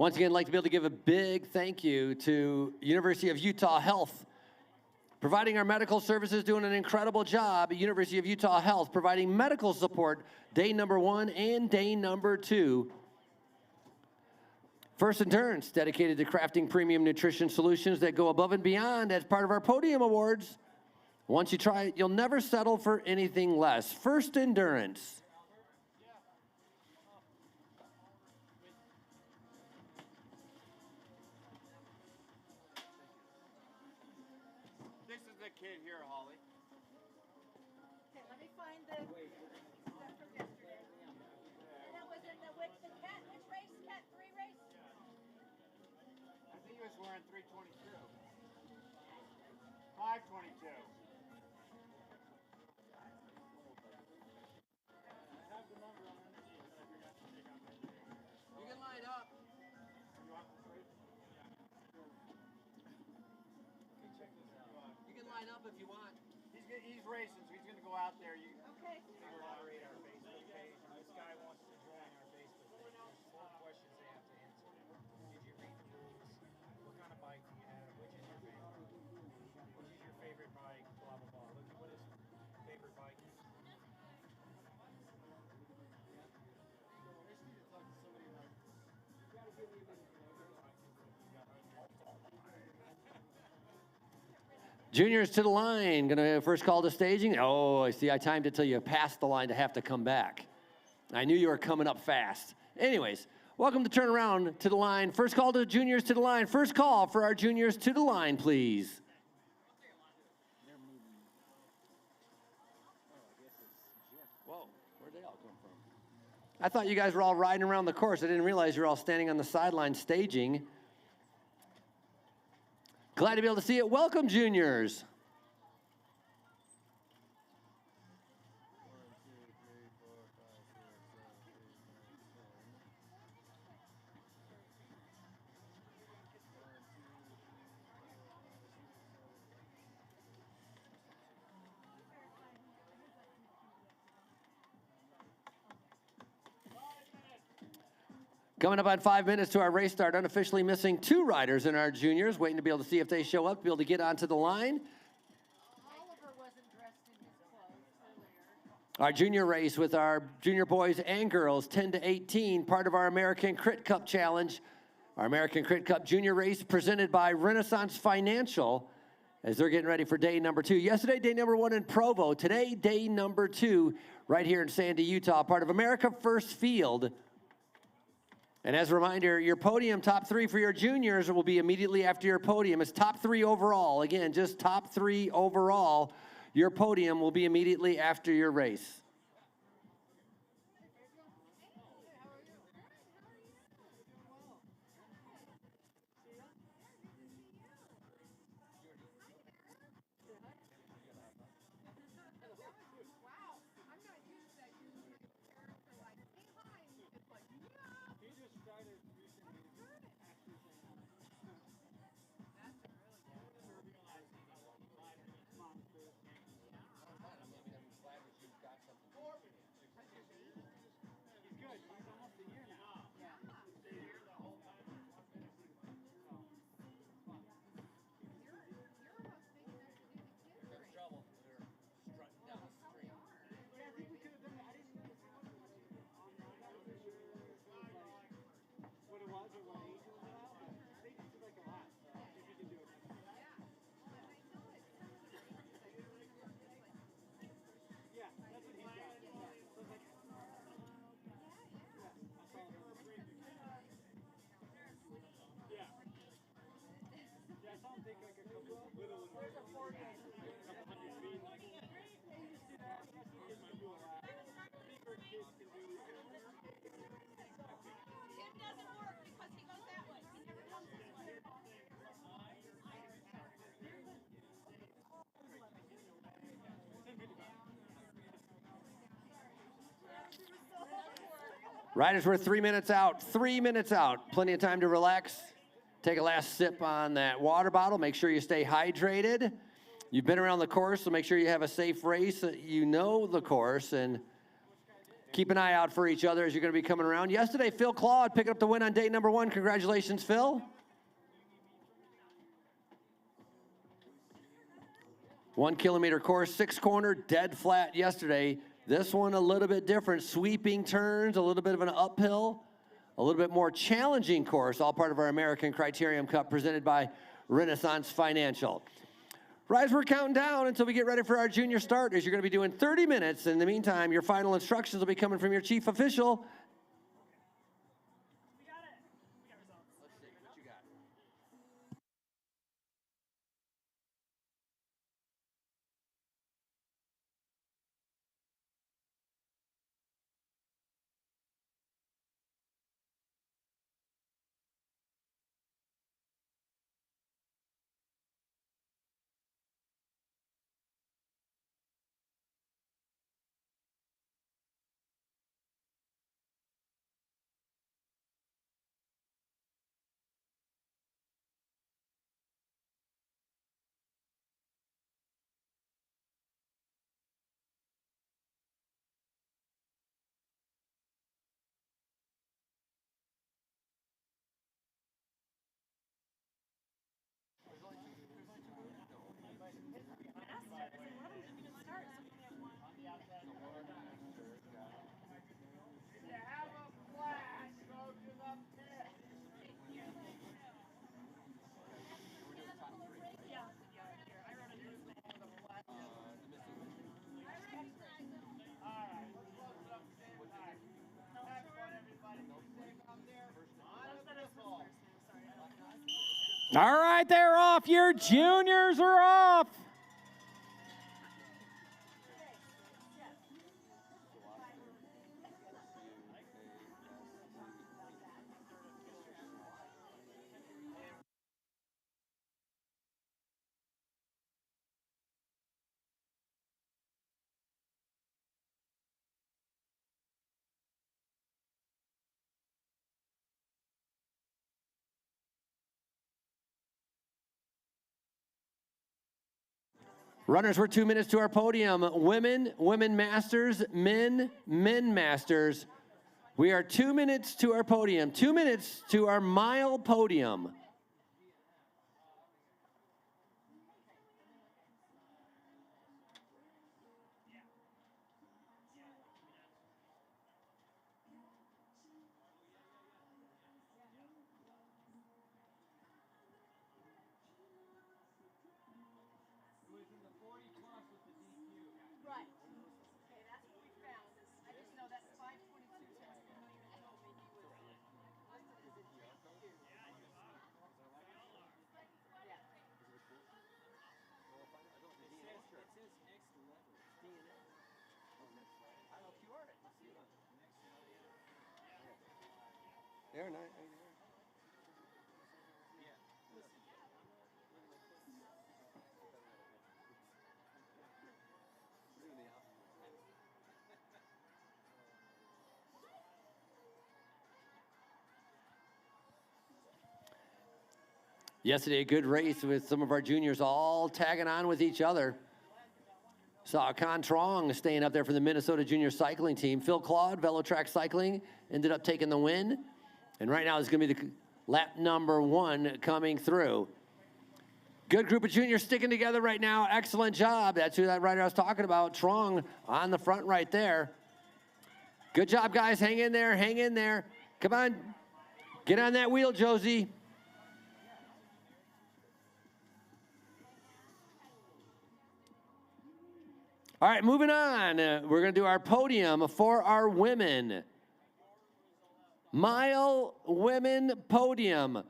Once again, I'd like to be able to give a big thank you to University of Utah Health, providing our medical services, doing an incredible job. University of Utah Health, providing medical support day number 1 and day number 2. First Endurance, dedicated to crafting premium nutrition solutions that go above and beyond as part of our Podium Awards. Once you try it, you'll never settle for anything less. First Endurance. This is the kid here, Holly. Okay, let me find the stuff from yesterday. And that was in which race? Cat 3 race? I think he was wearing 322. 522. You can line up. You can line up if you want. He's racing, so he's going to go out there. Okay. Moderate our Facebook page, and this guy wants to join our Facebook page. There's 4 questions they have to answer. Did you read the rules? What kind of bike do you have? Which is your favorite? Which is your favorite bike? Blah, blah, blah. Look at what his favorite bike is. Juniors to the line. Gonna first call to staging. Oh, I see. I timed it till you passed the line to have to come back. I knew you were coming up fast. Anyways, welcome to turn around to the line. First call to juniors to the line. First call for our juniors to the line, please. Whoa, where'd they all come from? I thought you guys were all riding around the course. I didn't realize you were all standing on the sideline staging. Glad to be able to see it. Welcome, juniors. Coming up on 5 minutes to our race start, unofficially missing 2 riders in our juniors, waiting to be able to see if they show up, to be able to get onto the line. Oliver wasn't dressed in his clothes earlier. Our junior race with our junior boys and girls, 10 to 18, part of our American Crit Cup Challenge. Our American Crit Cup junior race presented by Renaissance Financial as they're getting ready for day number 2. Yesterday, day number 1 in Provo. Today, day number 2 right here in Sandy, Utah, part of America First Field. And as a reminder, your podium top 3 for your juniors will be immediately after your podium. It's top 3 overall. Again, just top 3 overall. Your podium will be immediately after your race. Riders, we're 3 minutes out. 3 minutes out. Plenty of time to relax. Take a last sip on that water bottle. Make sure you stay hydrated. You've been around the course, so make sure you have a safe race. You know the course, and Keep an eye out for each other as you're going to be coming around. Yesterday, Phil Claude picking up the win on day number 1. Congratulations, Phil. 1 kilometer course, 6-corner, dead flat yesterday. This one a little bit different. Sweeping turns, a little bit of an uphill, a little bit more challenging course, all part of our American Criterium Cup presented by Renaissance Financial. Riders, we're counting down until we get ready for our junior starters. You're going to be doing 30 minutes. In the meantime, your final instructions will be coming from your chief official. We got it. We got results. Let's see what you got. All right, they're off. Your juniors are off. Runners, we're 2 minutes to our podium. Women, women masters, men, men masters. We are 2 minutes to our podium. 2 minutes to our mile podium. Right. Okay, that's what we found. I just know that's 522. So he told me he was listed as a DQ. Yeah. There, nice. Yesterday, a good race with some of our juniors all tagging on with each other. Saw Con Trong staying up there for the Minnesota junior cycling team. Phil Claude, Velotrack Cycling, ended up taking the win. And right now is going to be the lap number 1 coming through. Good group of juniors sticking together right now. Excellent job. That's who that rider I was talking about, Trong, on the front right there. Good job, guys. Hang in there. Hang in there. Come on. Get on that wheel, Josie. All right, moving on. We're going to do our podium for our women. Mile women podium.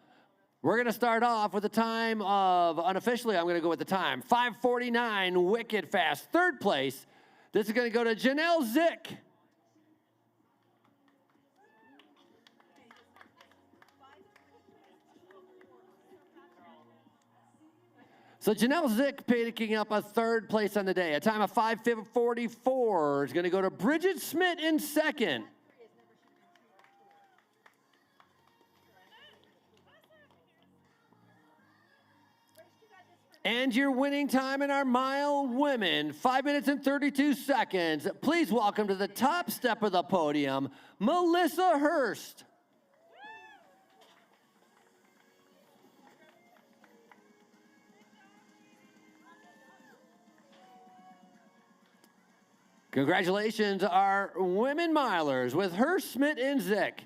We're going to start off with the time of, unofficially, I'm going to go with the time, 5:49, wicked fast. 3rd place, this is going to go to Janelle Zick. So Janelle Zick picking up a 3rd place on the day. A time of 5:44 is going to go to Bridget Smith in 2nd. And your winning time in our mile women, 5 minutes and 32 seconds. Please welcome to the top step of the podium, Melissa Hurst. Congratulations, our women milers with Hurst, Smith, and Zick.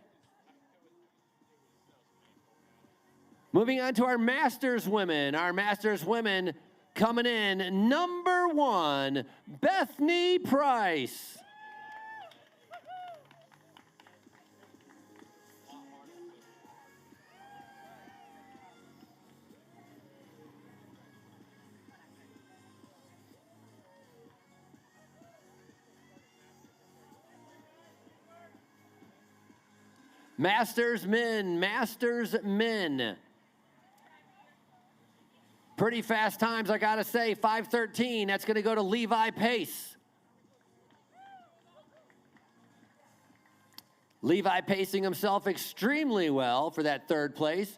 Moving on to our Masters women. Our Masters women coming in, number 1, Bethany Price. Masters men. Pretty fast times, I gotta say, 5:13. That's gonna go to Levi Pace. Levi pacing himself extremely well for that 3rd place.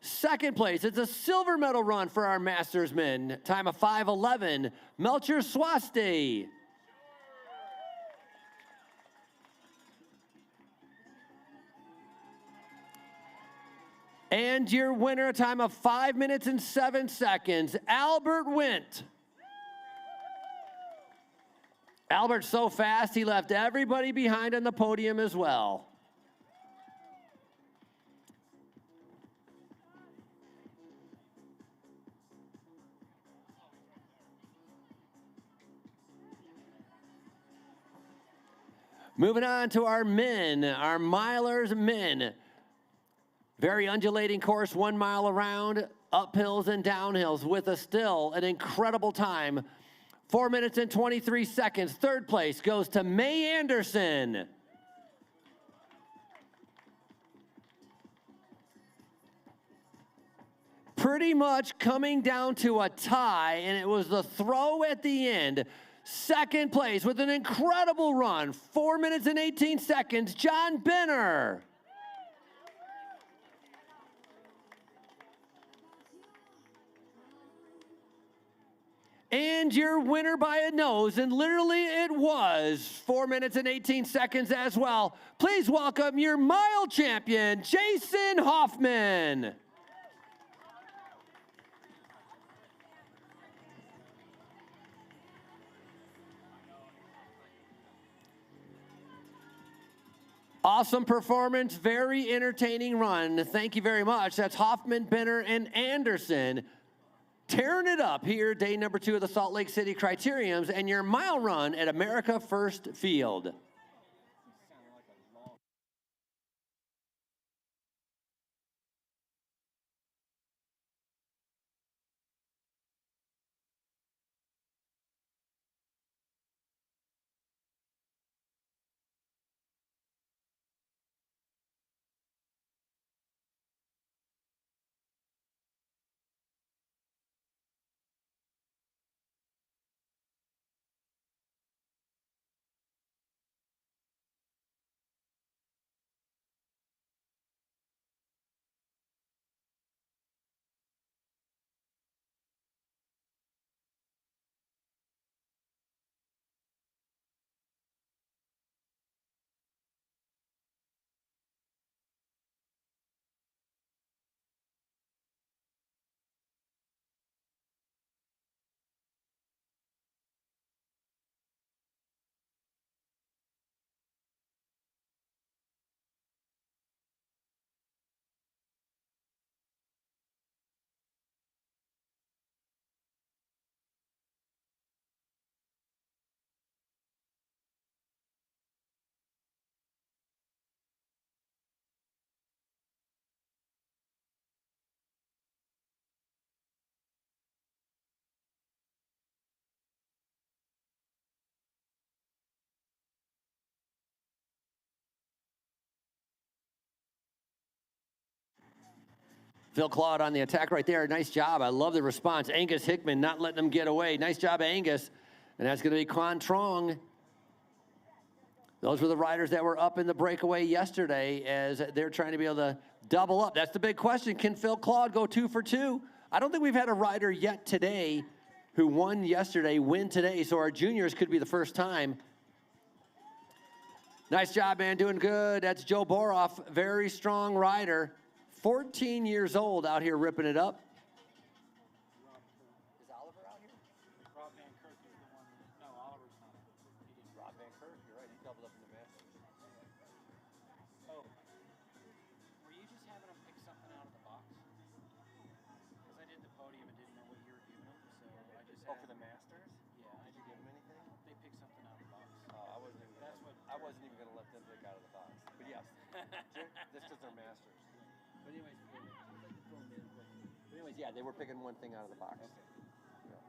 2nd place, it's a silver medal run for our Masters men. Time of 5:11, Melcher Swaste. And your winner, a time of 5 minutes and 7 seconds, Albert Wint. Albert's so fast, he left everybody behind on the podium as well. Moving on to our men, our milers men. Very undulating course, 1 mile around, uphills and downhills with still an incredible time. 4 minutes and 23 seconds. 3rd place goes to May Anderson. Pretty much coming down to a tie, and it was the throw at the end. 2nd place with an incredible run, 4 minutes and 18 seconds, John Benner. And your winner by a nose, and literally it was 4 minutes and 18 seconds as well. Please welcome your mile champion, Jason Hoffman. Awesome performance, very entertaining run. Thank you very much. That's Hoffman, Benner, and Anderson. Tearing it up here, day number 2 of the Salt Lake City Criteriums, and your mile run at America First Field. Phil Claude on the attack right there. Nice job. I love the response. Angus Hickman not letting them get away. Nice job, Angus. And that's going to be Quan Trong. Those were the riders that were up in the breakaway yesterday as they're trying to be able to double up. That's the big question. Can Phil Claude go 2 for 2 I don't think we've had a rider yet today who won yesterday win today, so our juniors could be the first time. Nice job, man, doing good. That's Joe Boroff, very strong rider. 14 years old out here ripping it up. Is Oliver out here? Rob Van Kirk is the one. No, Oliver's not. He didn't. Rob Van Kirk, you're right, he doubled up in the Masters. Oh. Were you just having them pick something out of the box? Because I did the podium and didn't know what you were giving them, so I just Oh, had for the Masters? Yeah. Did you give them anything? They picked something out of the box. I wasn't even. That's what. I wasn't even gonna let them pick out of the box. But yes, just because they're Masters. But anyways, yeah, they were picking one thing out of the box. Okay. Yeah.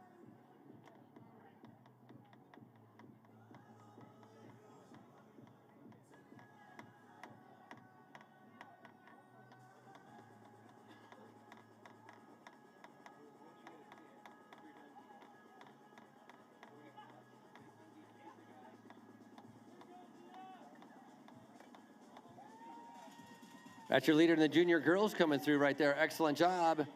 That's your leader in the junior girls coming through right there. Excellent job.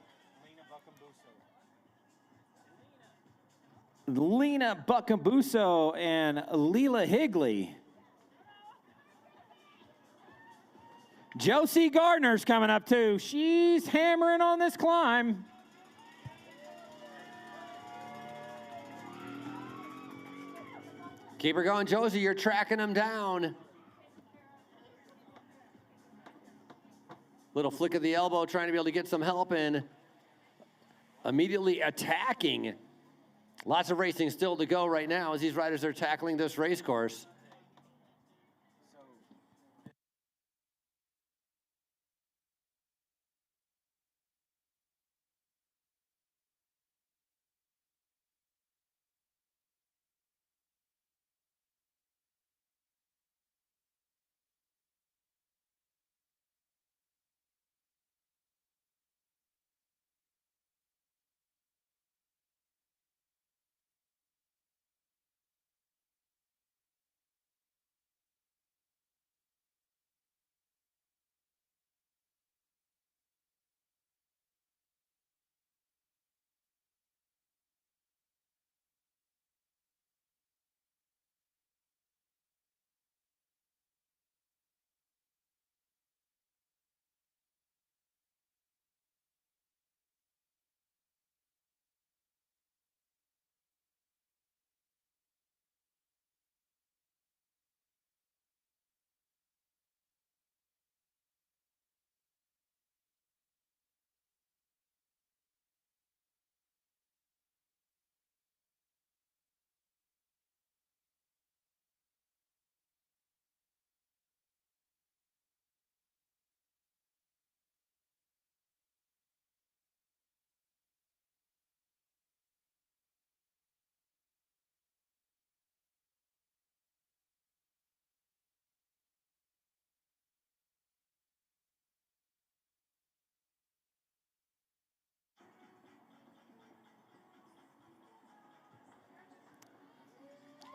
Lena Buckambuso and Leela Higley. Josie Gardner's coming up too. She's hammering on this climb. Keep her going, Josie. You're tracking them down. Little flick of the elbow, trying to be able to get some help and immediately attacking. Lots of racing still to go right now as these riders are tackling this race course.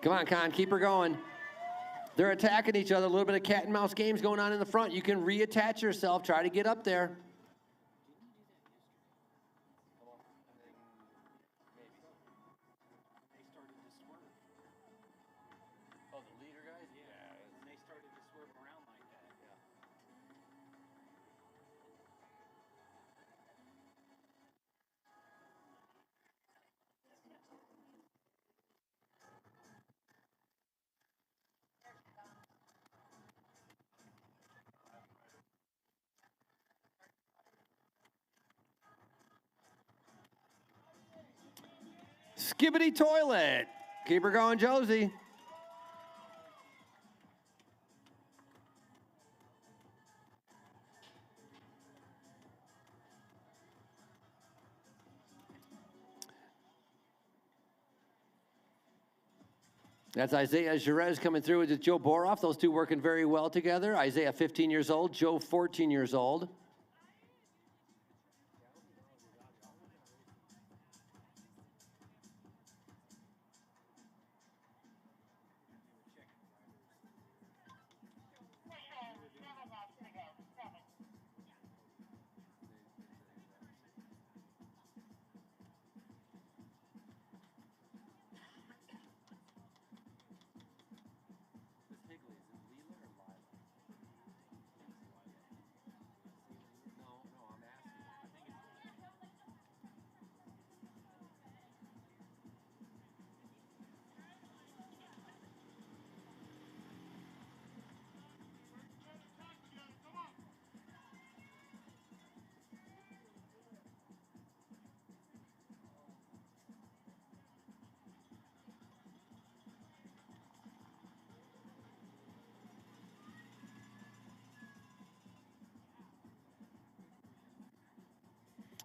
Come on, Con, keep her going. They're attacking each other. A little bit of cat and mouse games going on in the front. You can reattach yourself, try to get up there. They started to swerve. Oh, the leader guys? Yeah. And they started to swerve around like that. Yeah. Skibbity toilet. Keep her going, Josie. That's Isaiah Jerez coming through with Joe Boroff. Those two working very well together. Isaiah 15 years old, Joe 14 years old.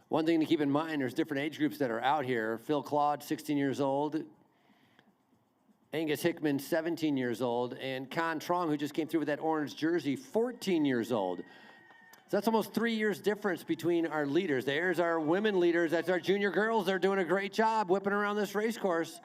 One thing to keep in mind, there's different age groups that are out here. Phil Claude, 16 years old. Angus Hickman, 17 years old. And Con Trong, who just came through with that orange jersey, 14 years old. So that's almost 3 years difference between our leaders. There's our women leaders. That's our junior girls. They're doing a great job whipping around this race course.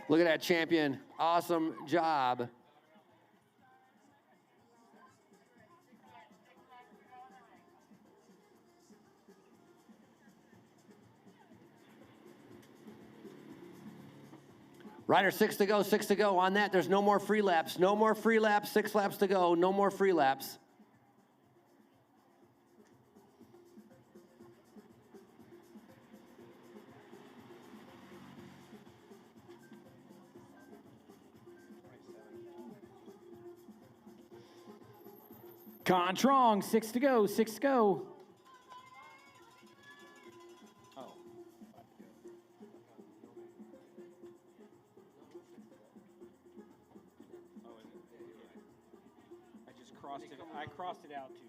Look at that champion. Awesome job. Rider, 6 to go, 6 to go. On that, there's no more free laps. No more free laps, 6 laps to go. No more free laps. Con Trong, 6 to go, 6 to go. I crossed it out too.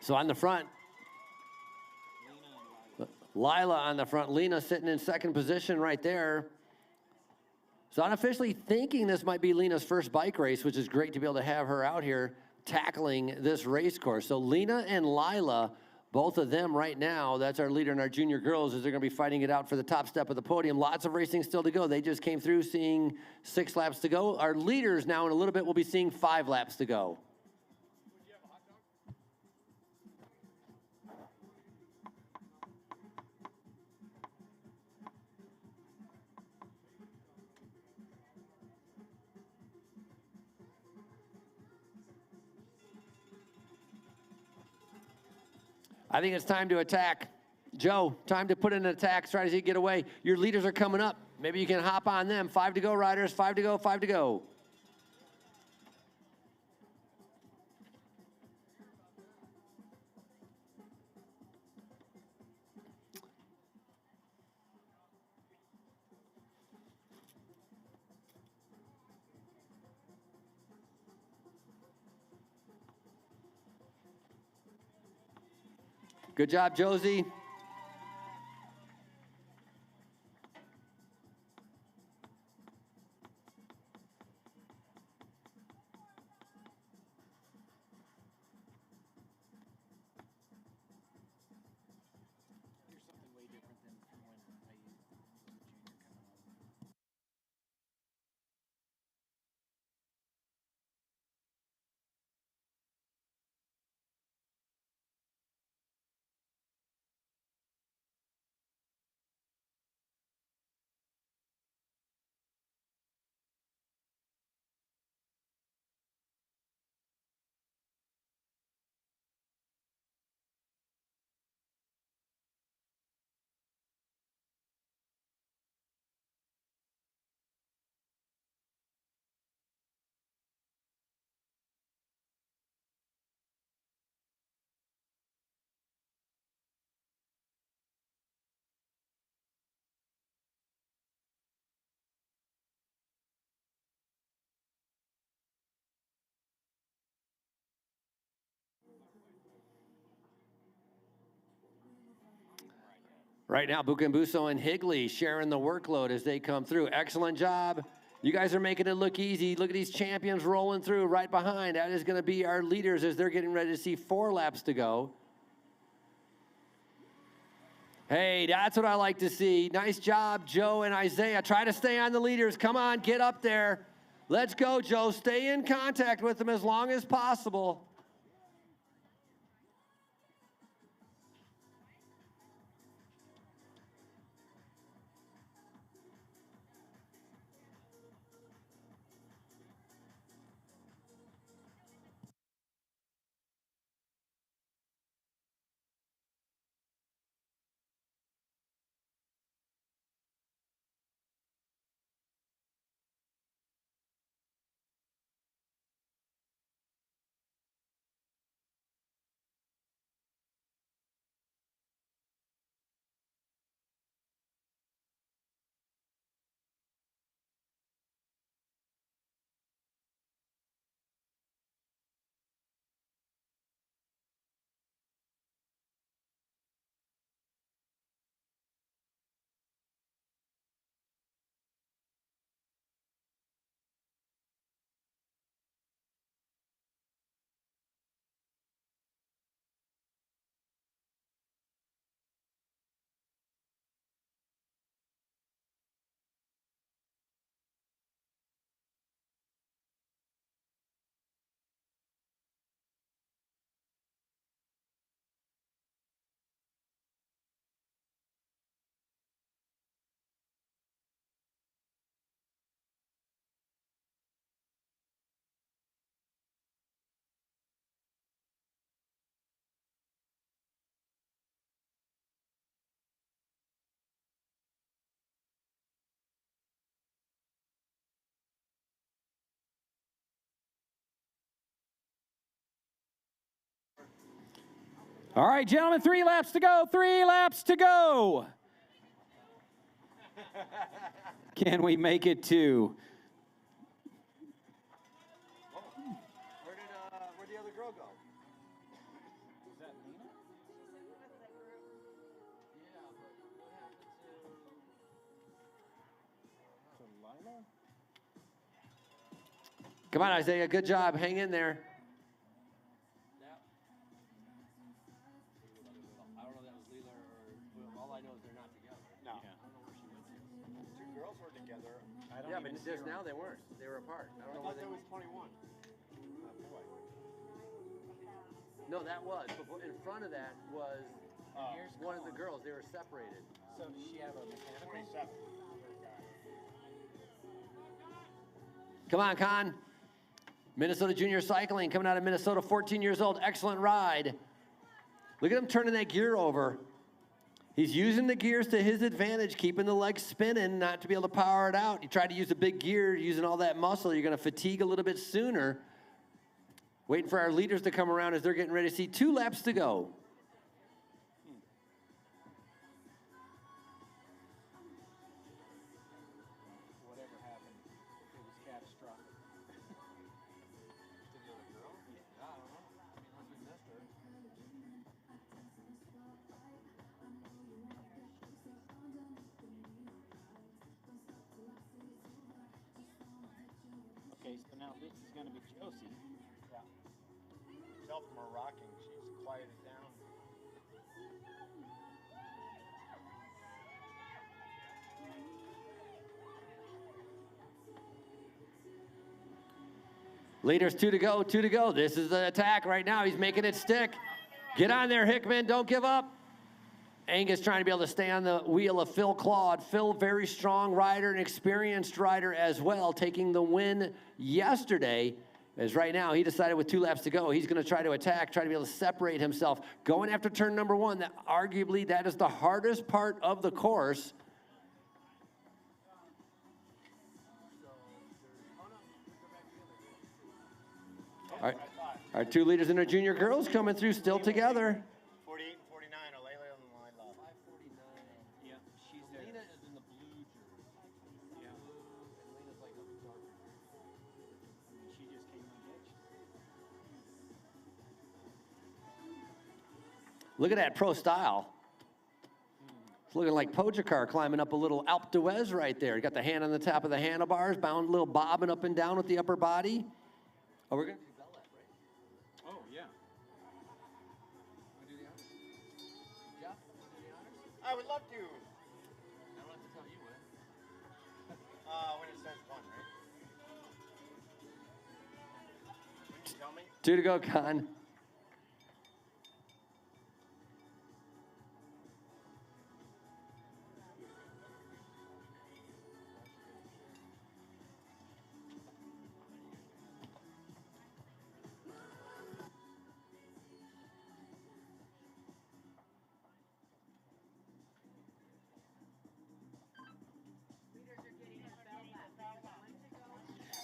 So on the front, Lila on the front, Lena sitting in second position right there. So unofficially thinking this might be Lena's first bike race, which is great to be able to have her out here tackling this race course. So Lena and Lila, both of them right now, that's our leader in our junior girls, as they're going to be fighting it out for the top step of the podium. Lots of racing still to go. They just came through seeing 6 laps to go. Our leaders now in a little bit will be seeing 5 laps to go. I think it's time to attack. Joe, time to put in an attack strategy, get away. Your leaders are coming up. Maybe you can hop on them. 5 to go, riders. 5 to go, 5 to go. Good job, Josie. Right now, Bukambuso and Higley sharing the workload as they come through. Excellent job. You guys are making it look easy. Look at these champions rolling through right behind. That is going to be our leaders as they're getting ready to see 4 laps to go. Hey, that's what I like to see. Nice job, Joe and Isaiah. Try to stay on the leaders. Come on, get up there. Let's go, Joe. Stay in contact with them as long as possible. All right, gentlemen, 3 laps to go. 3 laps to go. Can we make it to? Where'd the other girl go? Is that Lena? Yeah, but what happened To Lila? Come on, Isaiah. Good job. Hang in there. I don't know if that was Leela or all I know is they're not together. No. Yeah. I don't know where she went to. 2 girls were together. I don't Yeah, even but see just her. now they weren't. They were apart. I I don't know thought where there they was 21. Boy. No, that was. But in front of that was Here's one of the Colin. girls. They were separated. So does she have a mechanical? 27. Come on, Con. Minnesota Junior Cycling coming out of Minnesota, 14 years old. Excellent ride. Look at him turning that gear over. He's using the gears to his advantage, keeping the legs spinning, not to be able to power it out. You try to use a big gear, using all that muscle, you're going to fatigue a little bit sooner. Waiting for our leaders to come around as they're getting ready to see 2 laps to go. Whatever happened, it was catastrophic. To the other girl? Yeah, I don't know. Unless we missed her. Okay, so now this is going to be Josie. Yeah. Tell from her rocking, she's quieted down. Leaders, 2 to go, 2 to go. This is the attack right now. He's making it stick. Get on there, Hickman. Don't give up. Angus trying to be able to stay on the wheel of Phil Claude. Phil, very strong rider, an experienced rider as well, taking the win yesterday. As right now, he decided with 2 laps to go, he's going to try to attack, try to be able to separate himself. Going after turn number 1, that, arguably that is the hardest part of the course. Our 2 leaders and our junior girls coming through still together. 48 and 49 are Layla on the line, love. 549. Yeah, she's there. Lena is in the blue jersey. Yeah. Blue, and Lena's like a darker jersey. I mean, she just came unditched. Look at that pro style. It's looking like Pogacar climbing up a little Alpe d'Huez right there. You got the hand on the top of the handlebars, bound a little bobbing up and down with the upper body. Oh, we're going to do bell lap, right? Oh, yeah. Want to do the honors? Jeff, want to do the honors? I would love to. I don't have to tell you when. When it says one, right? When you tell me? 2 to go, Con.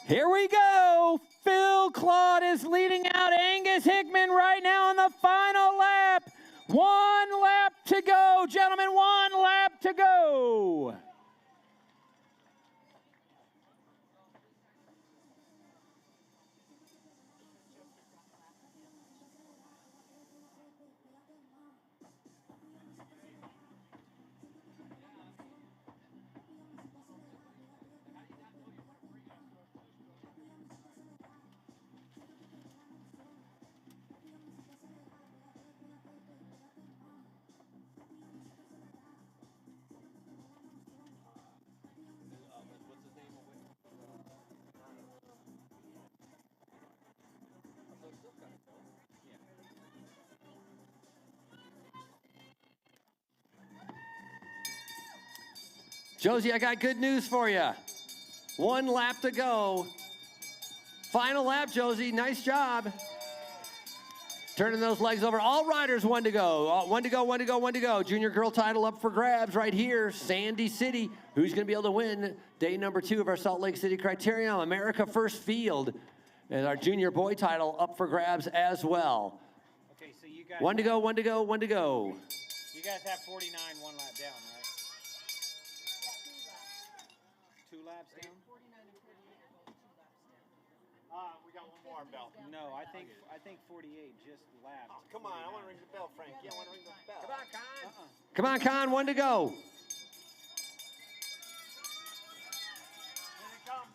Here we go. Phil Claude is leading out Angus Hickman right now on the final lap. 1 lap to go, gentlemen. 1 lap to go. Josie, I got good news for you. 1 lap to go. Final lap, Josie. Nice job. Turning those legs over. All riders, 1 to go. 1 to go, 1 to go, 1 to go. Junior girl title up for grabs right here. Sandy City. Who's going to be able to win day number 2 of our Salt Lake City Criterium? America First Field. And our junior boy title up for grabs as well. Okay, so you guys. 1 to go, 1 to go, 1 to go. You guys have 49 1 lap down, right? 2 laps down? We got one more bell. No, I think 48 just lapped. Oh, come on, I want to ring the bell, Frankie. I want to ring the bell. Come on, Con. Come on, Con, 1 to go. Here they come.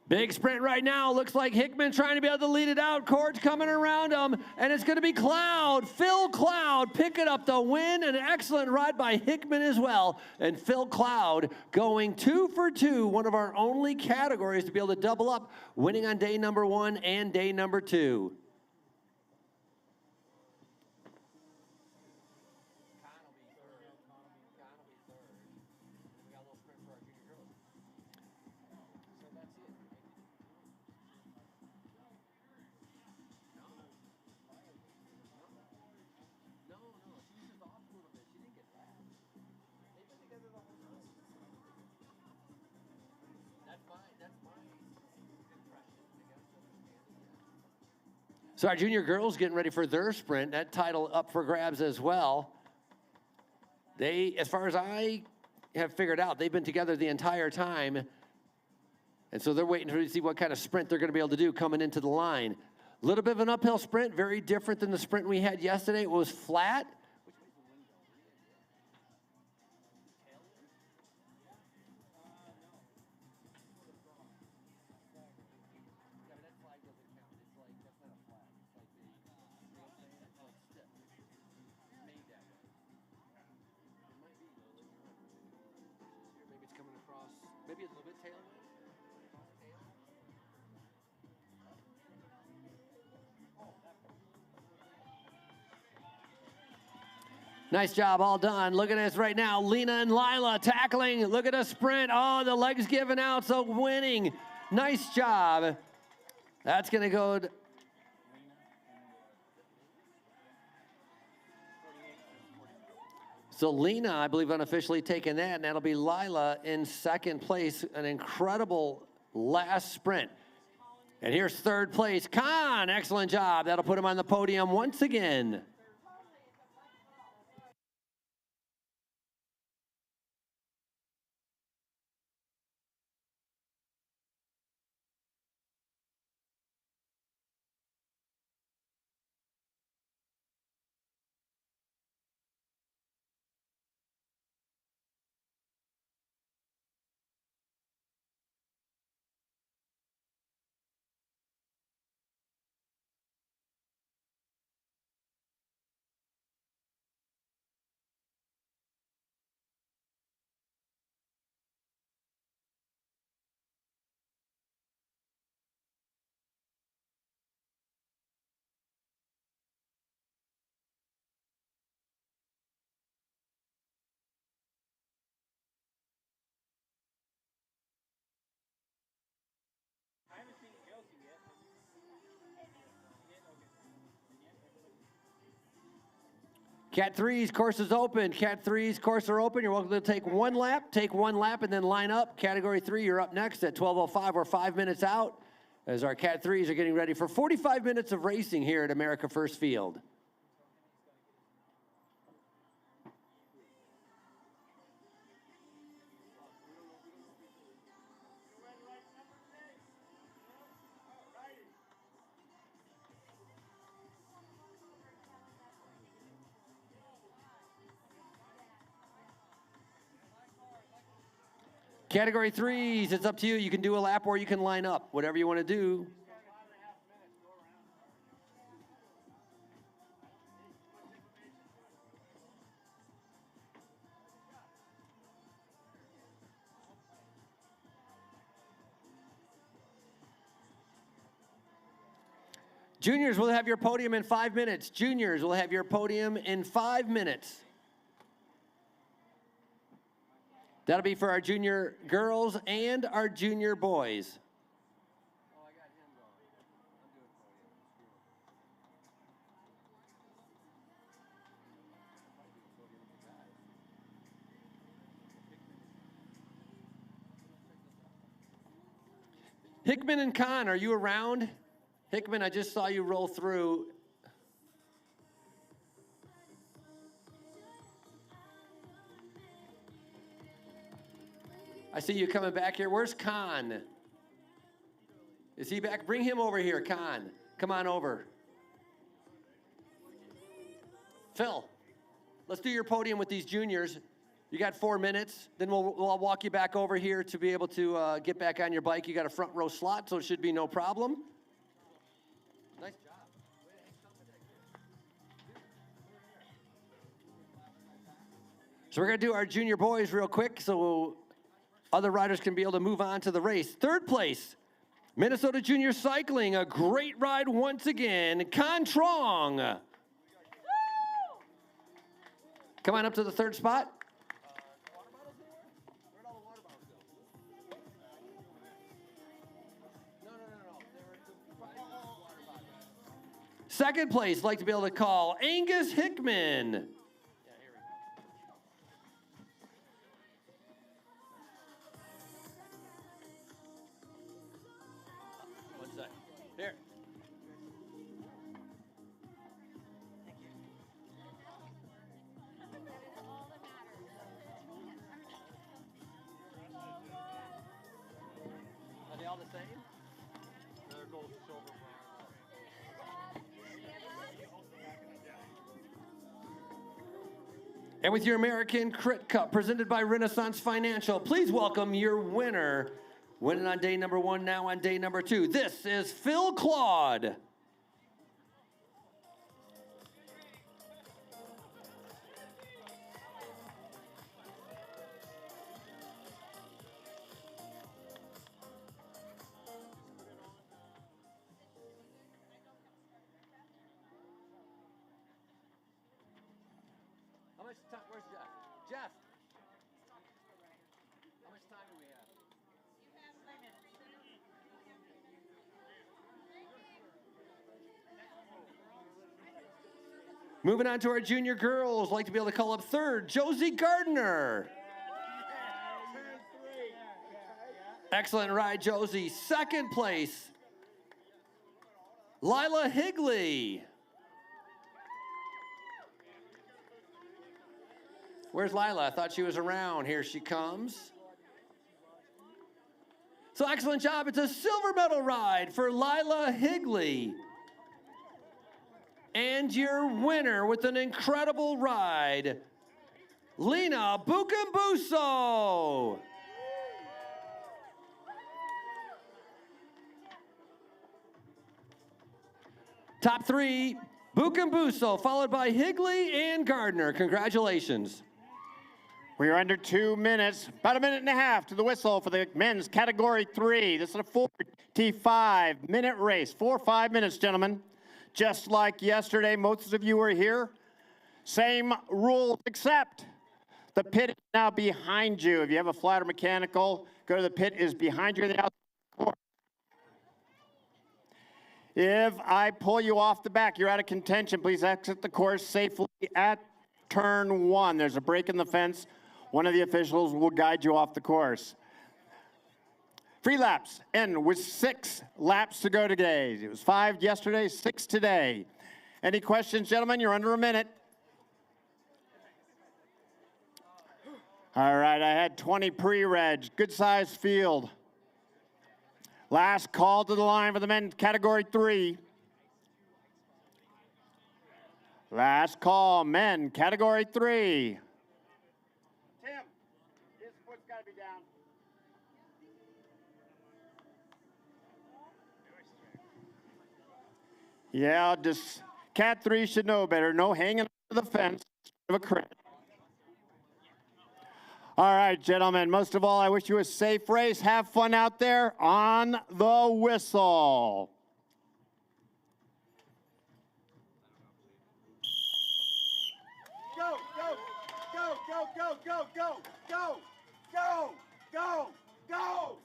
Big sprint right now. Looks like Hickman trying to be able to lead it out. Cord's coming around him, and it's going to be Cloud. Phil Cloud picking up the win. An excellent ride by Hickman as well. And Phil Cloud going 2 for 2, one of our only categories to be able to double up, winning on day number 1 and day number 2. So our junior girls getting ready for their sprint. That title up for grabs as well. They, as far as I have figured out, they've been together the entire time. And so they're waiting to see what kind of sprint they're going to be able to do coming into the line. A little bit of an uphill sprint, very different than the sprint we had yesterday. It was flat. Maybe a little bit tailwind. Nice job, all done. Look at this right now. Lena and Lila tackling. Look at a sprint. Oh, the legs giving out, so winning. Nice job. That's going to go. So Lena, I believe, unofficially taking that, and that'll be Lila in second place. An incredible last sprint. And here's third place, Khan. Excellent job. That'll put him on the podium once again. Cat 3's course is open. Cat 3's course are open. You're welcome to take one lap. Take one lap and then line up. Category 3, you're up next at 12:05. We're 5 minutes out as our Cat 3's are getting ready for 45 minutes of racing here at America First Field. Category 3s, it's up to you. You can do a lap or you can line up, whatever you want to do. Juniors will have your podium in 5 minutes. Juniors will have your podium in 5 minutes. That'll be for our junior girls and our junior boys. Hickman and Kahn, are you around? Hickman, I just saw you roll through. I see you coming back here. Where's Kahn? Is he back? Bring him over here, Kahn. Come on over. Phil, let's do your podium with these juniors. You got 4 minutes. Then we'll walk you back over here to be able to get back on your bike. You got a front row slot, so it should be no problem. Nice job. So we're going to do our junior boys real quick so other riders can be able to move on to the race. Third place, Minnesota Junior Cycling. A great ride once again. Con Trong. Come on up to the third spot. Second place, like to be able to call Angus Hickman. One sec. Here. Are they all the same? There goes silver. And with your American Crit Cup presented by Renaissance Financial, please welcome your winner. Winning on day number 1, now on day number 2. This is Phil Claude. How much time? Where's Jeff? Jeff! How much time do we have? Moving on to our junior girls, like to be able to call up third, Josie Gardner. Excellent ride, Josie. Second place, Lila Higley. Where's Lila? I thought she was around. Here she comes. So excellent job. It's a silver medal ride for Lila Higley. And your winner with an incredible ride, Lena Bucambuso. Top 3, Bucambuso, followed by Higley and Gardner. Congratulations. We are under 2 minutes, about 1.5 minutes to the whistle for the men's category 3. This is a 45-minute race. 4 or 5 minutes, gentlemen. Just like yesterday, most of you were here. Same rules, except the pit is now behind you. If you have a flat or mechanical, go to the pit is behind you in the outside. If I pull you off the back, you're out of contention. Please exit the course safely at turn 1. There's a break in the fence. One of the officials will guide you off the course. Free laps end with 6 laps to go today. It was 5 yesterday, 6 today. Any questions, gentlemen? You're under a minute. All right, I had 20 pre-reg. Good size field. Last call to the line for the men category 3. Last call, men category 3. Tim, his foot's got to be down. Yeah, just Cat 3 should know better. No hanging over the fence of a crit. All right, gentlemen, most of all, I wish you a safe race. Have fun out there on the whistle. Go, go, go, go, go, go, go, go, go, go, go.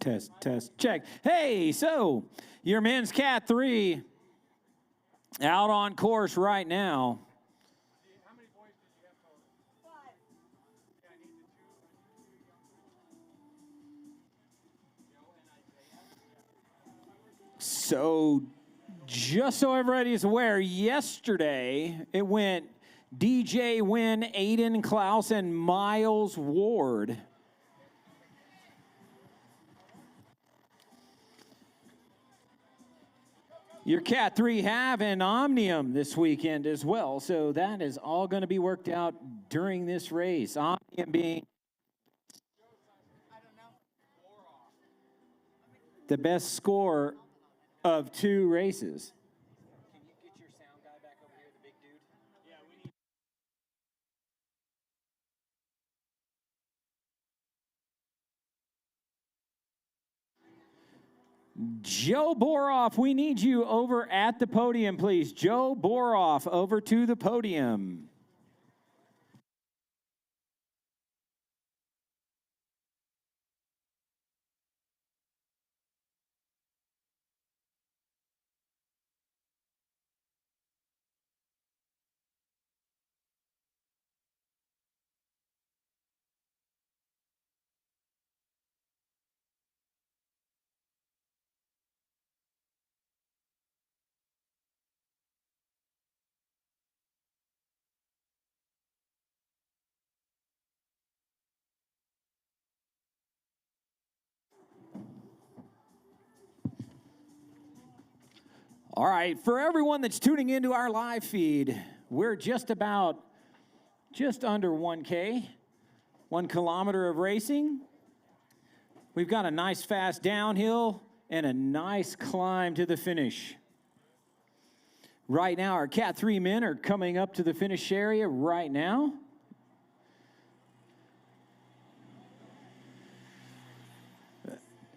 Test, test, check. Hey, so your men's Cat 3 out on course right now. So just so everybody is aware, yesterday it went DJ Wynn, Aiden Klaus, and Miles Ward. Your Cat 3 have an Omnium this weekend as well, so that is all going to be worked out during this race. Omnium being the best score of 2 races. Can you get your sound guy back over here, the big dude? Yeah, we need. Joe Boroff, we need you over at the podium, please. Joe Boroff, over to the podium. All right, for everyone that's tuning into our live feed, we're just under 1K, 1 kilometer of racing. We've got a nice fast downhill and a nice climb to the finish. Right now, our Cat 3 men are coming up to the finish area right now.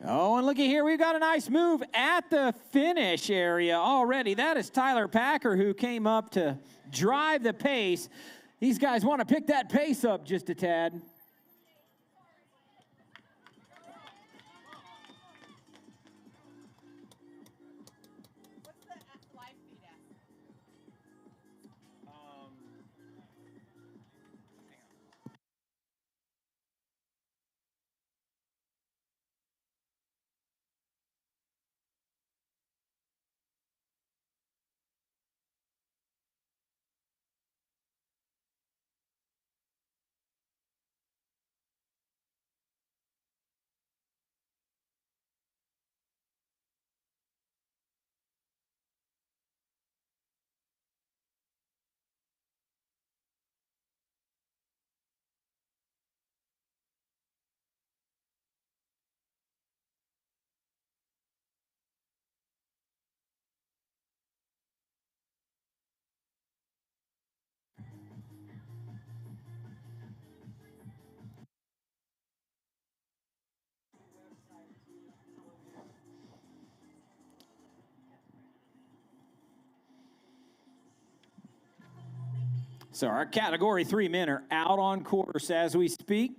Oh, and looky here, we've got a nice move at the finish area already. That is Tyler Packer, who came up to drive the pace. These guys want to pick that pace up just a tad. What's the live feed at? So our Category 3 men are out on course as we speak.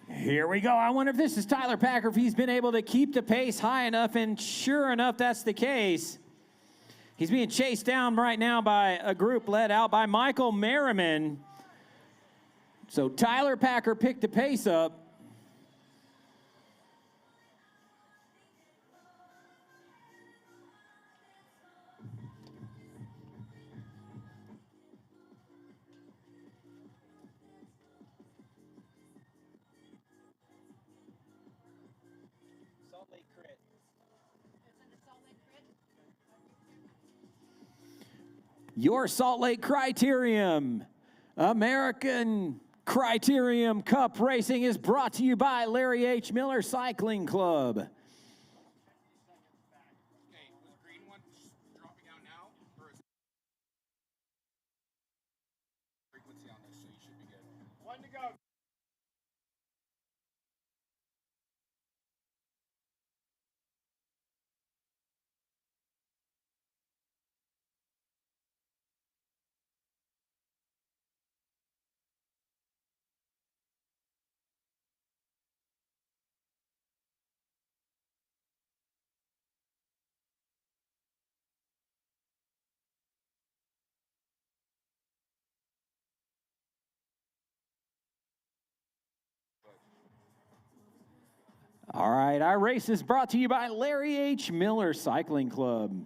Here we go. I wonder if this is Tyler Packer, if he's been able to keep the pace high enough, and sure enough, that's the case. He's being chased down right now by a group led out by Michael Merriman. So Tyler Packer picked the pace up. Salt Lake Crit. It's in the Salt Lake Crit. Your Salt Lake Criterium American Criterium Cup Racing is brought to you by Larry H. Miller Cycling Club. Okay, was green one just dropping out now, or is frequency on this, so you should be good. One to go. All right, our race is brought to you by Larry H. Miller Cycling Club.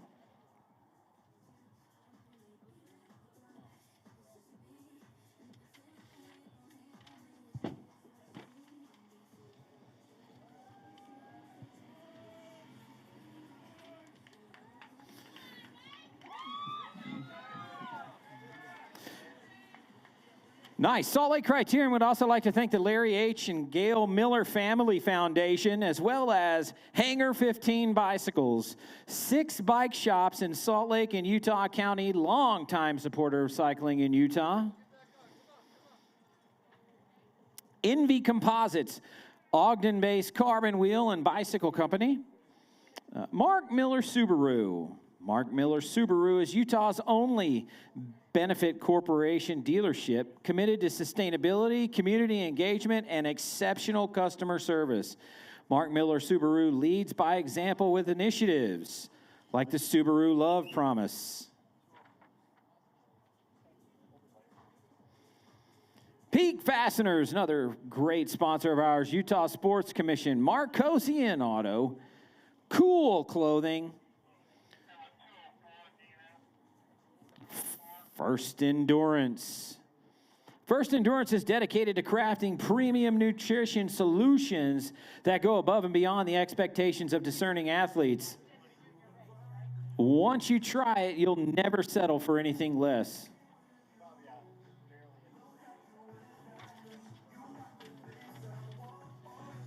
Nice. Salt Lake Criterion would also like to thank the Larry H. and Gail Miller Family Foundation, as well as Hangar 15 Bicycles, 6 bike shops in Salt Lake and Utah County, longtime supporter of cycling in Utah. Envy Composites, Ogden-based carbon wheel and bicycle company. Mark Miller Subaru. Mark Miller Subaru is Utah's only benefit corporation dealership committed to sustainability, community engagement, and exceptional customer service. Mark Miller Subaru leads by example with initiatives like the Subaru Love Promise. Peak Fasteners, another great sponsor of ours, Utah Sports Commission. Marcosian Auto, Cool Clothing, First Endurance. First Endurance is dedicated to crafting premium nutrition solutions that go above and beyond the expectations of discerning athletes. Once you try it, you'll never settle for anything less.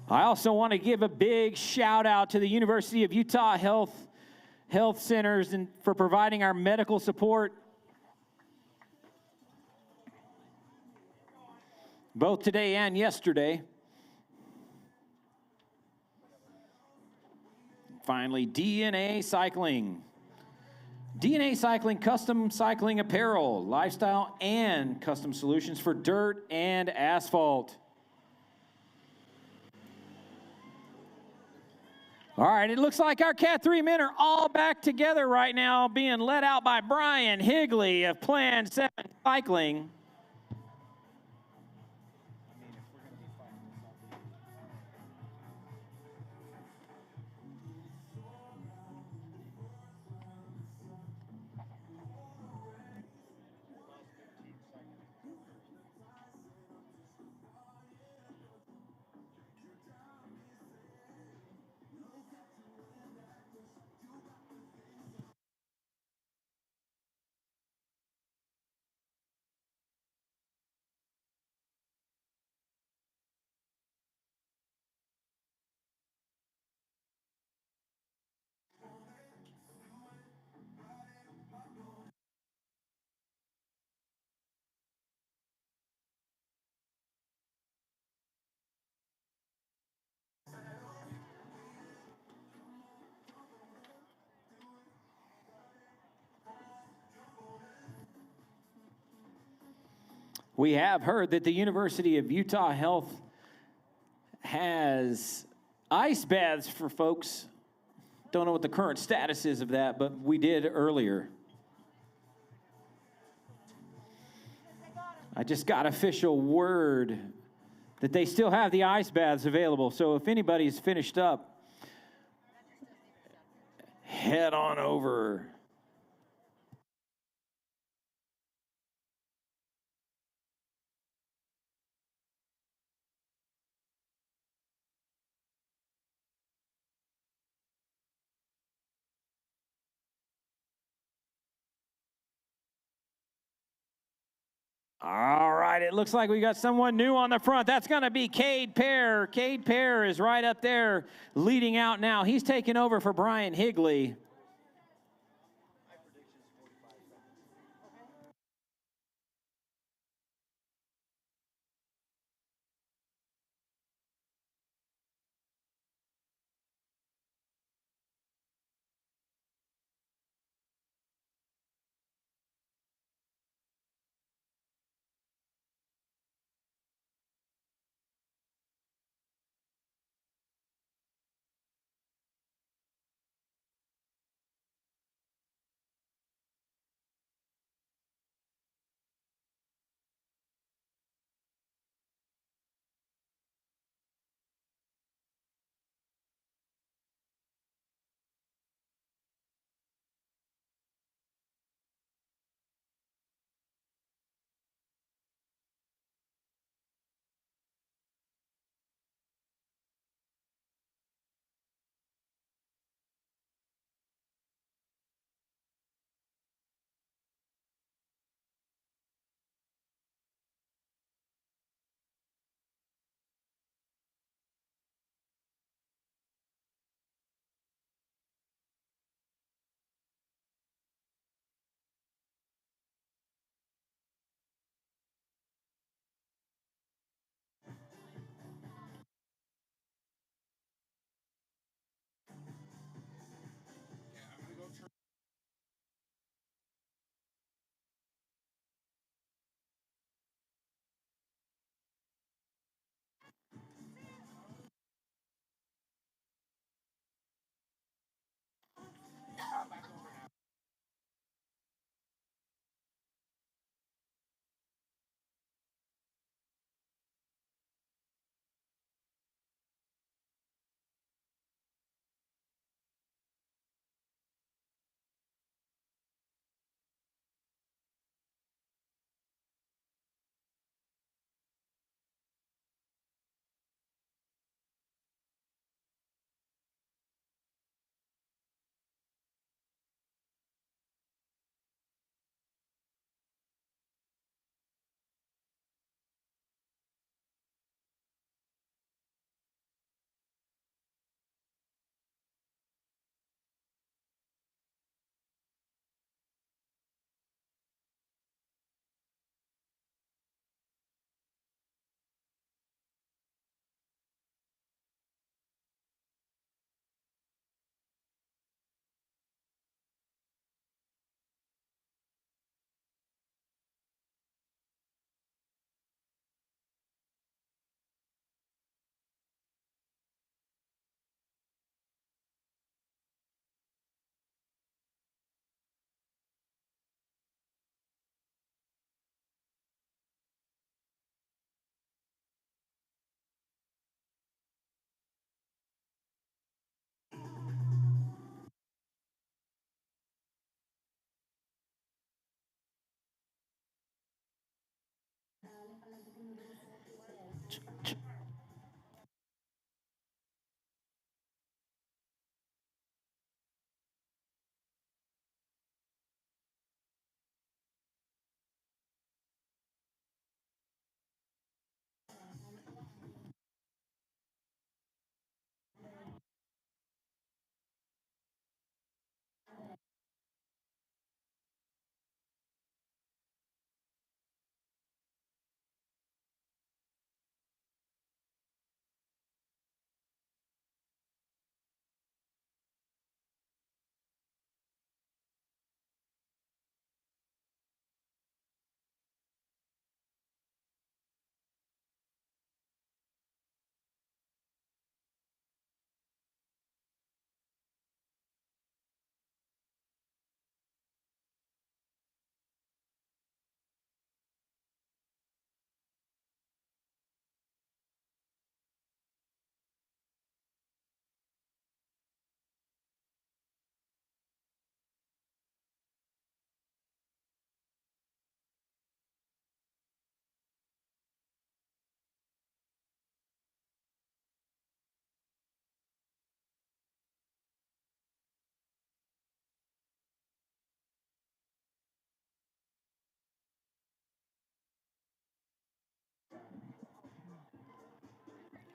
I also want to give a big shout out to the University of Utah Health Centers and for providing our medical support both today and yesterday. Finally, DNA Cycling. DNA Cycling, custom cycling apparel, lifestyle, and custom solutions for dirt and asphalt. All right, it looks like our Cat 3 men are all back together right now, being led out by Brian Higley of Plan 7 Cycling. We have heard that the University of Utah Health has ice baths for folks. Don't know what the current status is of that, but we did earlier. I just got official word that they still have the ice baths available. So if anybody's finished up, head on over. All right, it looks like we got someone new on the front. That's going to be Cade Pear. Cade Pear is right up there leading out now. He's taking over for Brian Higley.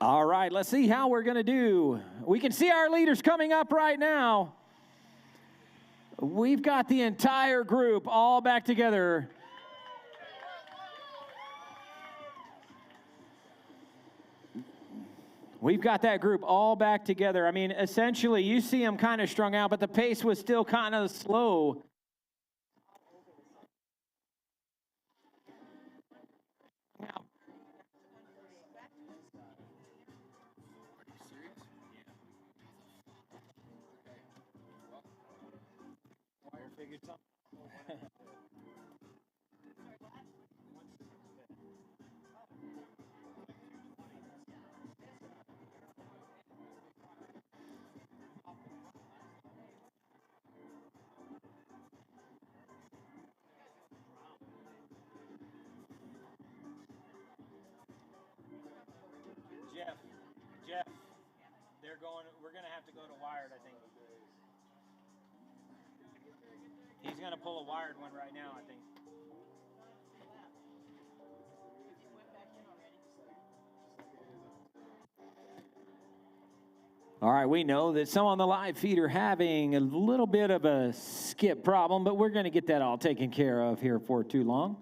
All right, let's see how we're going to do. We can see our leaders coming up right now. We've got the entire group all back together. We've got that group all back together. I mean, essentially, you see them kind of strung out, but the pace was still kind of slow. Jeff, we're going to have to go to wired, I think. He's going to pull a wired one right now, I think. All right, we know that some on the live feed are having a little bit of a skip problem, but we're going to get that all taken care of here for too long.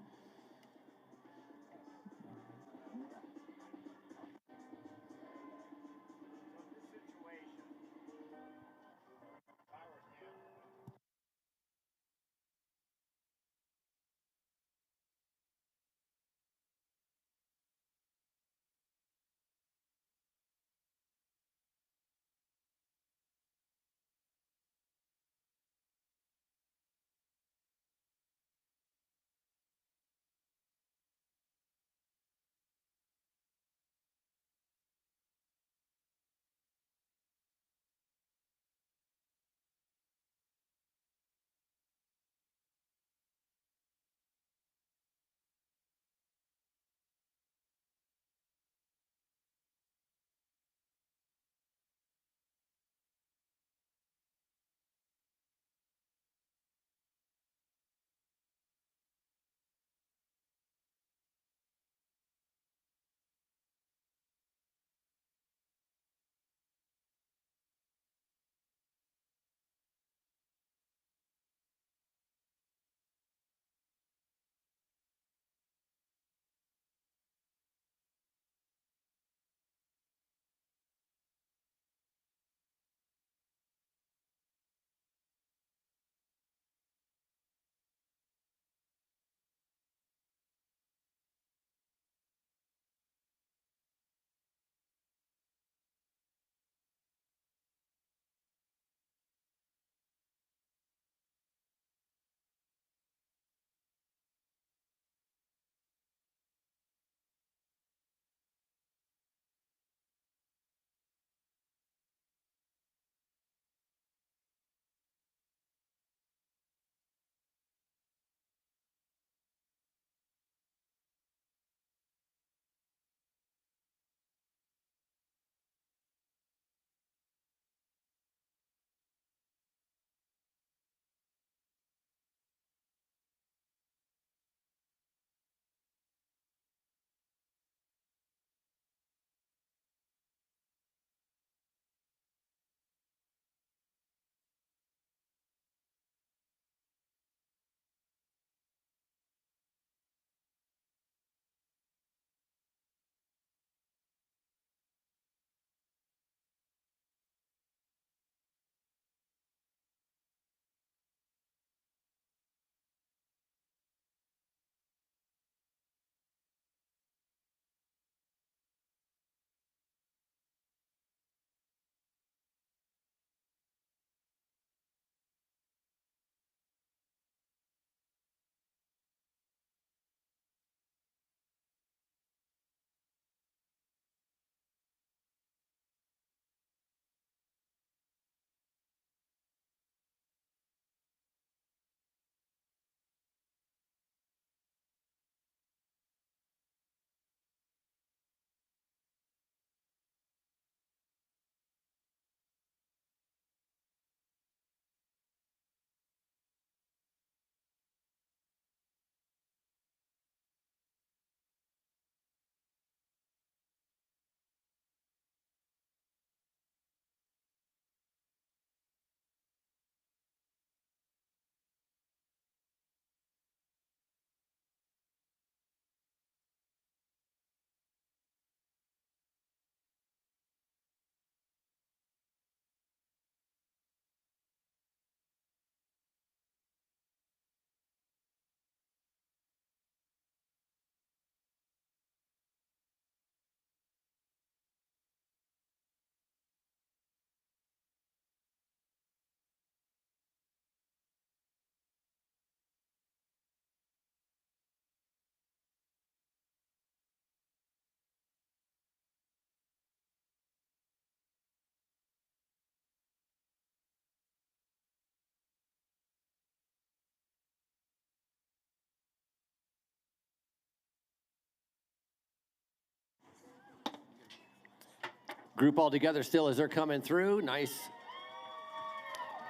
Group all together still as they're coming through. Nice.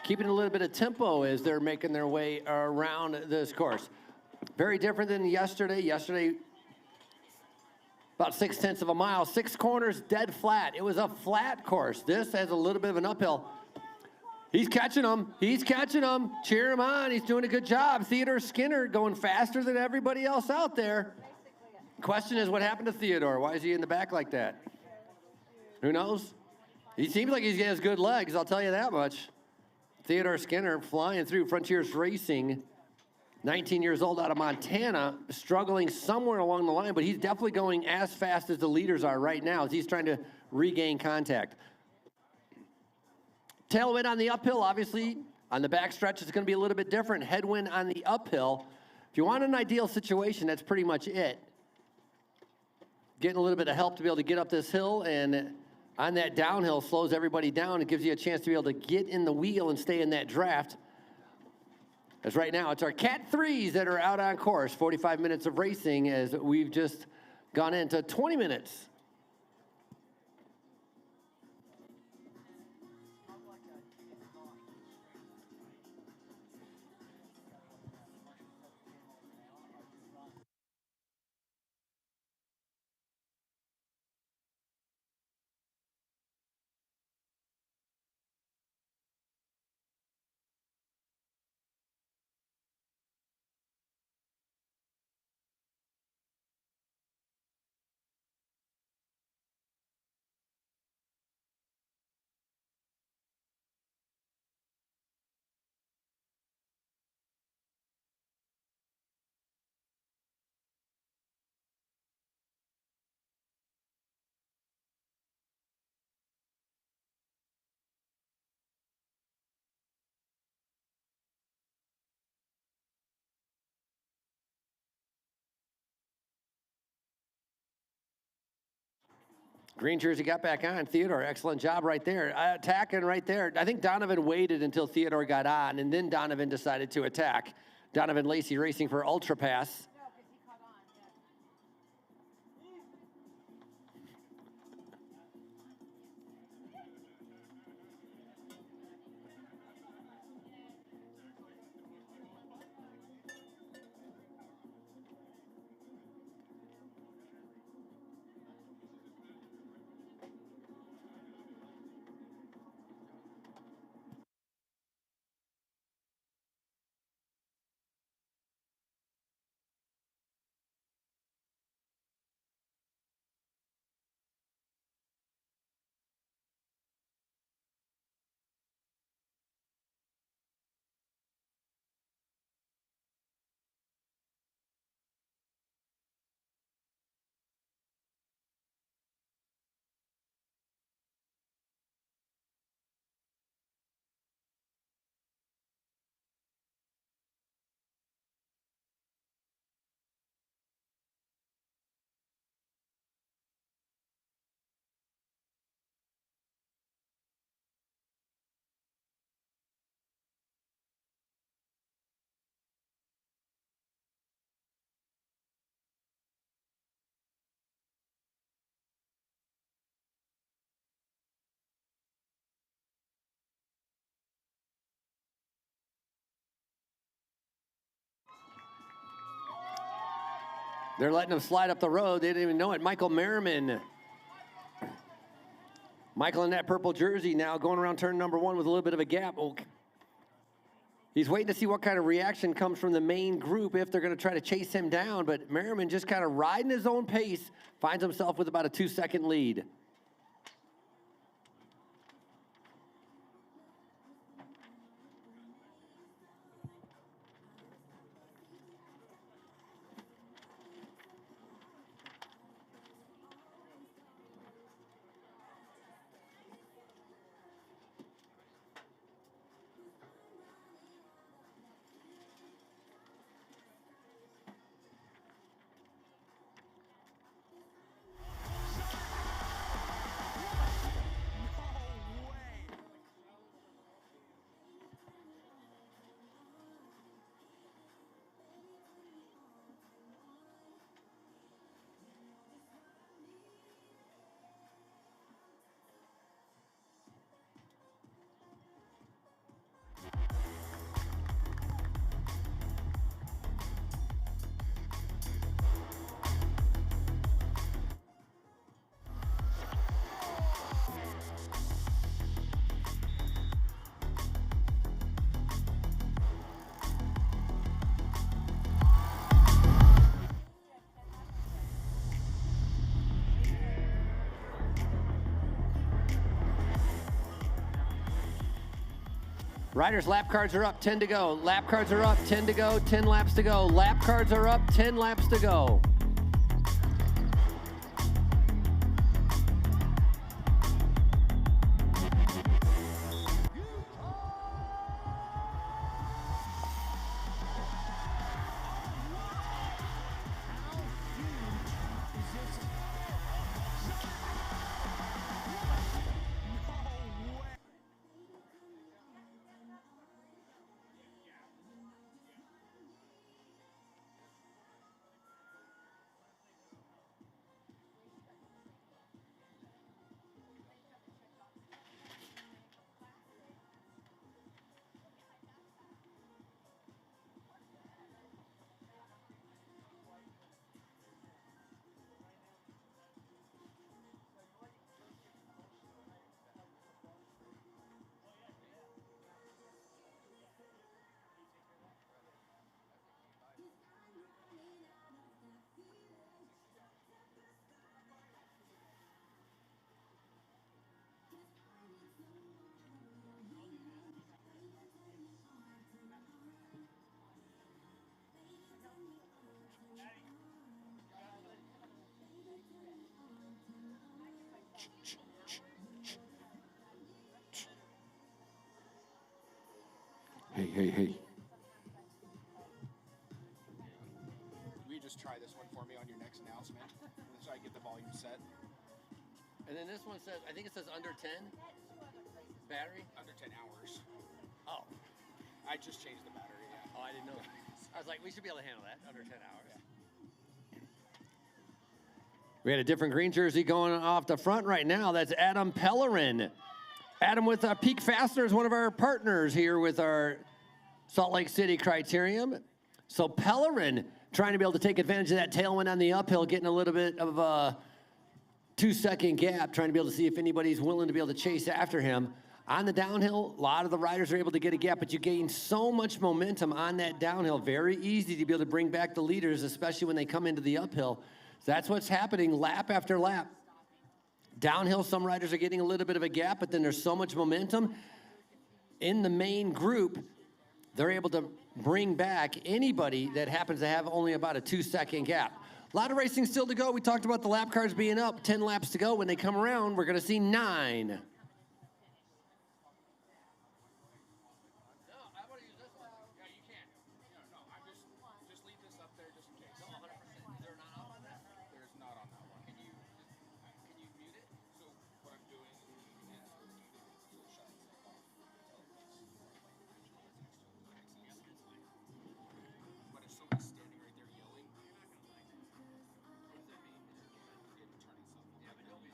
Keeping a little bit of tempo as they're making their way around this course. Very different than yesterday. Yesterday, about 6/10 of a mile, 6 corners, dead flat. It was a flat course. This has a little bit of an uphill. He's catching them. He's catching them. Cheer him on. He's doing a good job. Theodore Skinner going faster than everybody else out there. Question is, what happened to Theodore? Why is he in the back like that? Who knows? He seems like he has good legs, I'll tell you that much. Theodore Skinner flying through Frontiers Racing, 19 years old out of Montana, struggling somewhere along the line, but he's definitely going as fast as the leaders are right now as he's trying to regain contact. Tailwind on the uphill, obviously. On the backstretch, it's going to be a little bit different. Headwind on the uphill. If you want an ideal situation, that's pretty much it. Getting a little bit of help to be able to get up this hill, and on that downhill slows everybody down. It gives you a chance to be able to get in the wheel and stay in that draft. As right now, it's our Cat 3s that are out on course. 45 minutes of racing as we've just gone into 20 minutes. Green jersey got back on. Theodore, excellent job right there. Attacking right there. I think Donovan waited until Theodore got on, and then Donovan decided to attack. Donovan Lacey racing for Ultra Pass. No, because he caught on. They're letting him slide up the road. They didn't even know it. Michael Merriman. Michael in that purple jersey now going around turn number 1 with a little bit of a gap. Oh, he's waiting to see what kind of reaction comes from the main group if they're going to try to chase him down. But Merriman just kind of riding his own pace, finds himself with about a 2-second lead. Riders, lap cards are up, 10 to go. Lap cards are up, 10 to go, 10 laps to go. Lap cards are up, 10 laps to go. Hey. Will you just try this one for me on your next announcement? So I get the volume set. And then this one says, I think it says under 10 battery. Under 10 hours. Oh, I just changed the battery, yeah. I didn't know. I was like, we should be able to handle that under 10 hours. We had a different green jersey going off the front right now. That's Adam Pellerin. Adam with Peak Fasteners, one of our partners here with our Salt Lake City Criterium. So Pellerin trying to be able to take advantage of that tailwind on the uphill, getting a little bit of a 2-second gap, trying to be able to see if anybody's willing to be able to chase after him. On the downhill, a lot of the riders are able to get a gap, but you gain so much momentum on that downhill. Very easy to be able to bring back the leaders, especially when they come into the uphill. So that's what's happening lap after lap. Downhill, some riders are getting a little bit of a gap, but then there's so much momentum. In the main group, they're able to bring back anybody that happens to have only about a 2-second gap. A lot of racing still to go. We talked about the lap cards being up, 10 laps to go. When they come around, we're going to see 9. Just leave this up there just in case. No, 100%. They're not on that? There's not on that one. Can you mute it? So what I'm doing is shut itself off. But if somebody's standing right there yelling, what does that mean? It turn itself off. Yeah, but nobody.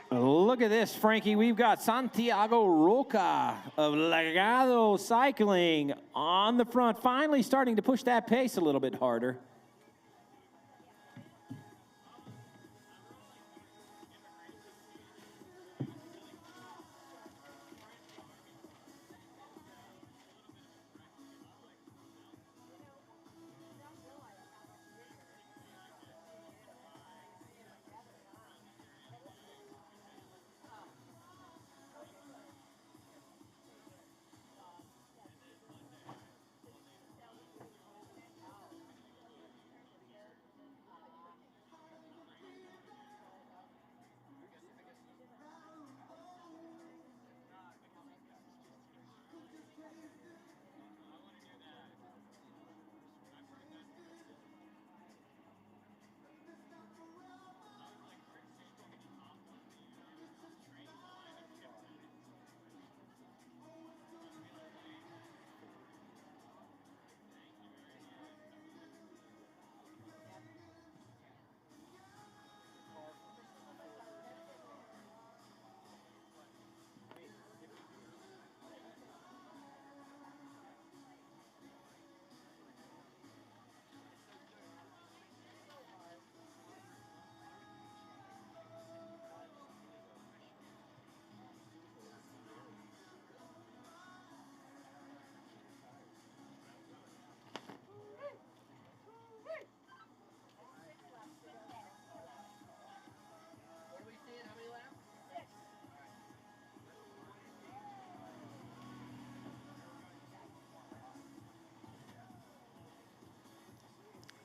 Look at this, Frankie. We've got Santiago Roca of Legado Cycling on the front, finally starting to push that pace a little bit harder.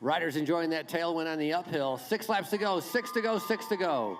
Riders enjoying that tailwind on the uphill. 6 laps to go, 6 to go, 6 to go.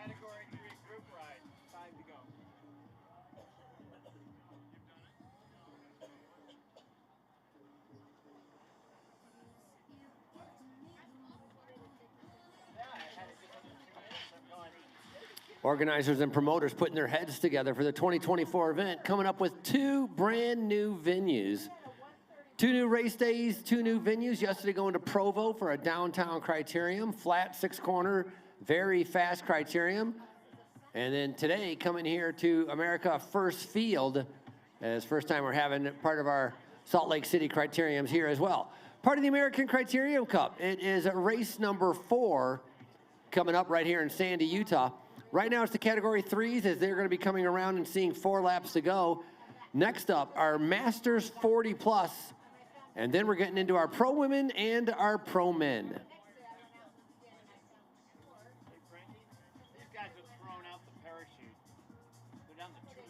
Category 3 group ride. 5 to go. Organizers and promoters putting their heads together for the 2024 event, coming up with 2 brand new venues. 2 new race days, 2 new venues. Yesterday going to Provo for a downtown criterium, flat 6-corner, very fast criterium. And then today coming here to America First Field, as first time we're having part of our Salt Lake City criteriums here as well. Part of the American Criterium Cup. It is race number 4 coming up right here in Sandy, Utah. Right now it's the category 3s as they're going to be coming around and seeing 4 laps to go. Next up, our Masters 40 plus, and then we're getting into our pro women and our pro men. Hey, Frankie, these guys have thrown out the parachute. They're down to 2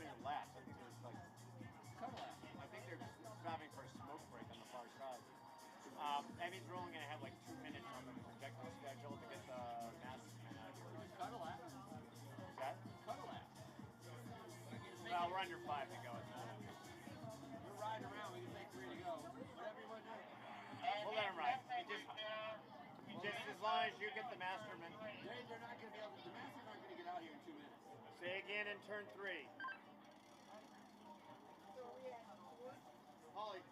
Emmy's we're only going to have like 2 minutes on the projected schedule to get the masterman out here. Just cut a lap. Is that? Cut a lap. Well, we're under 5 to go. We're riding around. We can take 3 to go. Whatever you want to do. We'll let him ride. Just as long as you get the masterman. They're not going to be able to. The Masters aren't going to get out here in 2 minutes. Say again in turn 3. Holly.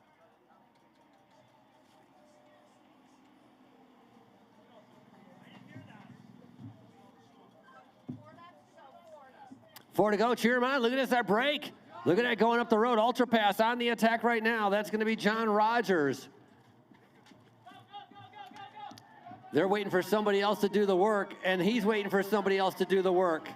Four to go. Cheer him on. Look at this, that break. Look at that going up the road. Ultra pass on the attack right now. That's going to be John Rogers. They're waiting for somebody else to do the work, and he's waiting for somebody else to do the work.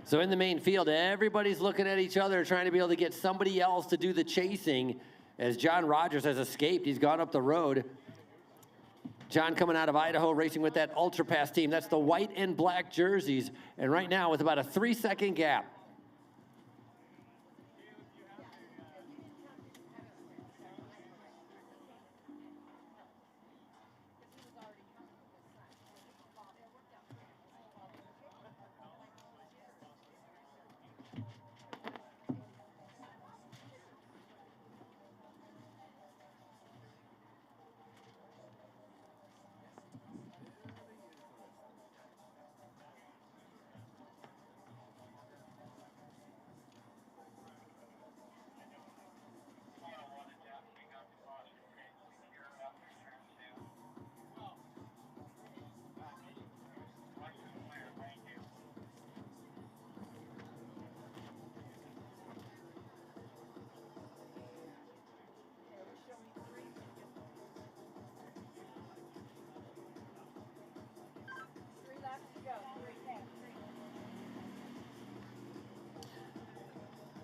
So in the main field, everybody's looking at each other, trying to be able to get somebody else to do the chasing as John Rogers has escaped. He's gone up the road. John coming out of Idaho, racing with that Ultra Pass team. That's the white and black jerseys. And right now, with about a 3-second gap.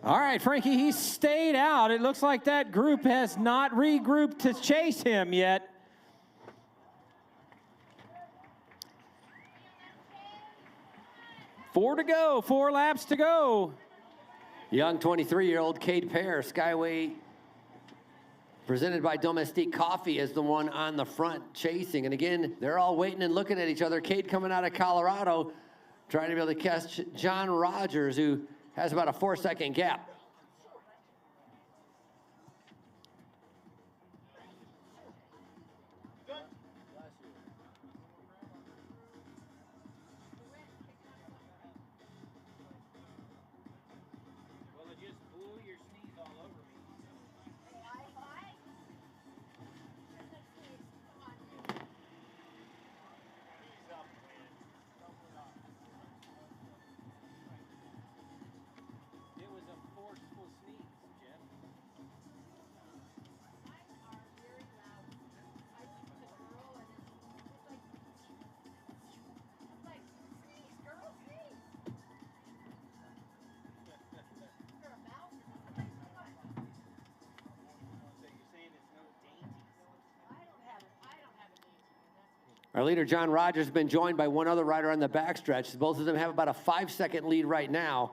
All right, Frankie, he stayed out. It looks like that group has not regrouped to chase him yet. Four to go, 4 laps to go. Young 23-year-old Cade Pear, Skyway, presented by Domestique Coffee, is the one on the front chasing. And again, they're all waiting and looking at each other. Cade coming out of Colorado, trying to be able to catch John Rogers, who has about a 4-second gap. Well, it just blew your sneeze all over me. It was a forceful sneeze, Jeff. So you're saying it's no dainties? Our leader, John Rogers, has been joined by one other rider on the backstretch. Both of them have about a 5-second lead right now.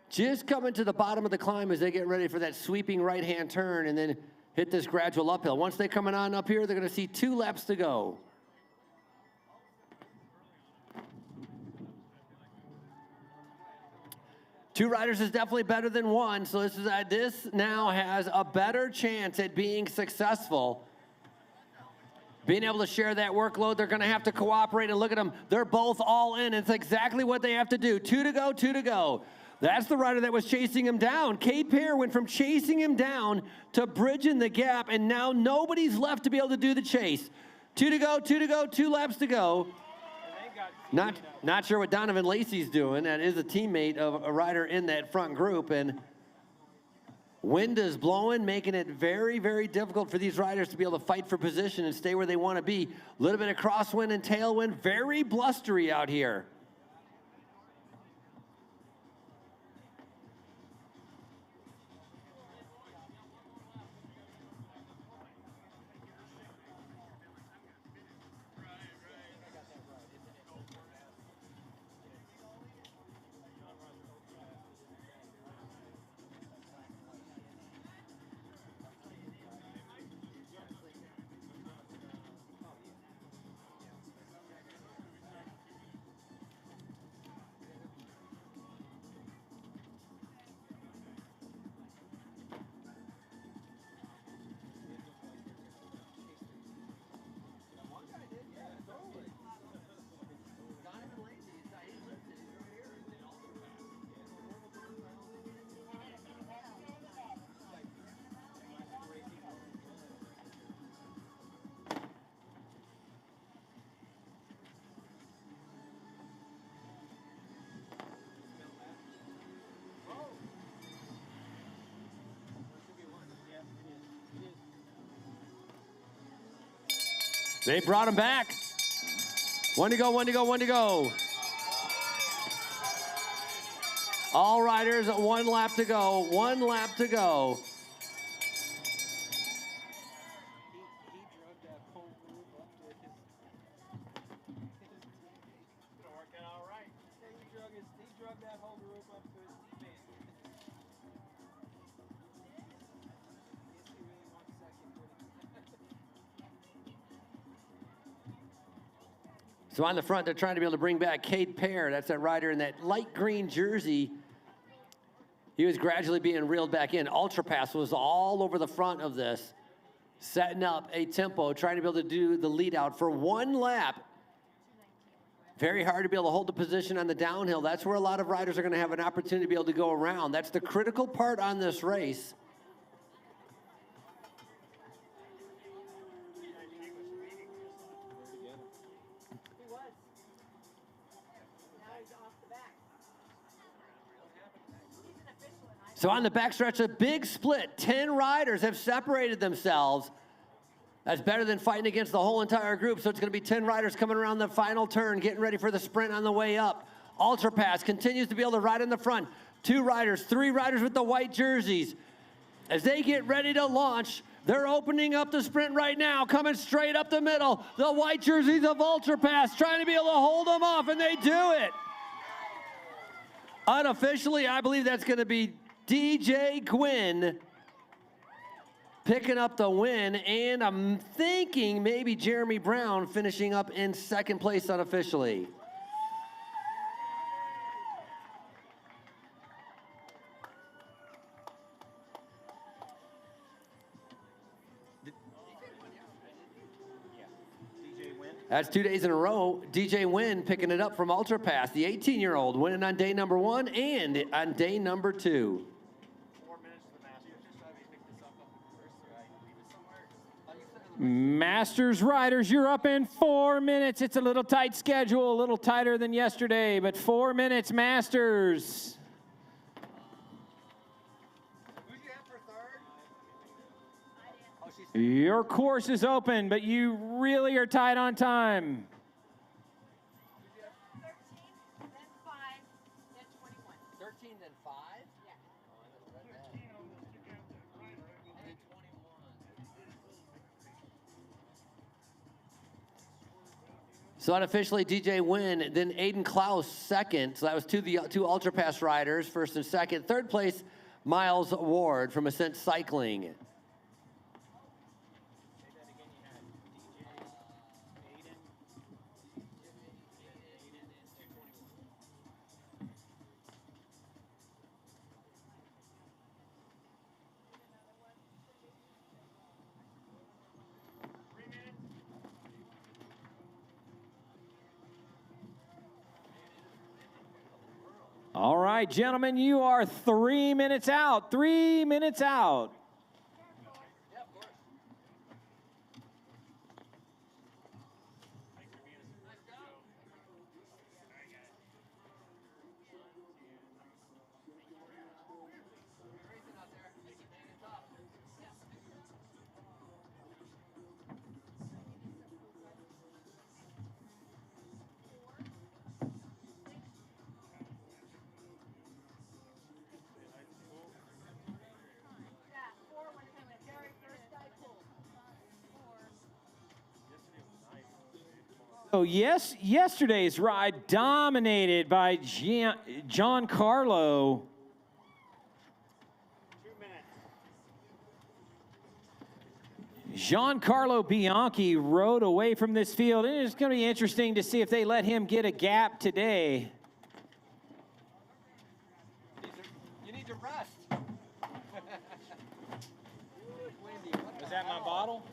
Just coming to the bottom of the climb as they get ready for that sweeping right-hand turn and then hit this gradual uphill. Once they're coming on up here, they're going to see 2 laps to go. Two riders is definitely better than one, so this now has a better chance at being successful. Being able to share that workload, they're going to have to cooperate, and look at them. They're both all in. It's exactly what they have to do. 2 to go, 2 to go. That's the rider that was chasing him down. Cade Pear went from chasing him down to bridging the gap, and now nobody's left to be able to do the chase. 2 to go, 2 to go, 2 laps to go. Not sure what Donovan Lacey's doing. That is a teammate of a rider in that front group, and wind is blowing, making it very, very difficult for these riders to be able to fight for position and stay where they want to be. A little bit of crosswind and tailwind, very blustery out here. They brought him back. One to go, one to go, one to go. All riders, 1 lap to go, 1 lap to go. So on the front, they're trying to be able to bring back Cade Pear. That's that rider in that light green jersey. He was gradually being reeled back in. Ultra Pass was all over the front of this, setting up a tempo, trying to be able to do the lead out for 1 lap. Very hard to be able to hold the position on the downhill. That's where a lot of riders are going to have an opportunity to be able to go around. That's the critical part on this race. So on the backstretch, a big split. 10 riders have separated themselves. That's better than fighting against the whole entire group. So it's going to be 10 riders coming around the final turn, getting ready for the sprint on the way up. Ultra Pass continues to be able to ride in the front. 2 riders, 3 riders with the white jerseys. As they get ready to launch, they're opening up the sprint right now, coming straight up the middle. The white jerseys of Ultra Pass trying to be able to hold them off, and they do it. Unofficially, I believe that's going to be DJ Gwynn picking up the win, and I'm thinking maybe Jeremy Brown finishing up in 2nd place unofficially. That's 2 days in a row. DJ Wynn picking it up from Ultra Pass, the 18-year-old, winning on day number 1 and on day number 2. 4 minutes to the Masters. Masters riders, you're up in 4 minutes. It's a little tight schedule, a little tighter than yesterday, but 4 minutes, Masters. Who'd you have for 3rd? Your course is open, but you really are tight on time. 13, then 5, then 21. 13, then 5? Yeah. And then 21. So unofficially, DJ Wynn, then Aiden Klaus 2nd. So that was two Ultra Pass riders, 1st and 2nd. 3rd place, Miles Ward from Ascent Cycling. All right, gentlemen, you are 3 minutes out. 3 minutes out. So yes, yesterday's ride dominated by Giancarlo. 2 minutes. Giancarlo Bianchi rode away from this field, and it's going to be interesting to see if they let him get a gap today. You need to rest. Is that my bottle?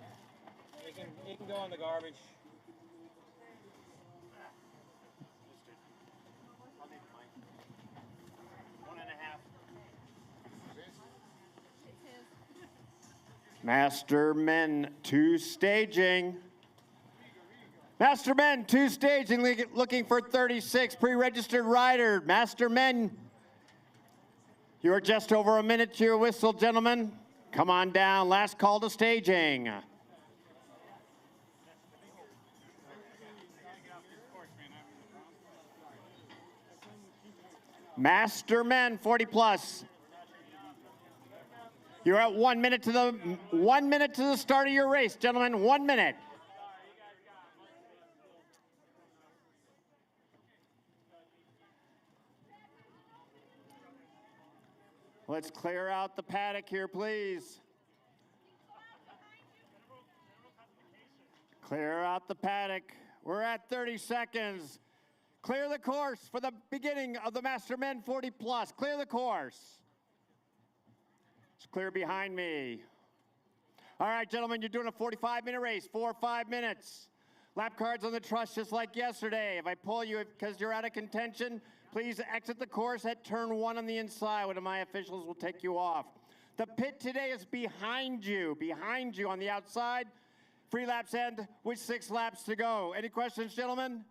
It can go in the garbage. I'll need mine. 1.5. Master men to staging. Master men to staging, looking for 36 pre-registered rider. Master men, you are just over a minute to your whistle, gentlemen. Come on down, last call to staging. Master men 40 plus. You're at 1 minute to the start of your race, gentlemen. 1 minute. Let's clear out the paddock here, please. Clear out the paddock. We're at 30 seconds. Clear the course for the beginning of the Master Men 40 plus. Clear the course. It's clear behind me. All right, gentlemen, you're doing a 45-minute race, 4 or 5 minutes. Lap cards on the truss just like yesterday. If I pull you because you're out of contention, please exit the course at turn 1 on the inside. One of my officials will take you off. The pit today is behind you on the outside. Free laps end with 6 laps to go. Any questions, gentlemen?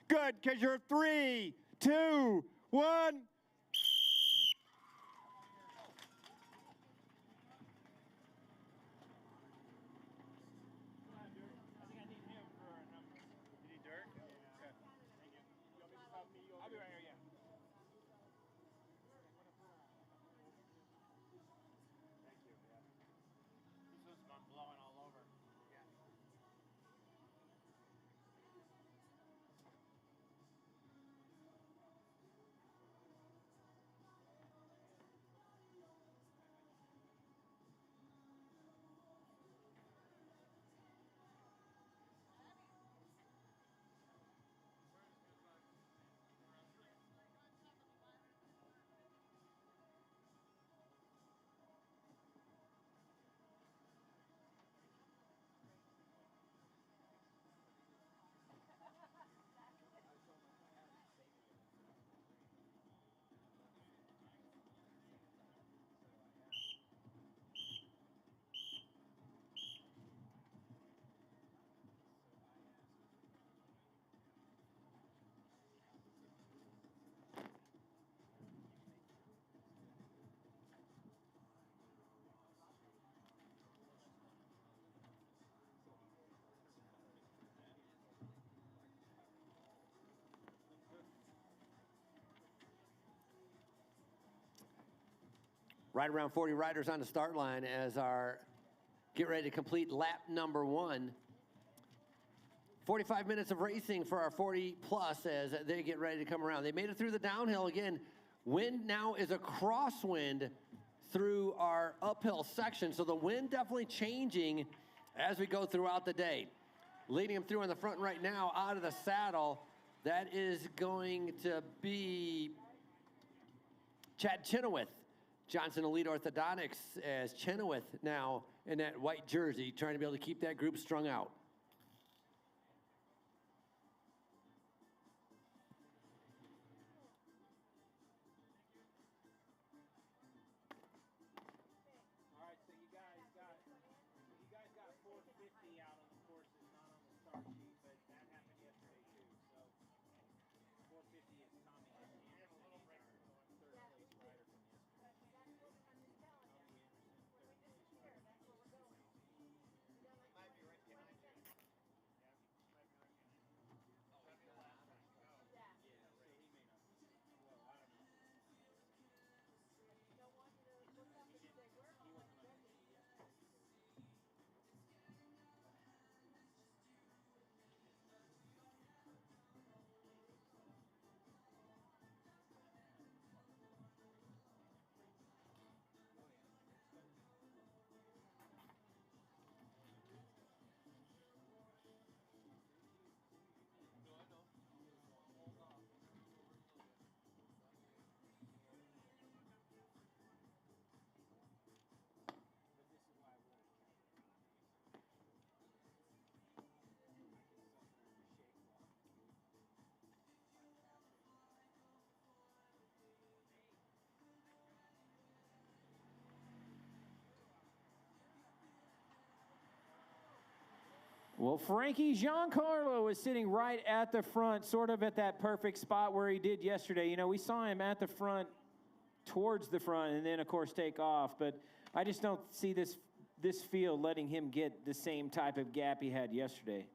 Good, because you're 3, 2, 1. I'll be right here, yeah. This one's been blowing all over. Yeah. Right around 40 riders on the start line as our get ready to complete lap number 1. 45 minutes of racing for our 40 plus as they get ready to come around. They made it through the downhill again. Wind now is a crosswind through our uphill section, so the wind definitely changing as we go throughout the day. Leading him through in the front right now out of the saddle, that is going to be Chad Chenoweth. Johnson Elite Orthodontics as Chenoweth now in that white jersey, trying to be able to keep that group strung out. All right, so you guys got 450 out on the courses, not on the start sheet, but that happened yesterday too. So 450 is Tommy Anderson, third place rider from yesterday. Tommy Anderson, third place rider. Might be right behind you. Yeah, might be right behind you. Oh, that'd be the last one to go. Yeah, so he may not. Well, I don't know. He wasn't on the sheet yesterday. Well, Frankie Giancarlo is sitting right at the front, sort of at that perfect spot where he did yesterday. You know, we saw him at the front, towards the front, and then, of course, take off. But I just don't see this field letting him get the same type of gap he had yesterday.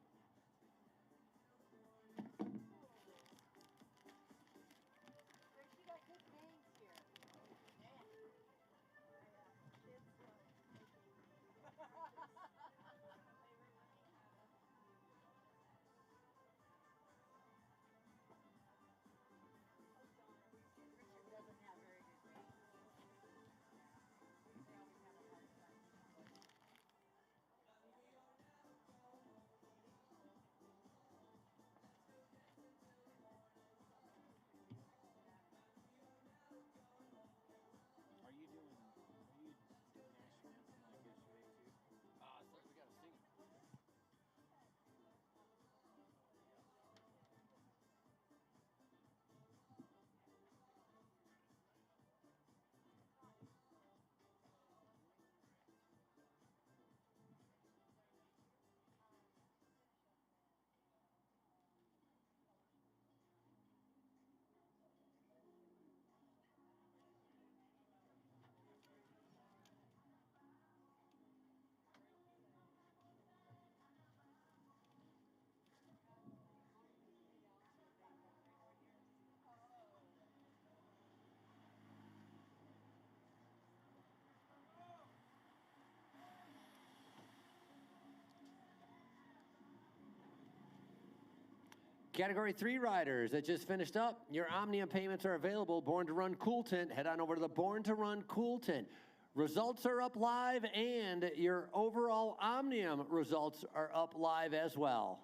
Category 3 riders that just finished up, your Omnium payments are available. Born to Run Cool Tent. Head on over to the Born to Run Cool Tent. Results are up live, and your overall Omnium results are up live as well.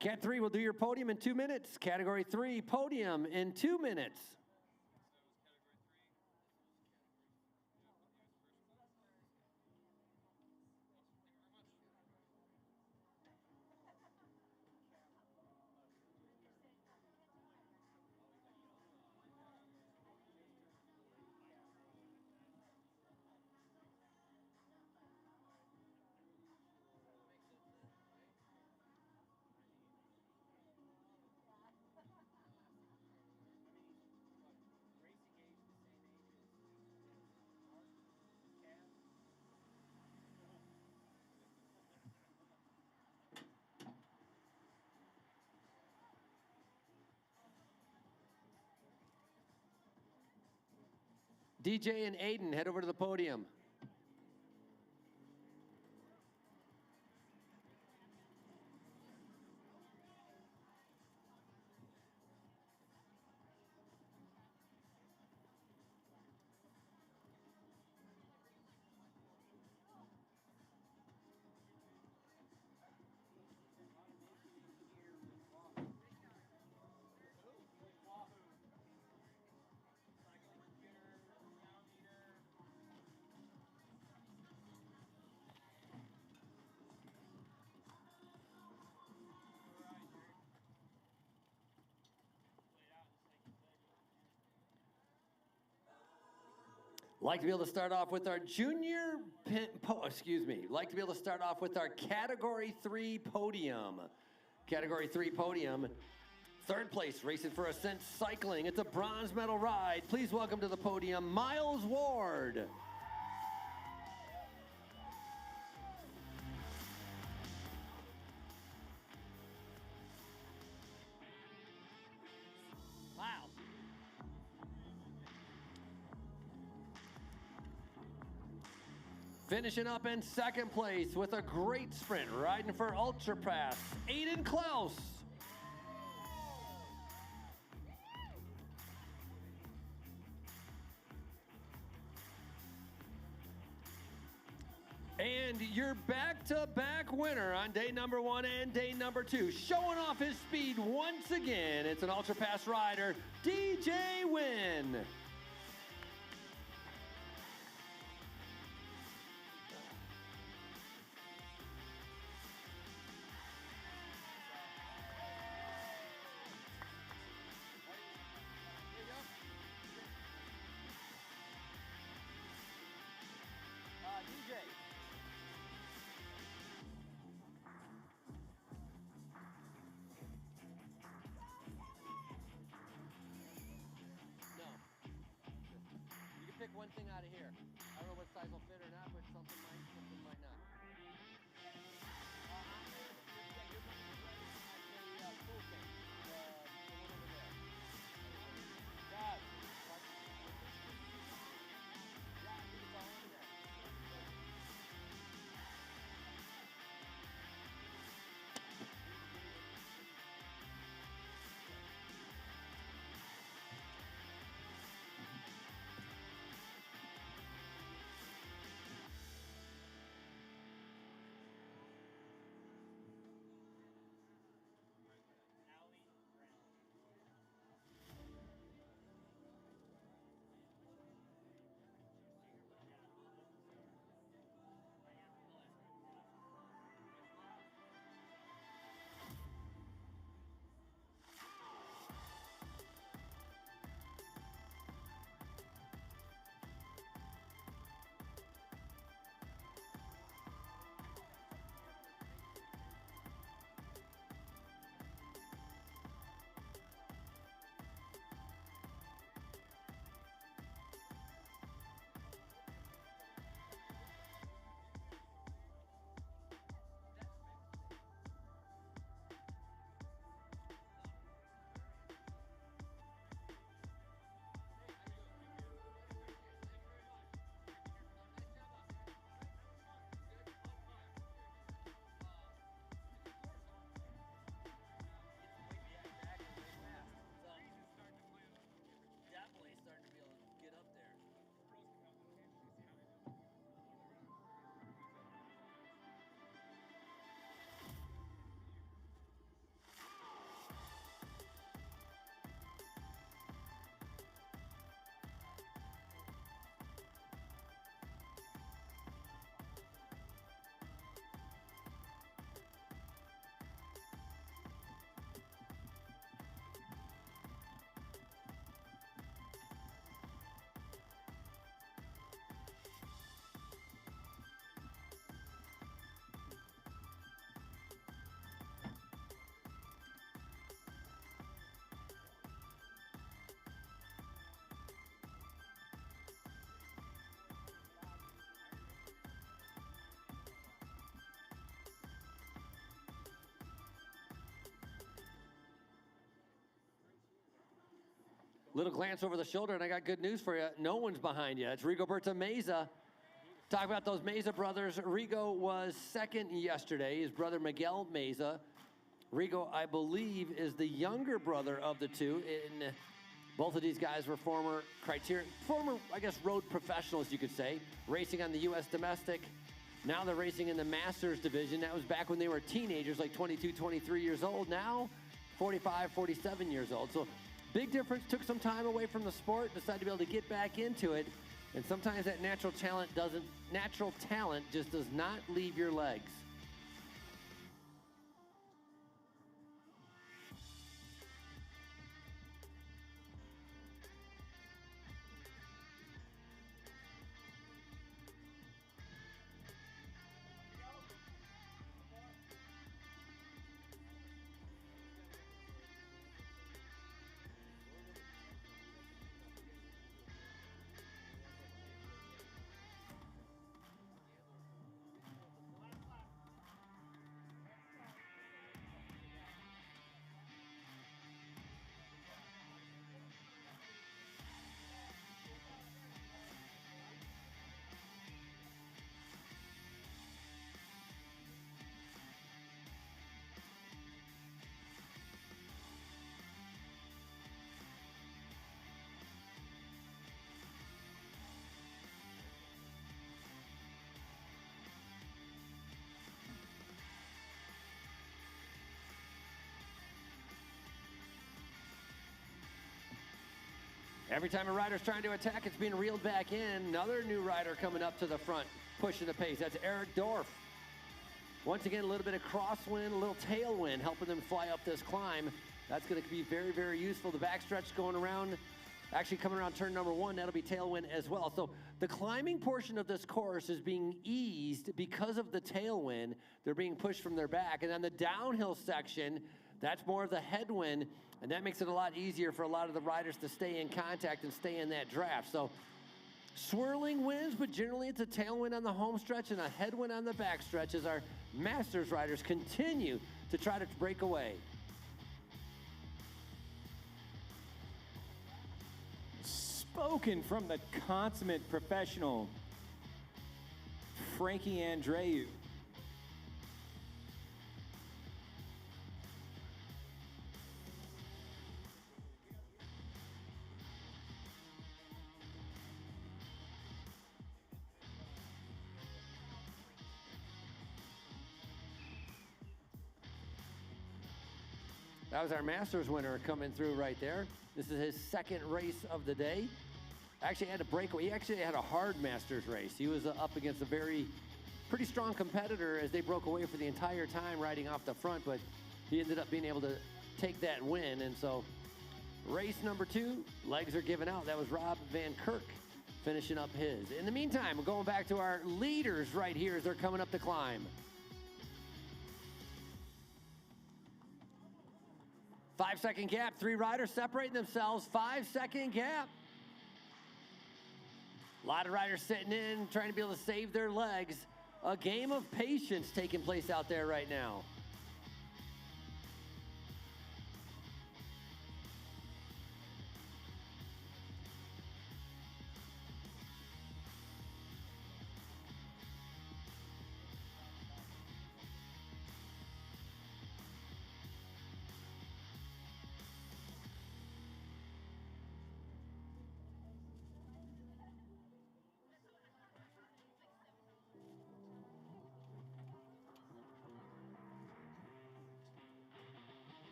Cat 3 will do your podium in 2 minutes. Category 3, podium in 2 minutes. Racing age the same age as Cam. DJ and Aiden, head over to the podium. Like to be able to start off with our like to be able to start off with our Category 3 podium. Category 3 podium. Third place, racing for Ascent Cycling. It's a bronze medal ride. Please welcome to the podium, Miles Ward. Wow. Finishing up in second place with a great sprint, riding for Ultra Pass, Aiden Klaus. And your back-to-back winner on day number 1 and day number 2, showing off his speed once again. It's an Ultra Pass rider, DJ Wynn. DJ. No. You can pick one thing out of here. I don't know what size will fit or not, but something might not. Cool thing. The one over there. Dad. Yeah, I think it's all in there. Little glance over the shoulder, and I got good news for you. No one's behind you. It's Rigoberto Meza. Talk about those Meza brothers. Rigo was second yesterday. His brother Miguel Meza. Rigo, I believe, is the younger brother of the two. Both of these guys were former, I guess, road professionals, you could say, racing on the U.S. domestic. Now they're racing in the Masters division. That was back when they were teenagers, like 22, 23 years old. Now, 45, 47 years old. So big difference. Took some time away from the sport, decided to be able to get back into it. And sometimes that natural talent just does not leave your legs. Every time a rider's trying to attack, it's being reeled back in. Another new rider coming up to the front, pushing the pace. That's Eric Dorf. Once again, a little bit of crosswind, a little tailwind, helping them fly up this climb. That's going to be very, very useful. The backstretch going around, actually coming around turn number 1, that'll be tailwind as well. So the climbing portion of this course is being eased because of the tailwind. They're being pushed from their back. And then the downhill section, that's more of the headwind, and that makes it a lot easier for a lot of the riders to stay in contact and stay in that draft. So swirling winds, but generally it's a tailwind on the home stretch and a headwind on the back stretch as our Masters riders continue to try to break away. Spoken from the consummate professional, Frankie Andreu. That was our Masters winner coming through right there. This is his second race of the day. Actually had a breakaway. He actually had a hard Masters race. He was up against a pretty strong competitor as they broke away for the entire time riding off the front, but he ended up being able to take that win. And so race number 2, legs are given out. That was Rob Van Kirk finishing up his. In the meantime, we're going back to our leaders right here as they're coming up the climb. 5-second gap, 3 riders separating themselves, 5-second gap. A lot of riders sitting in, trying to be able to save their legs. A game of patience taking place out there right now.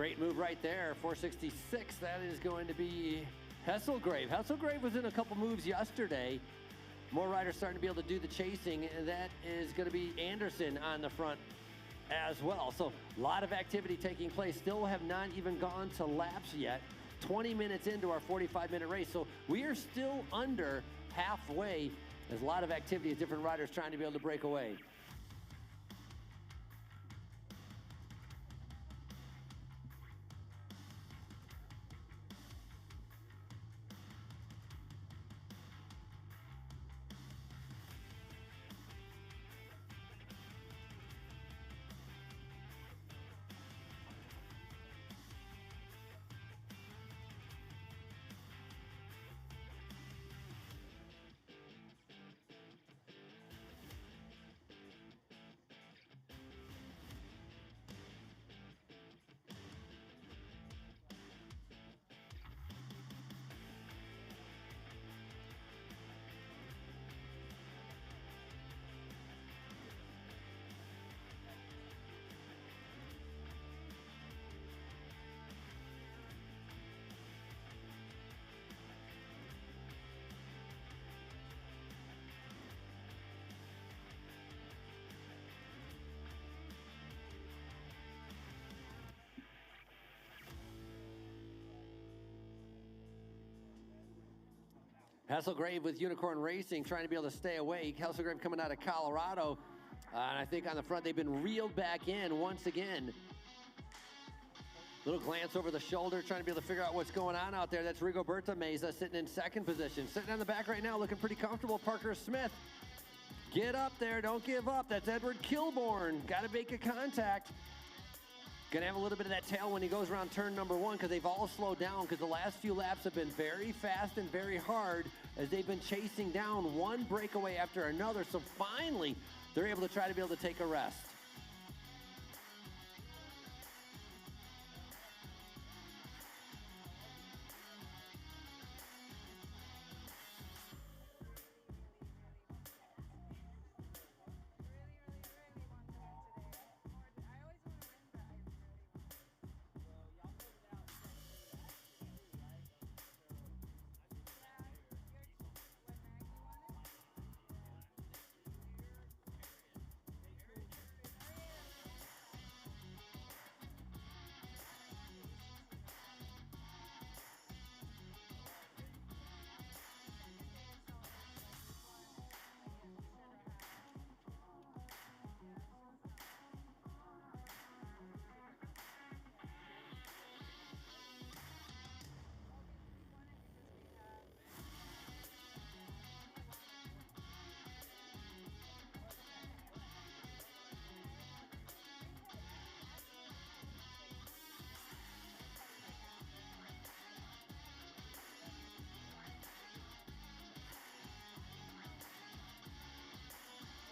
Great move right there, 466. That is going to be Hesselgrave. Hesselgrave was in a couple moves yesterday. More riders starting to be able to do the chasing, and that is going to be Anderson on the front as well. So a lot of activity taking place. Still have not even gone to laps yet. 20 minutes into our 45-minute race. So we are still under halfway. There's a lot of activity as different riders trying to be able to break away. Hesselgrave with Unicorn Racing trying to be able to stay awake. Hesselgrave coming out of Colorado. And I think on the front they've been reeled back in once again. Little glance over the shoulder, trying to be able to figure out what's going on out there. That's Rigoberto Meza sitting in second position. Sitting on the back right now, looking pretty comfortable. Parker Smith. Get up there, don't give up. That's Edward Kilborn. Got to make a contact. Gonna have a little bit of that tail when he goes around turn number 1 because they've all slowed down because the last few laps have been very fast and very hard as they've been chasing down one breakaway after another. So finally, they're able to try to be able to take a rest.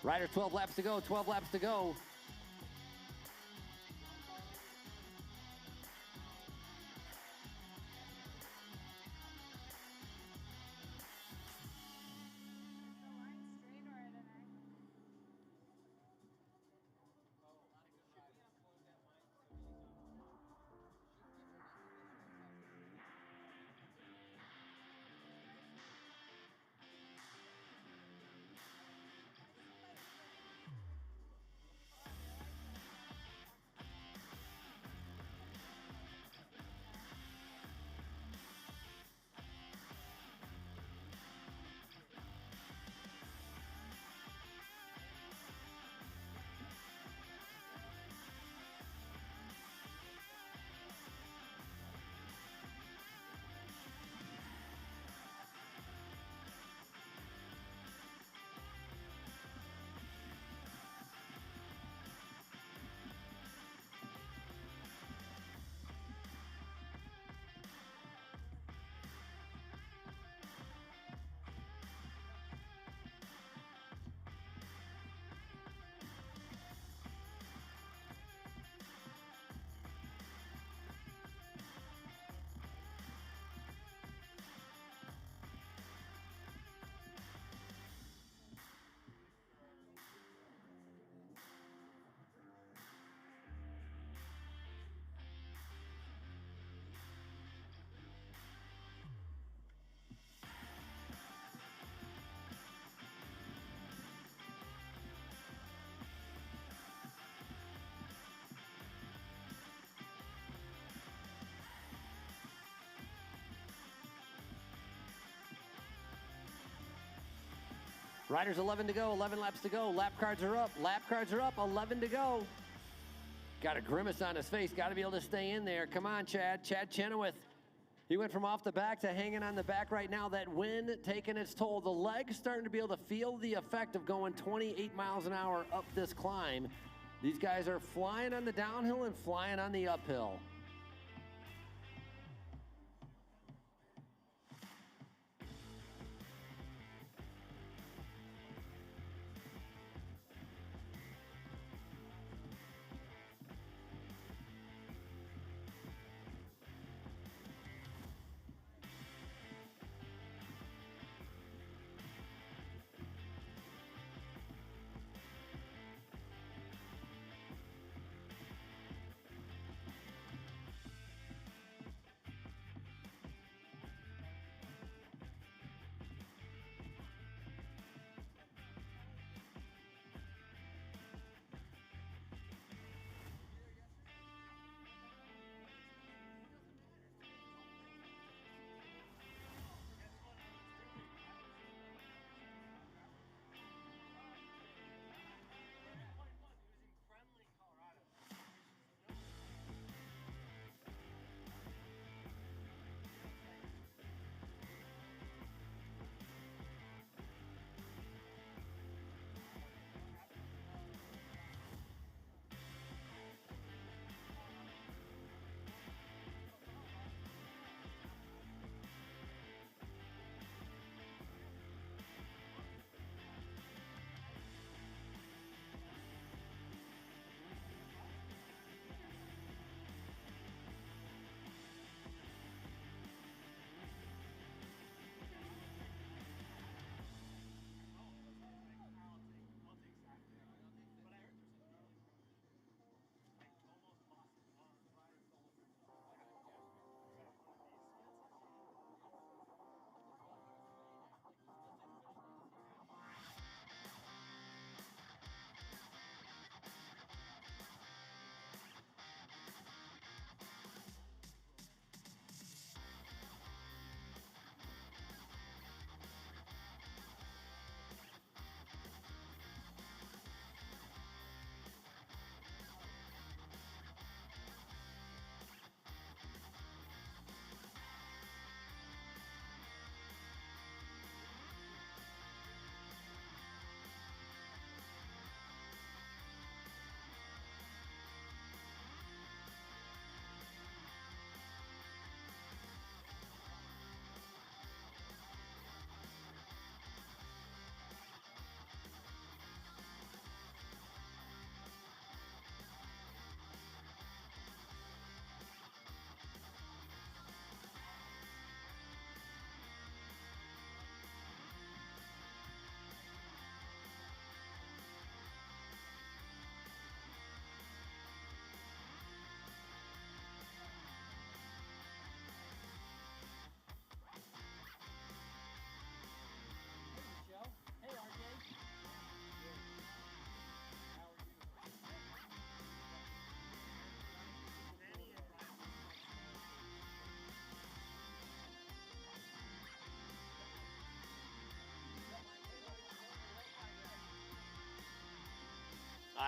Riders, 12 laps to go, 12 laps to go. Riders 11 to go, 11 laps to go. Lap cards are up, 11 to go. Got a grimace on his face, got to be able to stay in there. Come on, Chad. Chad Chenoweth. He went from off the back to hanging on the back right now. That wind taking its toll. The legs starting to be able to feel the effect of going 28 miles an hour up this climb. These guys are flying on the downhill and flying on the uphill.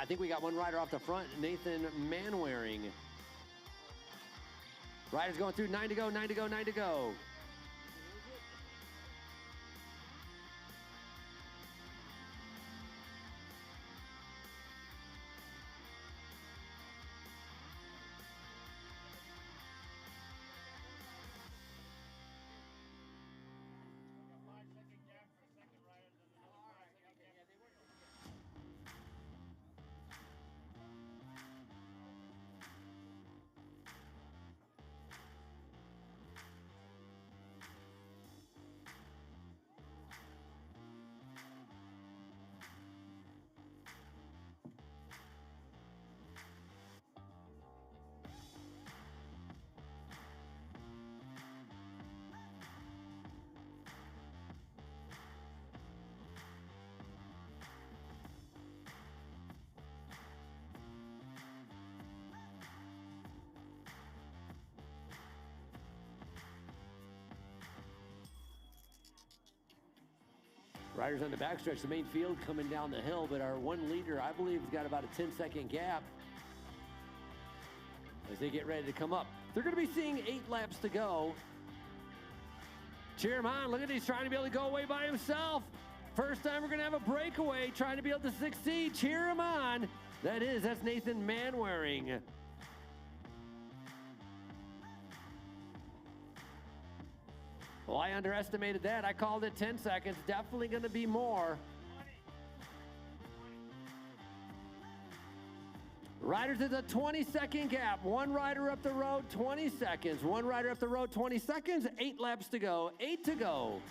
I think we got one rider off the front, Nathan Manwaring. Riders going through, 9 to go, 9 to go, 9 to go. Riders on the backstretch, the main field coming down the hill, but our one leader, I believe, has got about a 10-second gap as they get ready to come up. They're going to be seeing 8 laps to go. Cheer him on. Look at he's trying to be able to go away by himself. First time we're going to have a breakaway, trying to be able to succeed. Cheer him on. That's Nathan Manwaring. Well, I underestimated that. I called it 10 seconds. Definitely going to be more. Riders is a 20-second gap. One rider up the road, 20 seconds. One rider up the road, 20 seconds. 8 laps to go. 8 to go.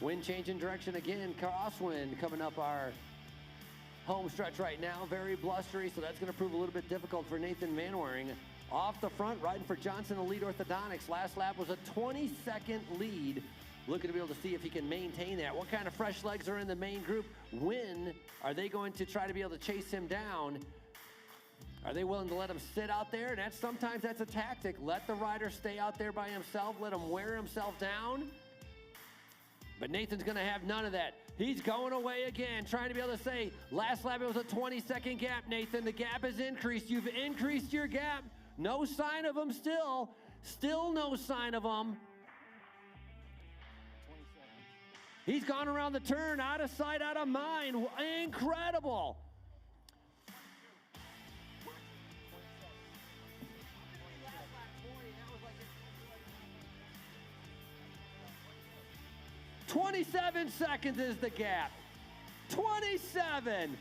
Wind changing direction again, crosswind coming up our home stretch right now. Very blustery, so that's going to prove a little bit difficult for Nathan Manwaring. Off the front, riding for Johnson Elite Orthodontics. Last lap was a 20-second lead. Looking to be able to see if he can maintain that. What kind of fresh legs are in the main group? When are they going to try to be able to chase him down? Are they willing to let him sit out there? And sometimes that's a tactic. Let the rider stay out there by himself. Let him wear himself down. But Nathan's going to have none of that. He's going away again, trying to be able to say, last lap it was a 20-second gap, Nathan. The gap has increased. You've increased your gap. No sign of him still. Still no sign of him. He's gone around the turn, out of sight, out of mind. Incredible. "27 seconds is the gap. 27.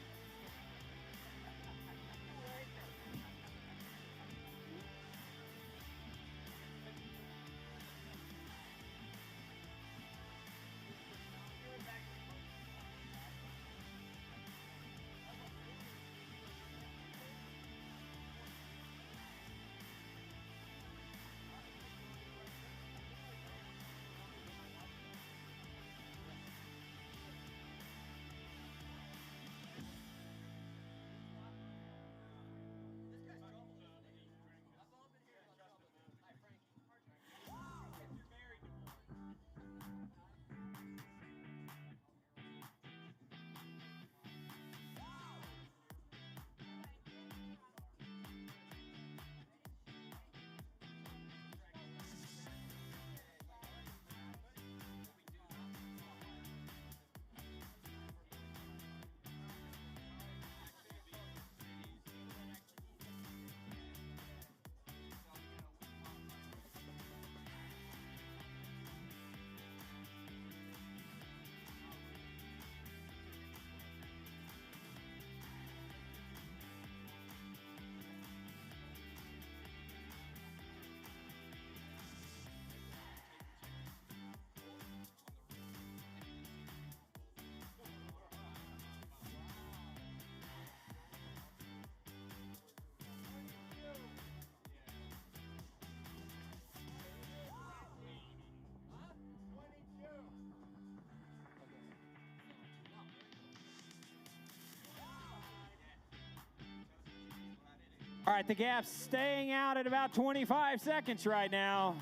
All right, the gap's staying out at about 25 seconds right now.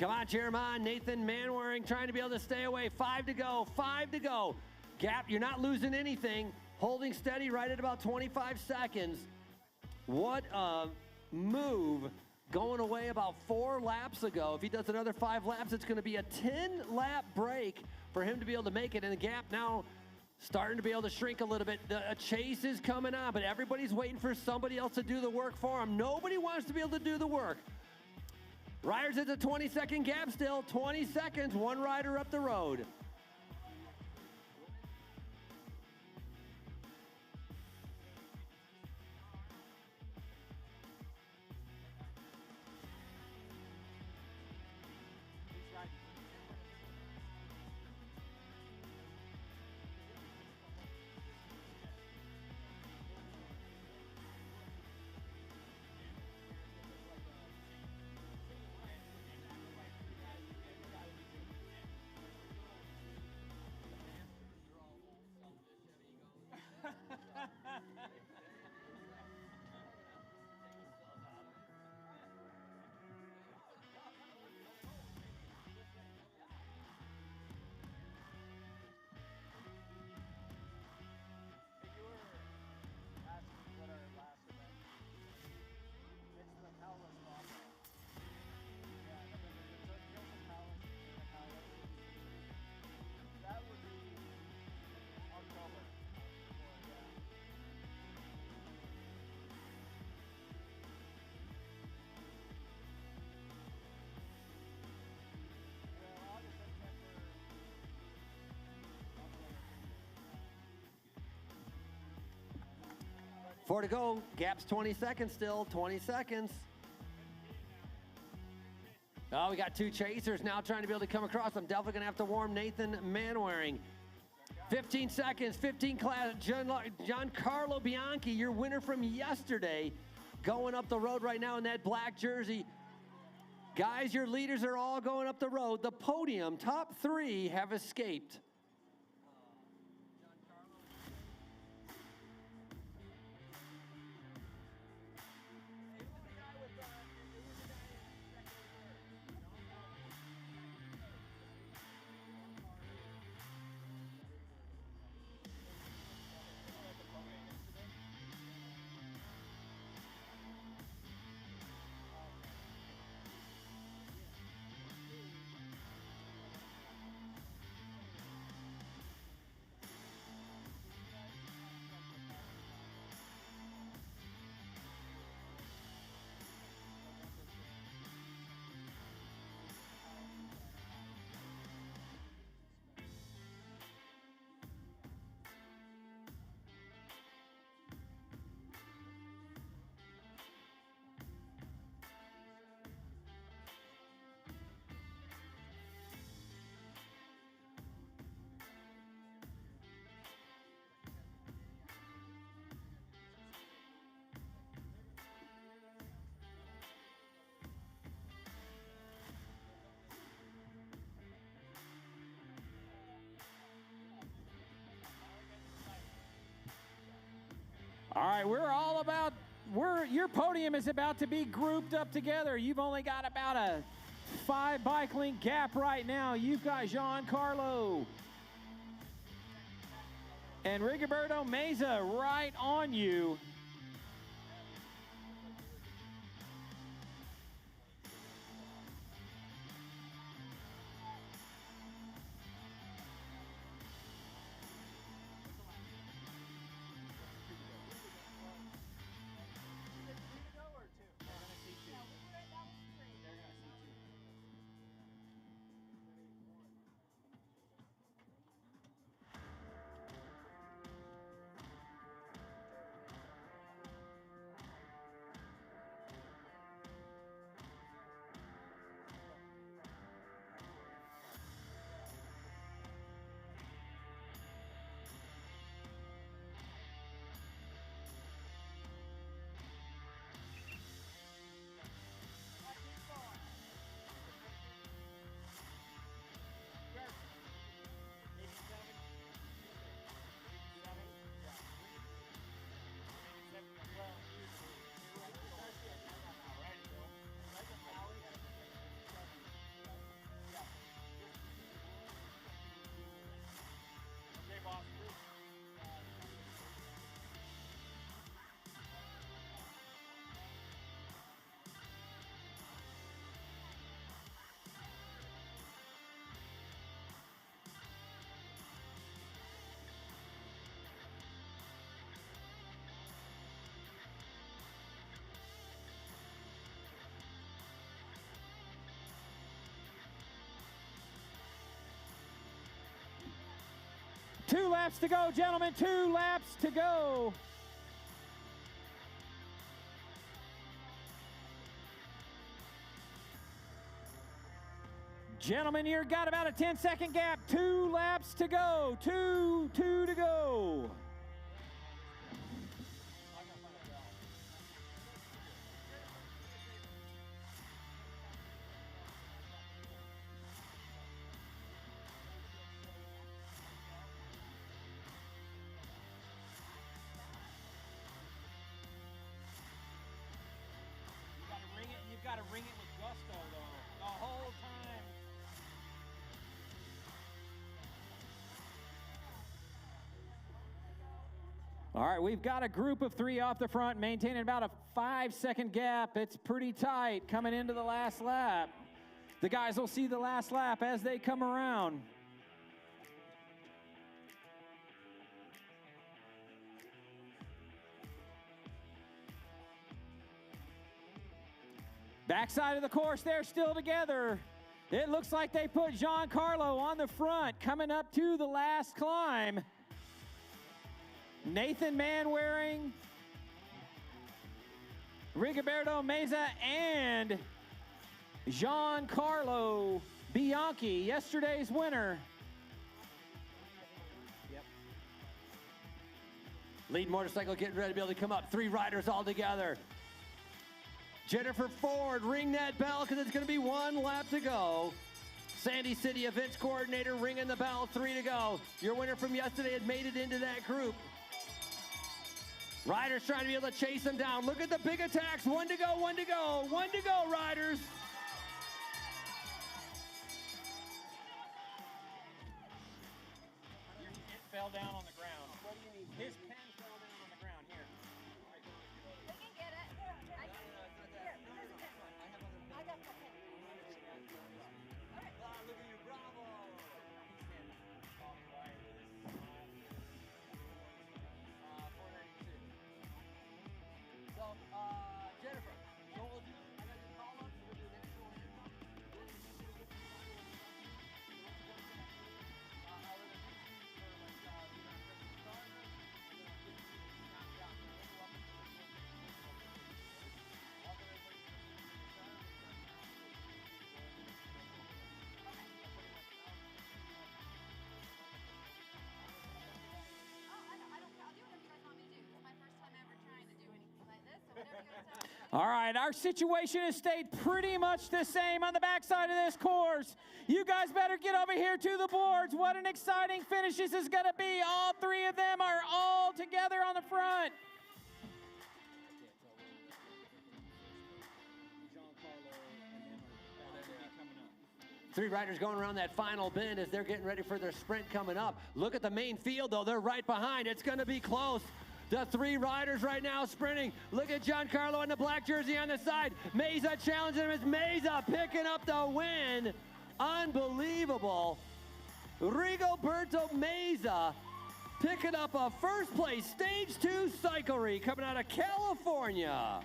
Come on, Jeremiah. Nathan Manwaring trying to be able to stay away. 5 to go. 5 to go. Gap, you're not losing anything. Holding steady right at about 25 seconds. What a move going away about 4 laps ago. If he does another 5 laps, it's going to be a 10-lap break for him to be able to make it. And the gap now starting to be able to shrink a little bit. A chase is coming on, but everybody's waiting for somebody else to do the work for him. Nobody wants to be able to do the work. Riders, it's a 20-second gap still. 20 seconds, one rider up the road. Four to go. Gap's 20 seconds still. 20 seconds. Oh, we got 2 chasers now trying to be able to come across. I'm definitely going to have to warn Nathan Manwaring. 15 seconds. 15 class. Giancarlo Bianchi, your winner from yesterday, going up the road right now in that black jersey. Guys, your leaders are all going up the road. The podium, top 3 have escaped. All right, your podium is about to be grouped up together. You've only got about a 5 bike length gap right now. You've got Giancarlo and Rigoberto Meza right on you. 2 laps to go, gentlemen. 2 laps to go. Gentlemen, you've got about a 10-second gap. 2 laps to go. 2 to go. You've got to ring it with gusto, though, the whole time. All right, we've got a group of 3 off the front, maintaining about a 5-second gap. It's pretty tight coming into the last lap. The guys will see the last lap as they come around. Backside of the course, they're still together. It looks like they put Giancarlo on the front, coming up to the last climb. Nathan Manwaring, Rigoberto Meza, and Giancarlo Bianchi, yesterday's winner. Lead motorcycle getting ready to be able to come up. 3 riders all together. Jennifer Ford, ring that bell because it's going to be 1 lap to go. Sandy City events coordinator ringing the bell, 3 to go. Your winner from yesterday had made it into that group. Riders trying to be able to chase them down. Look at the big attacks. 1 to go, 1 to go, 1 to go, riders. It fell down on the ground. What do you need? His pen fell down on the ground. Here. We can get it. Here, I got this pen. I got the pen. All right. Look at you, bravo. So, Jennifer, so we'll do, I got your call up, so we'll do an extra one. I'll do whatever you guys want me to do. This is my first time ever trying to do anything like this, so whatever you guys tell me. All right, our situation has stayed pretty much the same on the backside of this course. You guys better get over here to the boards. What an exciting finish this is going to be. All 3 of them are all together on the front. Three riders going around that final bend as they're getting ready for their sprint coming up. Look at the main field, though. They're right behind. It's going to be close. The 3 riders right now sprinting. Look at Giancarlo in the black jersey on the side. Meza challenging him as Meza picking up the win. Unbelievable. Rigoberto Meza picking up a first place stage 2 cyclery coming out of California.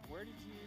Where did you see?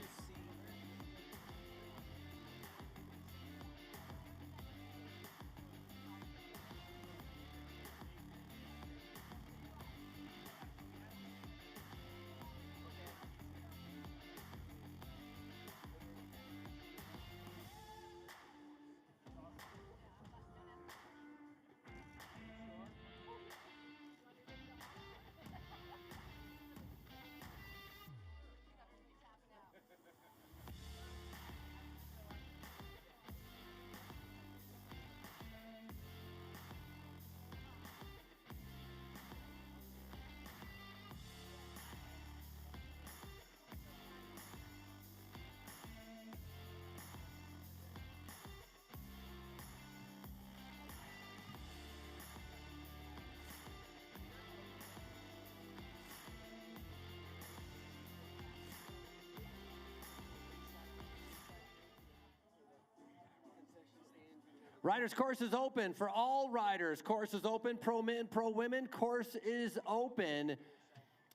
Riders, course is open for all riders. Course is open, pro men, pro women. Course is open.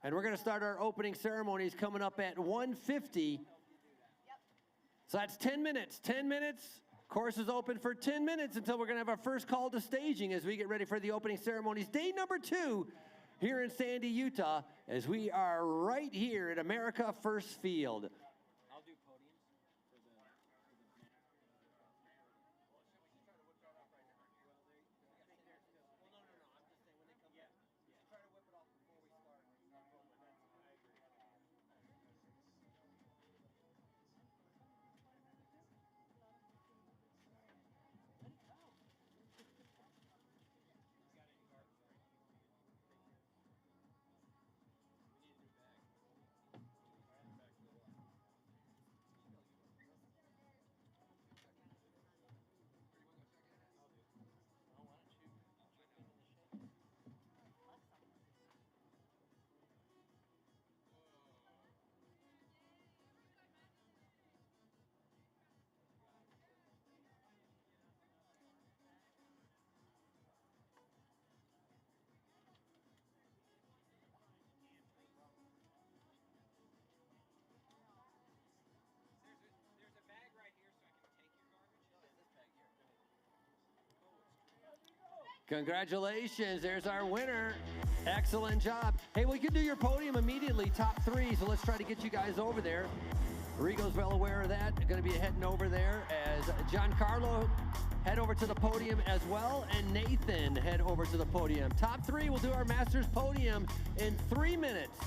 And we're going to start our opening ceremonies coming up at 1:50. So that's 10 minutes. 10 minutes. Course is open for 10 minutes until we're going to have our first call to staging as we get ready for the opening ceremonies. Day number 2 here in Sandy, Utah, as we are right here at America First Field. I'll do podiums for the There's a bag right here so I can take your garbage. This bag here. Congratulations, there's our winner. Excellent job. Hey, we can do your podium immediately, top 3, so let's try to get you guys over there. Rigo's well aware of that. Going to be heading over there as Giancarlo head over to the podium as well, and Nathan head over to the podium. Top 3 will do our Masters podium in 3 minutes.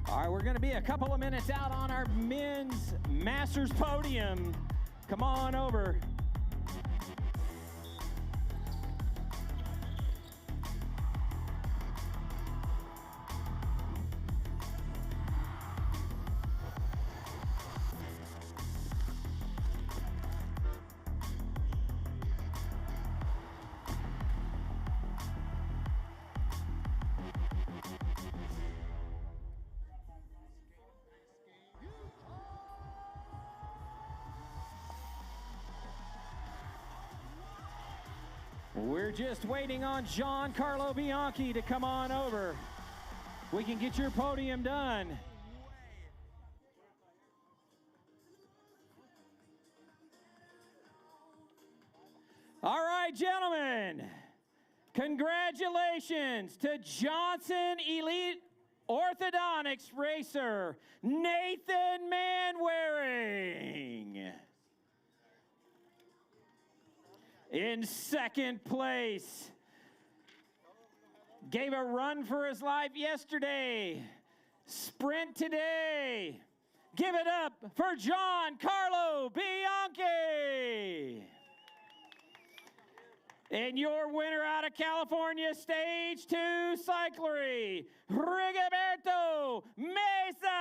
All right, we're going to be a couple of minutes out on our men's Masters podium. Come on over. We're just waiting on Giancarlo Bianchi to come on over. We can get your podium done. All right, gentlemen. Congratulations to Johnson Elite Orthodontics racer Nathan Manwaring. In second place, gave a run for his life yesterday, sprint today. Give it up for Giancarlo Bianchi. And your winner out of California, Stage 2 Cyclery, Rigoberto Mesa.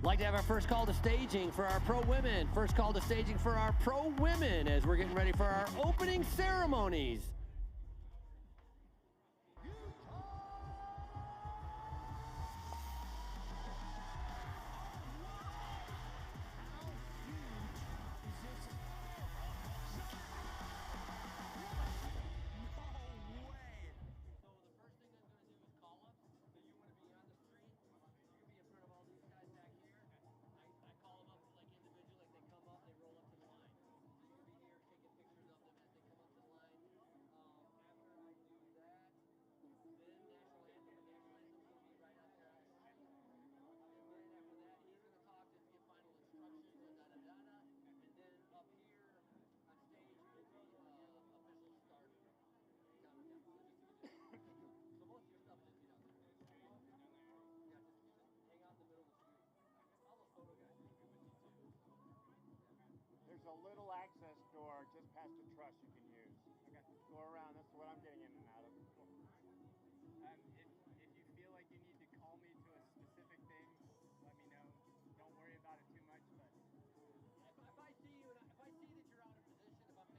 Like to have our first call to staging for our pro women. First call to staging for our pro women as we're getting ready for our opening ceremonies. There's a little access door just past the truss you can use. Okay. Go around. That's what I'm getting in and out of. If you feel like you need to call me to a specific thing, let me know. Don't worry about it too much, but If I see you and if I see that you're out of position, if I'm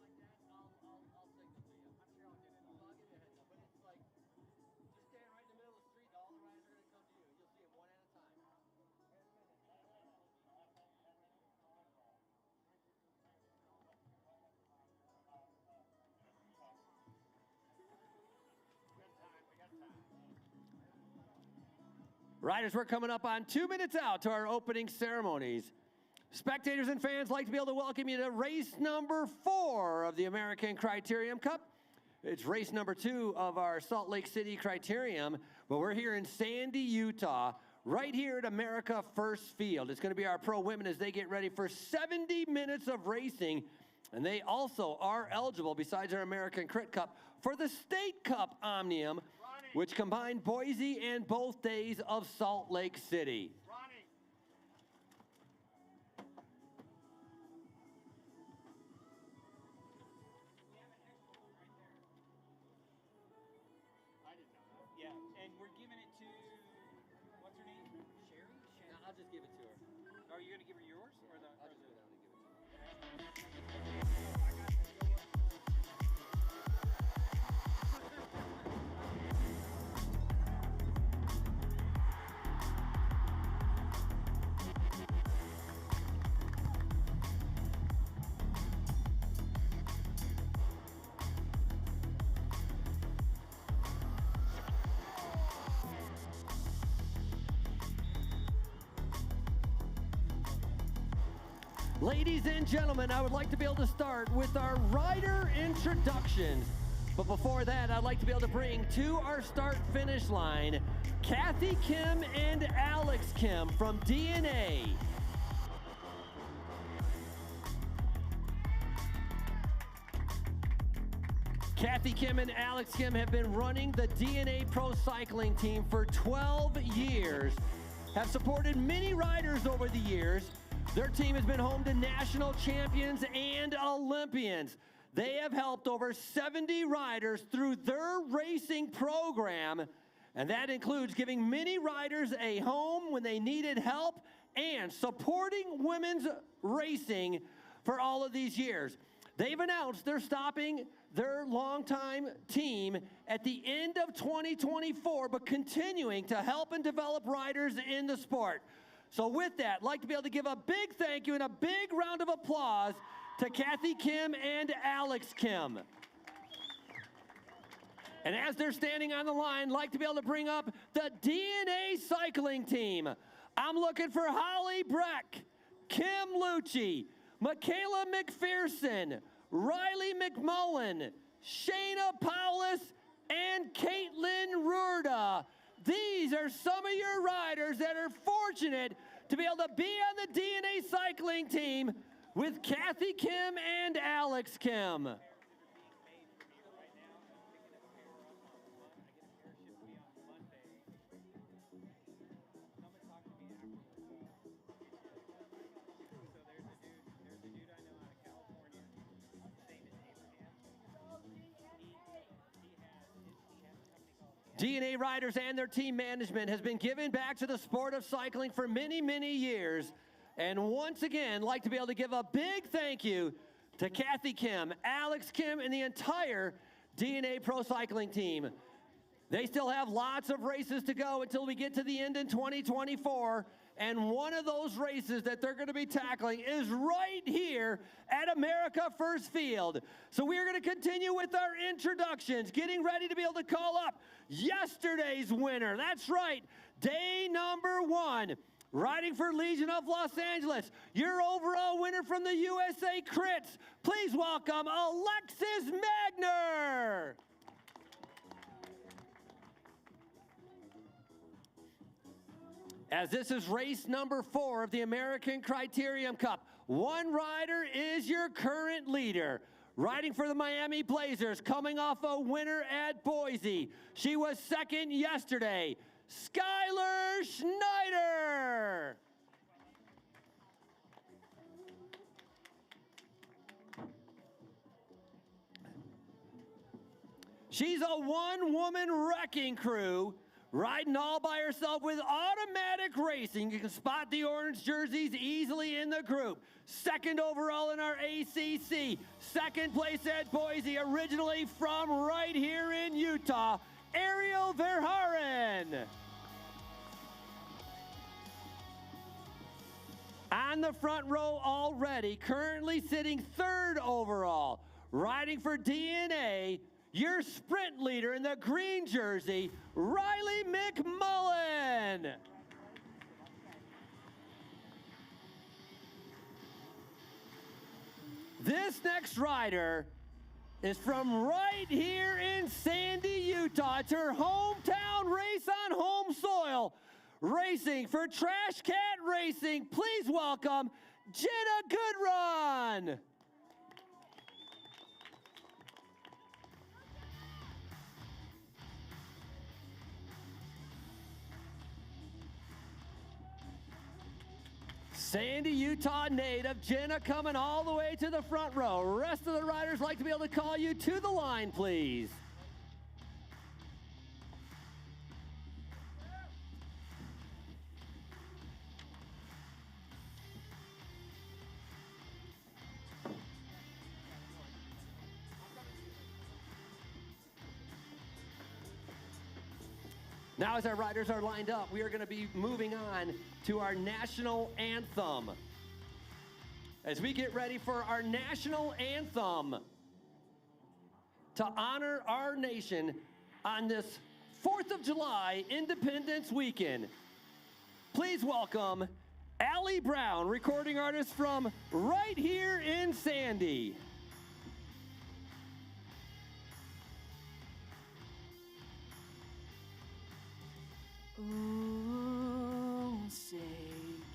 paying attention like that, I'll signal to you. I'm sure I'll get it. So I'll give you a heads up. But it's like, just stand right in the middle of the street. All the riders are going to come to you. You'll see them one at a time. We got time. Riders, we're coming up on 2 minutes out to our opening ceremonies. Spectators and fans, like to be able to welcome you to race number 4 of the American Criterium Cup. It's race number 2 of our Salt Lake City Criterium, but we're here in Sandy, Utah, right here at America First Field. It's going to be our pro women as they get ready for 70 minutes of racing, and they also are eligible, besides our American Crit Cup, for the State Cup Omnium, which combined Boise and both days of Salt Lake City. Ronnie. I didn't know that. Yeah, and we're giving it to, what's her name? Sherry? No, I'll just give it to her. Are you going to give her yours? Or the? I'll just go down and give it to her. Ladies and gentlemen, I would like to be able to start with our rider introductions. But before that, I'd like to be able to bring to our start-finish line Kathy Kim and Alex Kim from DNA. Kathy Kim and Alex Kim have been running the DNA Pro Cycling team for 12 years, have supported many riders over the years. Their team has been home to national champions and Olympians. They have helped over 70 riders through their racing program, and that includes giving many riders a home when they needed help and supporting women's racing for all of these years. They've announced they're stopping their longtime team at the end of 2024, but continuing to help and develop riders in the sport. So with that, I'd like to be able to give a big thank you and a big round of applause to Kathy Kim and Alex Kim. And as they're standing on the line, I'd like to be able to bring up the DNA cycling team. I'm looking for Holly Breck, Kim Lucci, Michaela McPherson, Riley McMullen, Shayna Paulus, and Caitlin Rurda. These are some of your riders that are fortunate to be able to be on the DNA cycling team with Kathy Kim and Alex Kim. DNA riders and their team management has been given back to the sport of cycling for many, many years. And once again, like to be able to give a big thank you to Kathy Kim, Alex Kim, and the entire DNA Pro Cycling team. They still have lots of races to go until we get to the end in 2024. And one of those races that they're going to be tackling is right here at America First Field. So we are going to continue with our introductions, getting ready to be able to call up yesterday's winner. That's right, day number 1. Riding for Legion of Los Angeles, your overall winner from the USA Crits. Please welcome Alexis Magner. As this is race number 4 of the American Criterium Cup, one rider is your current leader. Riding for the Miami Blazers, coming off a winner at Boise. She was second yesterday, Skylar Schneider. She's a one-woman wrecking crew, riding all by herself with automatic racing. You can spot the orange jerseys easily in the group. Second overall in our ACC. Second place at Boise, originally from right here in Utah, Ariel Verhaeren. On the front row already, currently sitting third overall, riding for DNA, your sprint leader in the green jersey, Riley McMullen. This next rider is from right here in Sandy, Utah. It's her hometown race on home soil. Racing for Trash Cat Racing, please welcome Jenna Goodrun. Sandy, Utah native, Jenna coming all the way to the front row. Rest of the riders like to be able to call you to the line, please. Now as our riders are lined up, we are going to be moving on to our national anthem. As we get ready for our national anthem to honor our nation on this 4th of July Independence Weekend, please welcome Allie Brown, recording artist from right here in Sandy. Oh, say,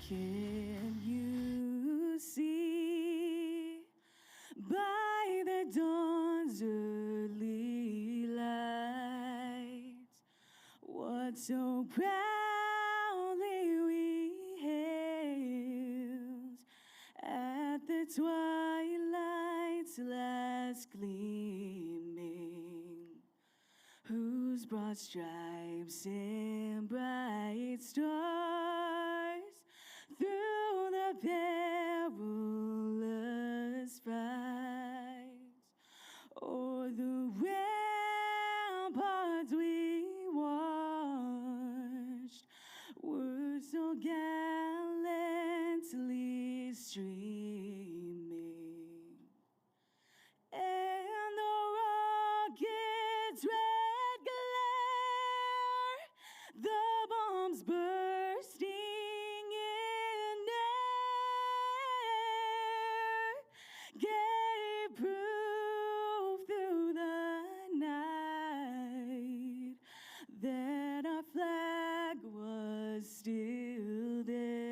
can you see by the dawn's early light what so proudly we hailed at the twilight's last gleaming, whose broad stripes and bright stars through the perilous fight o'er the ramparts we watched were so gallantly streaming, and the rockets' red glare, the bombs bursting in air, gave proof through the night that our flag was still there.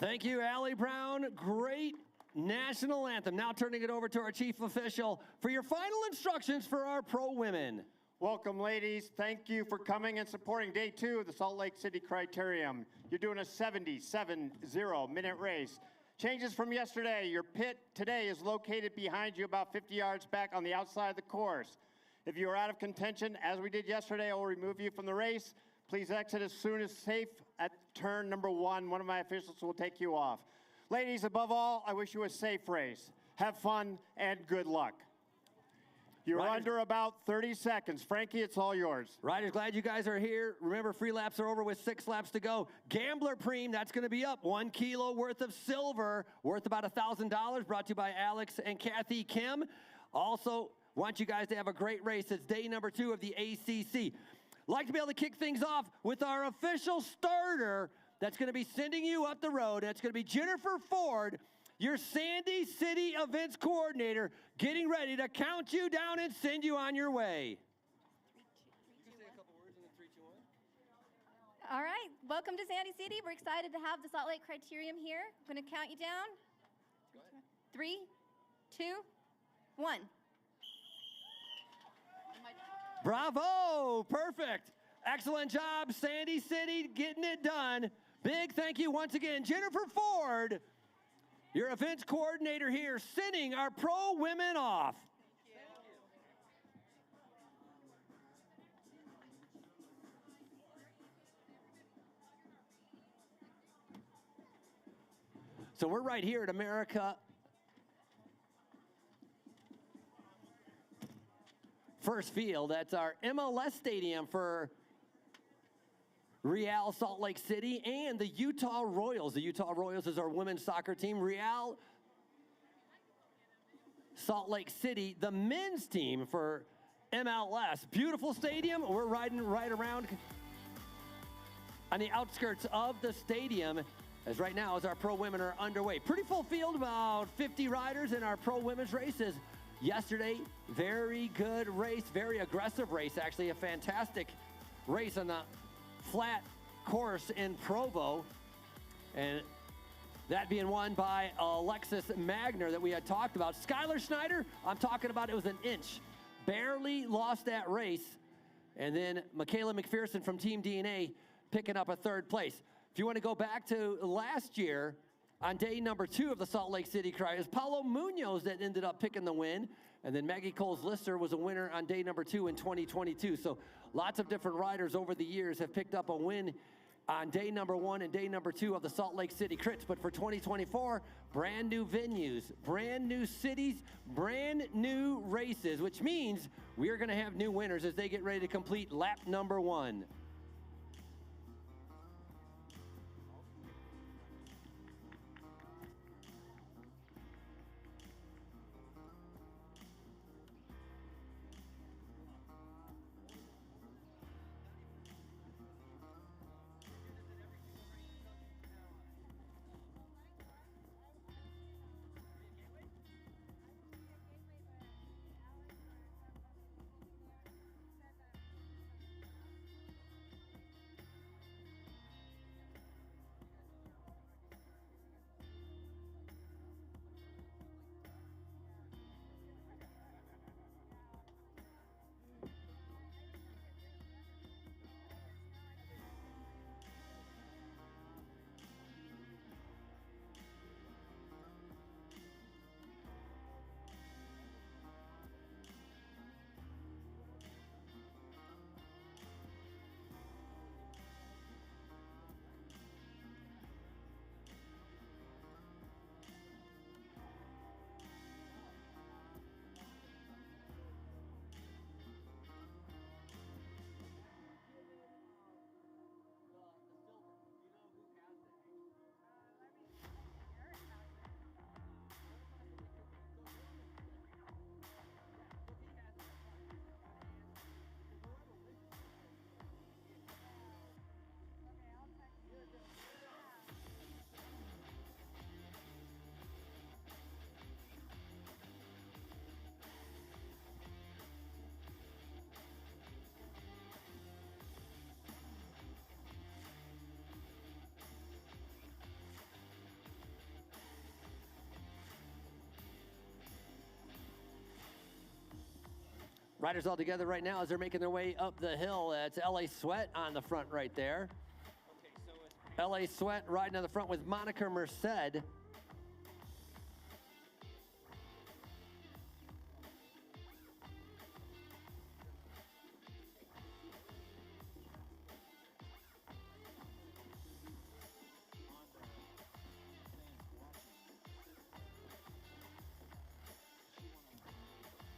Thank you, Allie Brown. Great national anthem. Now turning it over to our chief official for your final instructions for our pro women. Welcome, ladies. Thank you for coming and supporting day 2 of the Salt Lake City Criterium. You're doing a 70-minute race. Changes from yesterday. Your pit today is located behind you about 50 yards back on the outside of the course. If you are out of contention, as we did yesterday, I will remove you from the race. Please exit as soon as safe at turn number 1. One of my officials will take you off. Ladies, above all, I wish you a safe race. Have fun and good luck. You're Riders, under about 30 seconds. Frankie, it's all yours. Riders, glad you guys are here. Remember, free laps are over with 6 laps to go. Gambler Preem, that's going to be up. 1 kilo worth of silver, worth about $1,000, brought to you by Alex and Kathy Kim. Also, want you guys to have a great race. It's day number 2 of the ACC. Like to be able to kick things off with our official starter that's going to be sending you up the road. That's going to be Jennifer Ford, your Sandy City Events Coordinator, getting ready to count you down and send you on your way. All right, welcome to Sandy City. We're excited to have the Salt Lake Criterium here. I'm going to count you down. 3, 2, 1. Bravo, perfect. Excellent job, Sandy City, getting it done. Big thank you once again, Jennifer Ford, your events coordinator here, sending our pro women off. So we're right here at America First Field. That's our MLS stadium for Real Salt Lake City and the Utah Royals. The Utah Royals is our women's soccer team. Real Salt Lake City, the men's team for MLS. Beautiful stadium. We're riding right around on the outskirts of the stadium as right now as our pro women are underway. Pretty full field, about 50 riders in our pro women's races. Yesterday, very good race, very aggressive race, actually a fantastic race on the flat course in Provo. And that being won by Alexis Magner that we had talked about. Skylar Schneider, I'm talking about, it was an inch. Barely lost that race. And then Michaela McPherson from Team DNA picking up a 3rd place. If you want to go back to last year, on day number 2 of the Salt Lake City Cry, it was Paulo Munoz that ended up picking the win. And then Maggie Coles-Lister was a winner on day number 2 in 2022. So lots of different riders over the years have picked up a win on day number 1 and day number 2 of the Salt Lake City Crits. But for 2024, brand new venues, brand new cities, brand new races, which means we're going to have new winners as they get ready to complete lap number 1. Riders all together right now as they're making their way up the hill. It's LA Sweat on the front right there. LA Sweat riding on the front with Monica Merced.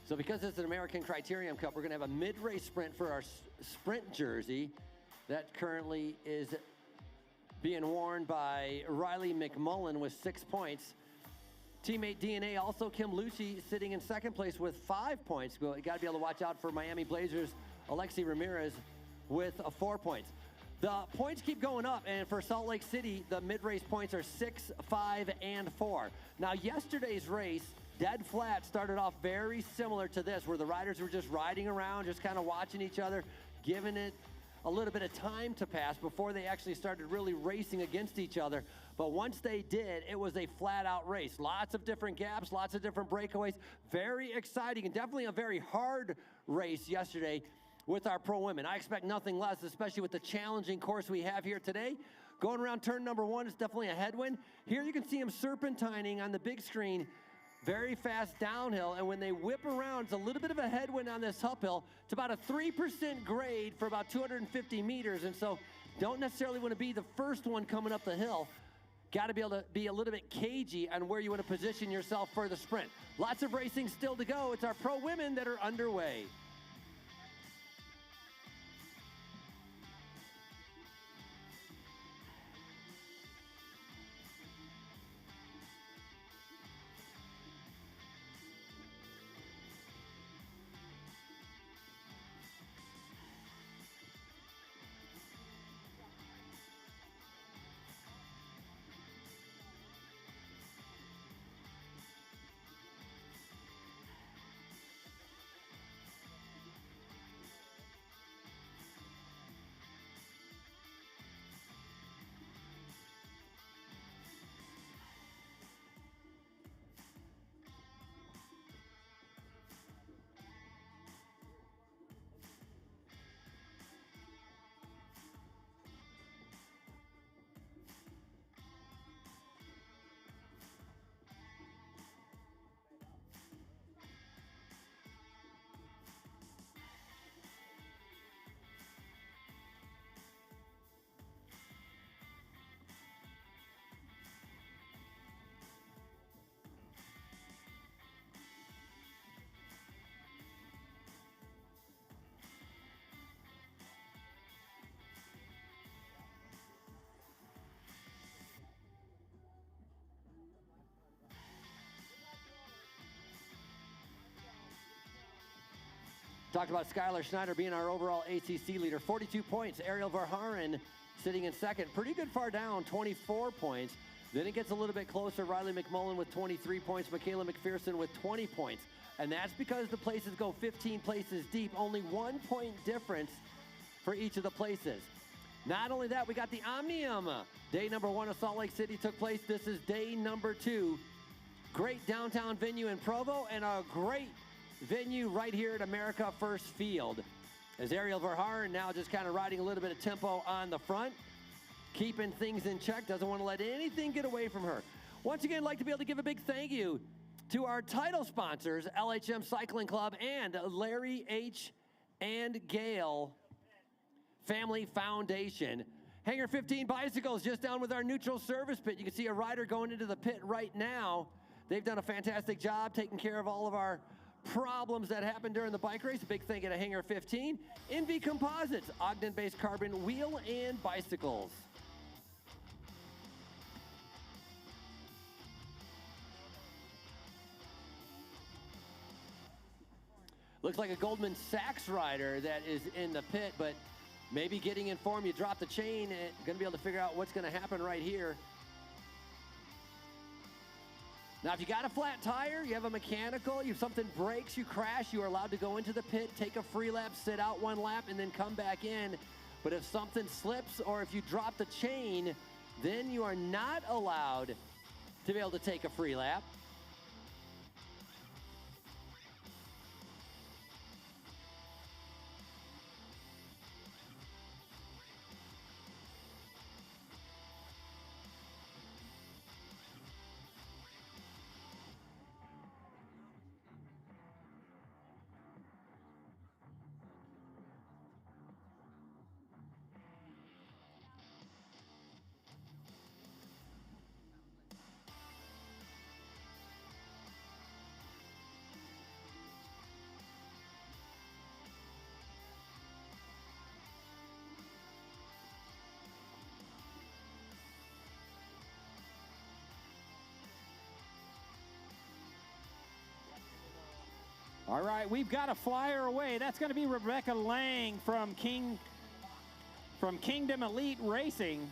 So because it's an American Criterium Cup, we're going to have a mid-race sprint for our sprint jersey that currently is being worn by Riley McMullen with 6 points. Teammate DNA, also Kim Lucci, sitting in second place with 5 points. You got to be able to watch out for Miami Blazers, Alexi Ramirez with 4 points. The points keep going up, and for Salt Lake City, the mid-race points are 6, 5, and 4. Now, yesterday's race, dead flat, started off very similar to this, where the riders were just riding around, just kind of watching each other, giving it a little bit of time to pass before they actually started really racing against each other. But once they did, it was a flat-out race. Lots of different gaps, lots of different breakaways. Very exciting and definitely a very hard race yesterday with our pro women. I expect nothing less, especially with the challenging course we have here today. Going around turn number 1 is definitely a headwind. Here you can see them serpentining on the big screen, very fast downhill, and when they whip around, it's a little bit of a headwind on this uphill. It's about a 3% grade for about 250 meters, and so don't necessarily want to be the first one coming up the hill. Got to be able to be a little bit cagey on where you want to position yourself for the sprint. Lots of racing still to go. It's our pro women that are underway. Talked about Skylar Schneider being our overall ACC leader. 42 points. Ariel Verhaeren sitting in second. Pretty good far down, 24 points. Then it gets a little bit closer. Riley McMullen with 23 points. Michaela McPherson with 20 points. And that's because the places go 15 places deep. Only 1 point difference for each of the places. Not only that, we got the Omnium. Day number 1 of Salt Lake City took place. This is day number 2. Great downtown venue in Provo and a great venue right here at America First Field. As Ariel Verhaeren now just kind of riding a little bit of tempo on the front, keeping things in check, doesn't want to let anything get away from her. Once again, I'd like to be able to give a big thank you to our title sponsors, LHM Cycling Club and Larry H. and Gail Family Foundation. Hangar 15 Bicycles just down with our neutral service pit. You can see a rider going into the pit right now. They've done a fantastic job taking care of all of our problems that happened during the bike race. A big thank you to Hangar 15. NV Composites, Ogden-based carbon wheel and bicycles. Looks like a Goldman Sachs rider that is in the pit, but maybe getting in form, you drop the chain, and going to be able to figure out what's going to happen right here. Now, if you got a flat tire, you have a mechanical, if something breaks, you crash, you are allowed to go into the pit, take a free lap, sit out 1 lap, and then come back in. But if something slips or if you drop the chain, then you are not allowed to be able to take a free lap. All right, we've got a flyer away. That's going to be Rebecca Lang from Kingdom Elite Racing.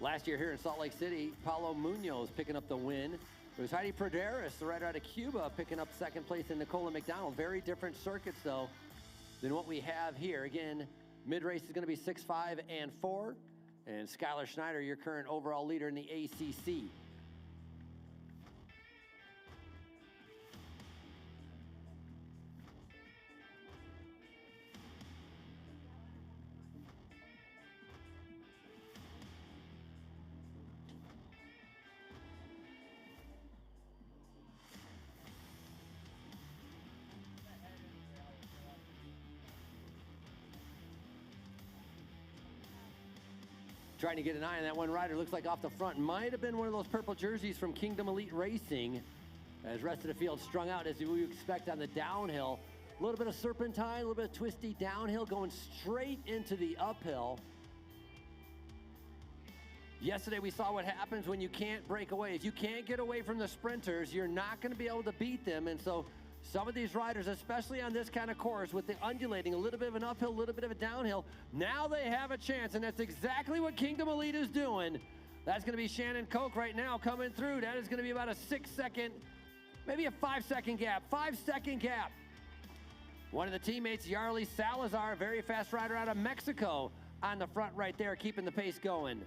Last year here in Salt Lake City, Paulo Munoz picking up the win. It was Heidi Praderis, the rider out of Cuba, picking up second place, in Nicola McDonald. Very different circuits, though, than what we have here. Again, mid-race is going to be 6, 5, and 4. And Skylar Schneider, your current overall leader in the ACC. Trying to get an eye on that one rider. Looks like off the front might have been one of those purple jerseys from Kingdom Elite Racing. As rest of the field strung out as we expect on the downhill. A little bit of serpentine, a little bit of twisty downhill going straight into the uphill. Yesterday we saw what happens when you can't break away. If you can't get away from the sprinters, you're not going to be able to beat them. And so some of these riders, especially on this kind of course with the undulating, a little bit of an uphill, a little bit of a downhill, now they have a chance, and that's exactly what Kingdom Elite is doing. That's going to be Shannon Koch right now coming through. That is going to be about a 6-second, maybe a 5-second gap, 5-second gap. One of the teammates, Yarly Salazar, a very fast rider out of Mexico, on the front right there, keeping the pace going.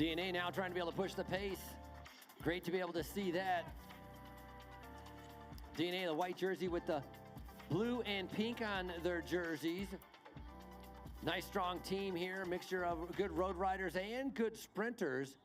DNA now trying to be able to push the pace. Great to be able to see that. DNA, the white jersey with the blue and pink on their jerseys. Nice strong team here, mixture of good road riders and good sprinters.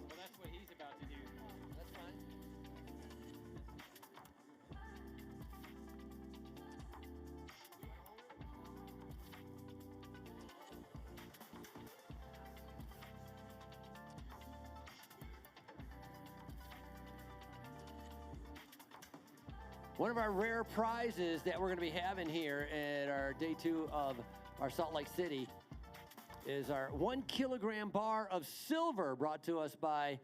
Well, that's what he's about to do. That's fine. One of our rare prizes that we're going to be having here at our day 2 of our Salt Lake City is our 1 kilogram bar of silver brought to us by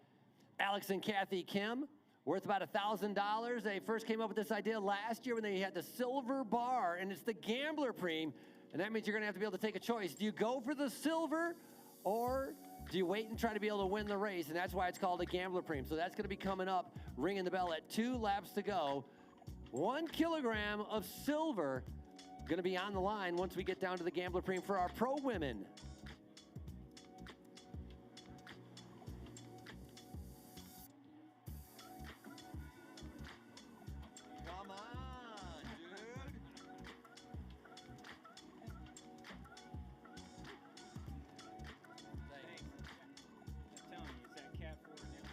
Alex and Kathy Kim, worth about $1,000. They first came up with this idea last year when they had the silver bar, and it's the Gambler Preem, and that means you're going to have to be able to take a choice. Do you go for the silver, or do you wait and try to be able to win the race? And that's why it's called a Gambler Preem. So that's going to be coming up, ringing the bell at 2 laps to go. 1 kilogram of silver going to be on the line once we get down to the Gambler Preem for our pro women. Come on, dude. Thanks. I'm telling you, it's that cat 4 now.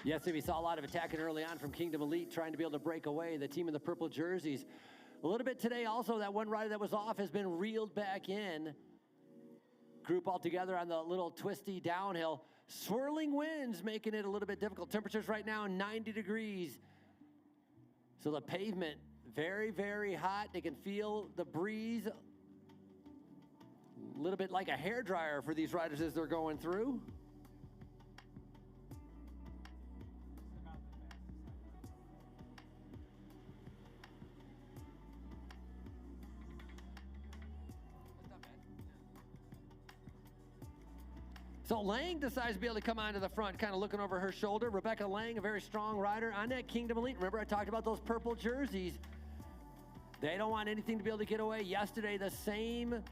Yes, we saw a lot of attacking early on from Kingdom Elite, trying to be able to break away. The team in the purple jerseys. A little bit today also, that one rider that was off has been reeled back in. Group all together on the little twisty downhill. Swirling winds making it a little bit difficult. Temperatures right now 90 degrees. So the pavement very, very hot. They can feel the breeze. A little bit like a hairdryer for these riders as they're going through. So Lang decides to be able to come onto the front, kind of looking over her shoulder. Rebecca Lang, a very strong rider on that Kingdom Elite. Remember I talked about those purple jerseys. They don't want anything to be able to get away. Yesterday, the same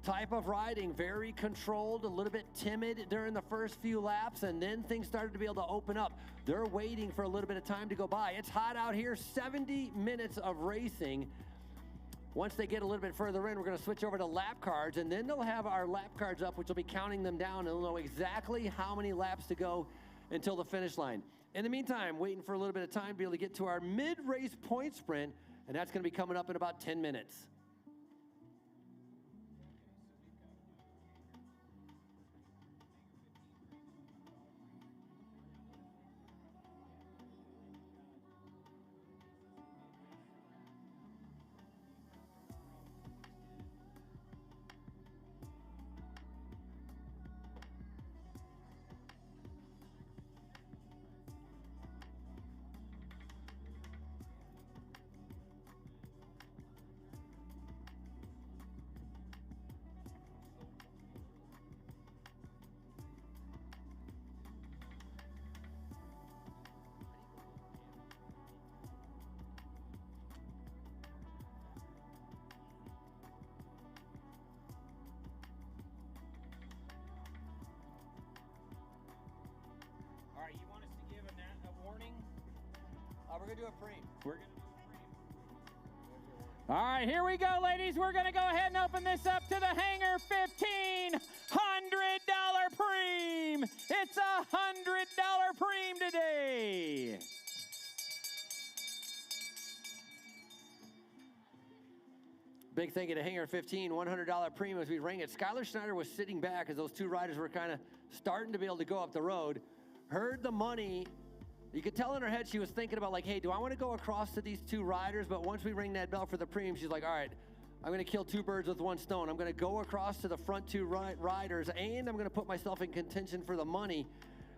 type of riding, very controlled, a little bit timid during the first few laps, and then things started to be able to open up. They're waiting for a little bit of time to go by. It's hot out here, 70 minutes of racing. Once they get a little bit further in, we're going to switch over to lap cards, and then they'll have our lap cards up, which will be counting them down, and they'll know exactly how many laps to go until the finish line. In the meantime, waiting for a little bit of time to be able to get to our mid-race point sprint, and that's going to be coming up in about 10 minutes. we're going to do a preem. We're gonna. All right, here we go, ladies. We're going to go ahead and open this up to the Hanger $1,500 preem. It's a $100 preem today. Big thank you to Hanger 15, $100 premium as we rang it. Skylar Schneider was sitting back as those two riders were kind of starting to be able to go up the road. Heard the money. You could tell in her head she was thinking about like, hey, do I want to go across to these two riders? But once we ring that bell for the premium, she's like, all right, I'm going to kill two birds with one stone. I'm going to go across to the front two riders, and I'm going to put myself in contention for the money.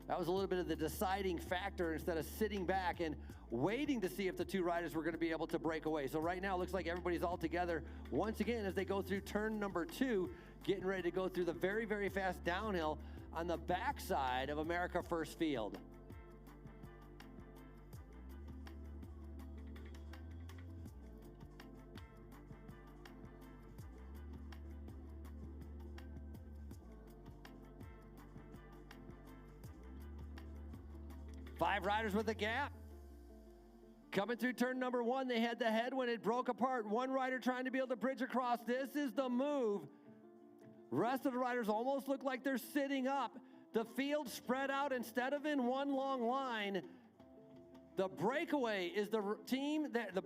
That was a little bit of the deciding factor instead of sitting back and waiting to see if the two riders were going to be able to break away. So right now it looks like everybody's all together once again as they go through turn number 2, getting ready to go through the very, very fast downhill on the backside of America First Field. Five riders with a gap. Coming through turn number 1, they had the head when it broke apart. One rider trying to be able to bridge across. This is the move. Rest of the riders almost look like they're sitting up. The field spread out instead of in one long line. The breakaway is the team that, the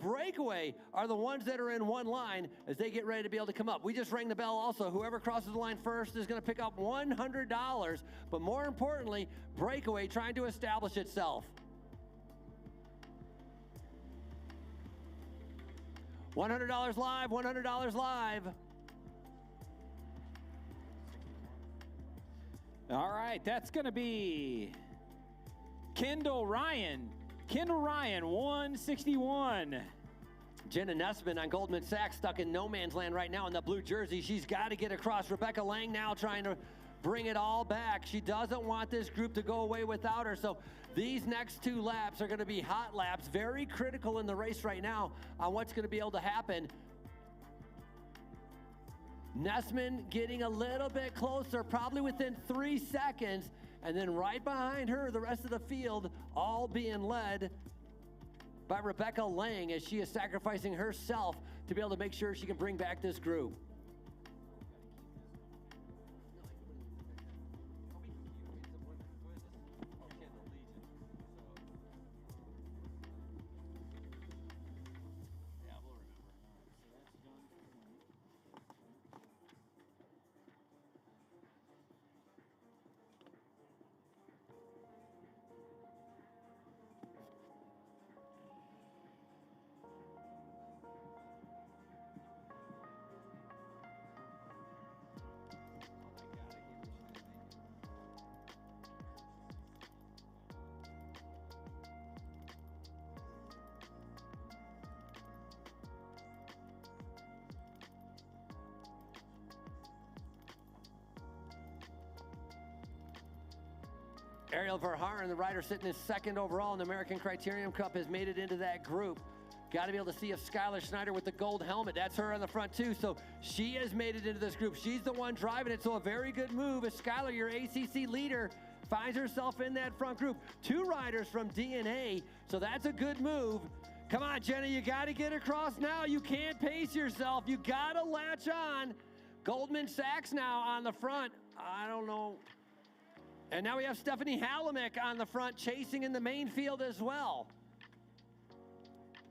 breakaway are the ones that are in one line as they get ready to be able to come up. We just rang the bell also. Whoever crosses the line first is going to pick up $100. But more importantly, breakaway trying to establish itself. $100 live, $100 live. All right, that's going to be Kendall Ryan, 161. Jenna Nussman on Goldman Sachs stuck in no man's land right now in the blue jersey. She's got to get across. Rebecca Lang now trying to bring it all back. She doesn't want this group to go away without her. So these next 2 laps are going to be hot laps, very critical in the race right now on what's going to be able to happen. Nussman getting a little bit closer, probably within 3 seconds. And then right behind her, the rest of the field all being led by Rebecca Lang as she is sacrificing herself to be able to make sure she can bring back this group. Ariel Verhaeren, the rider sitting in 2nd overall in the American Criterium Cup, has made it into that group. Got to be able to see if Skylar Schneider with the gold helmet. That's her on the front too. So she has made it into this group. She's the one driving it. So a very good move as Skylar, your ACC leader, finds herself in that front group. 2 riders from DNA. So that's a good move. Come on, Jenna, you got to get across now. You can't pace yourself. You got to latch on. Goldman Sachs now on the front. I don't know. And now we have Stephanie Halamick on the front chasing in the main field as well.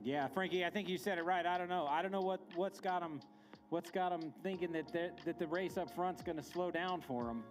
Yeah, Frankie, I think you said it right. I don't know. I don't know what's got them thinking that the race up front's going to slow down for them.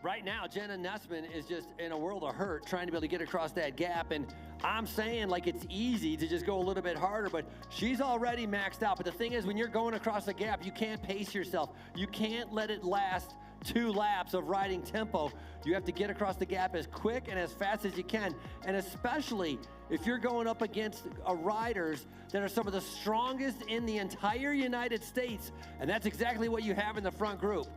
Right now, Jenna Nussman is just in a world of hurt trying to be able to get across that gap. And I'm saying like it's easy to just go a little bit harder, but she's already maxed out. But the thing is, when you're going across the gap, you can't pace yourself. You can't let it last 2 laps of riding tempo. You have to get across the gap as quick and as fast as you can. And especially if you're going up against riders that are some of the strongest in the entire United States. And that's exactly what you have in the front group.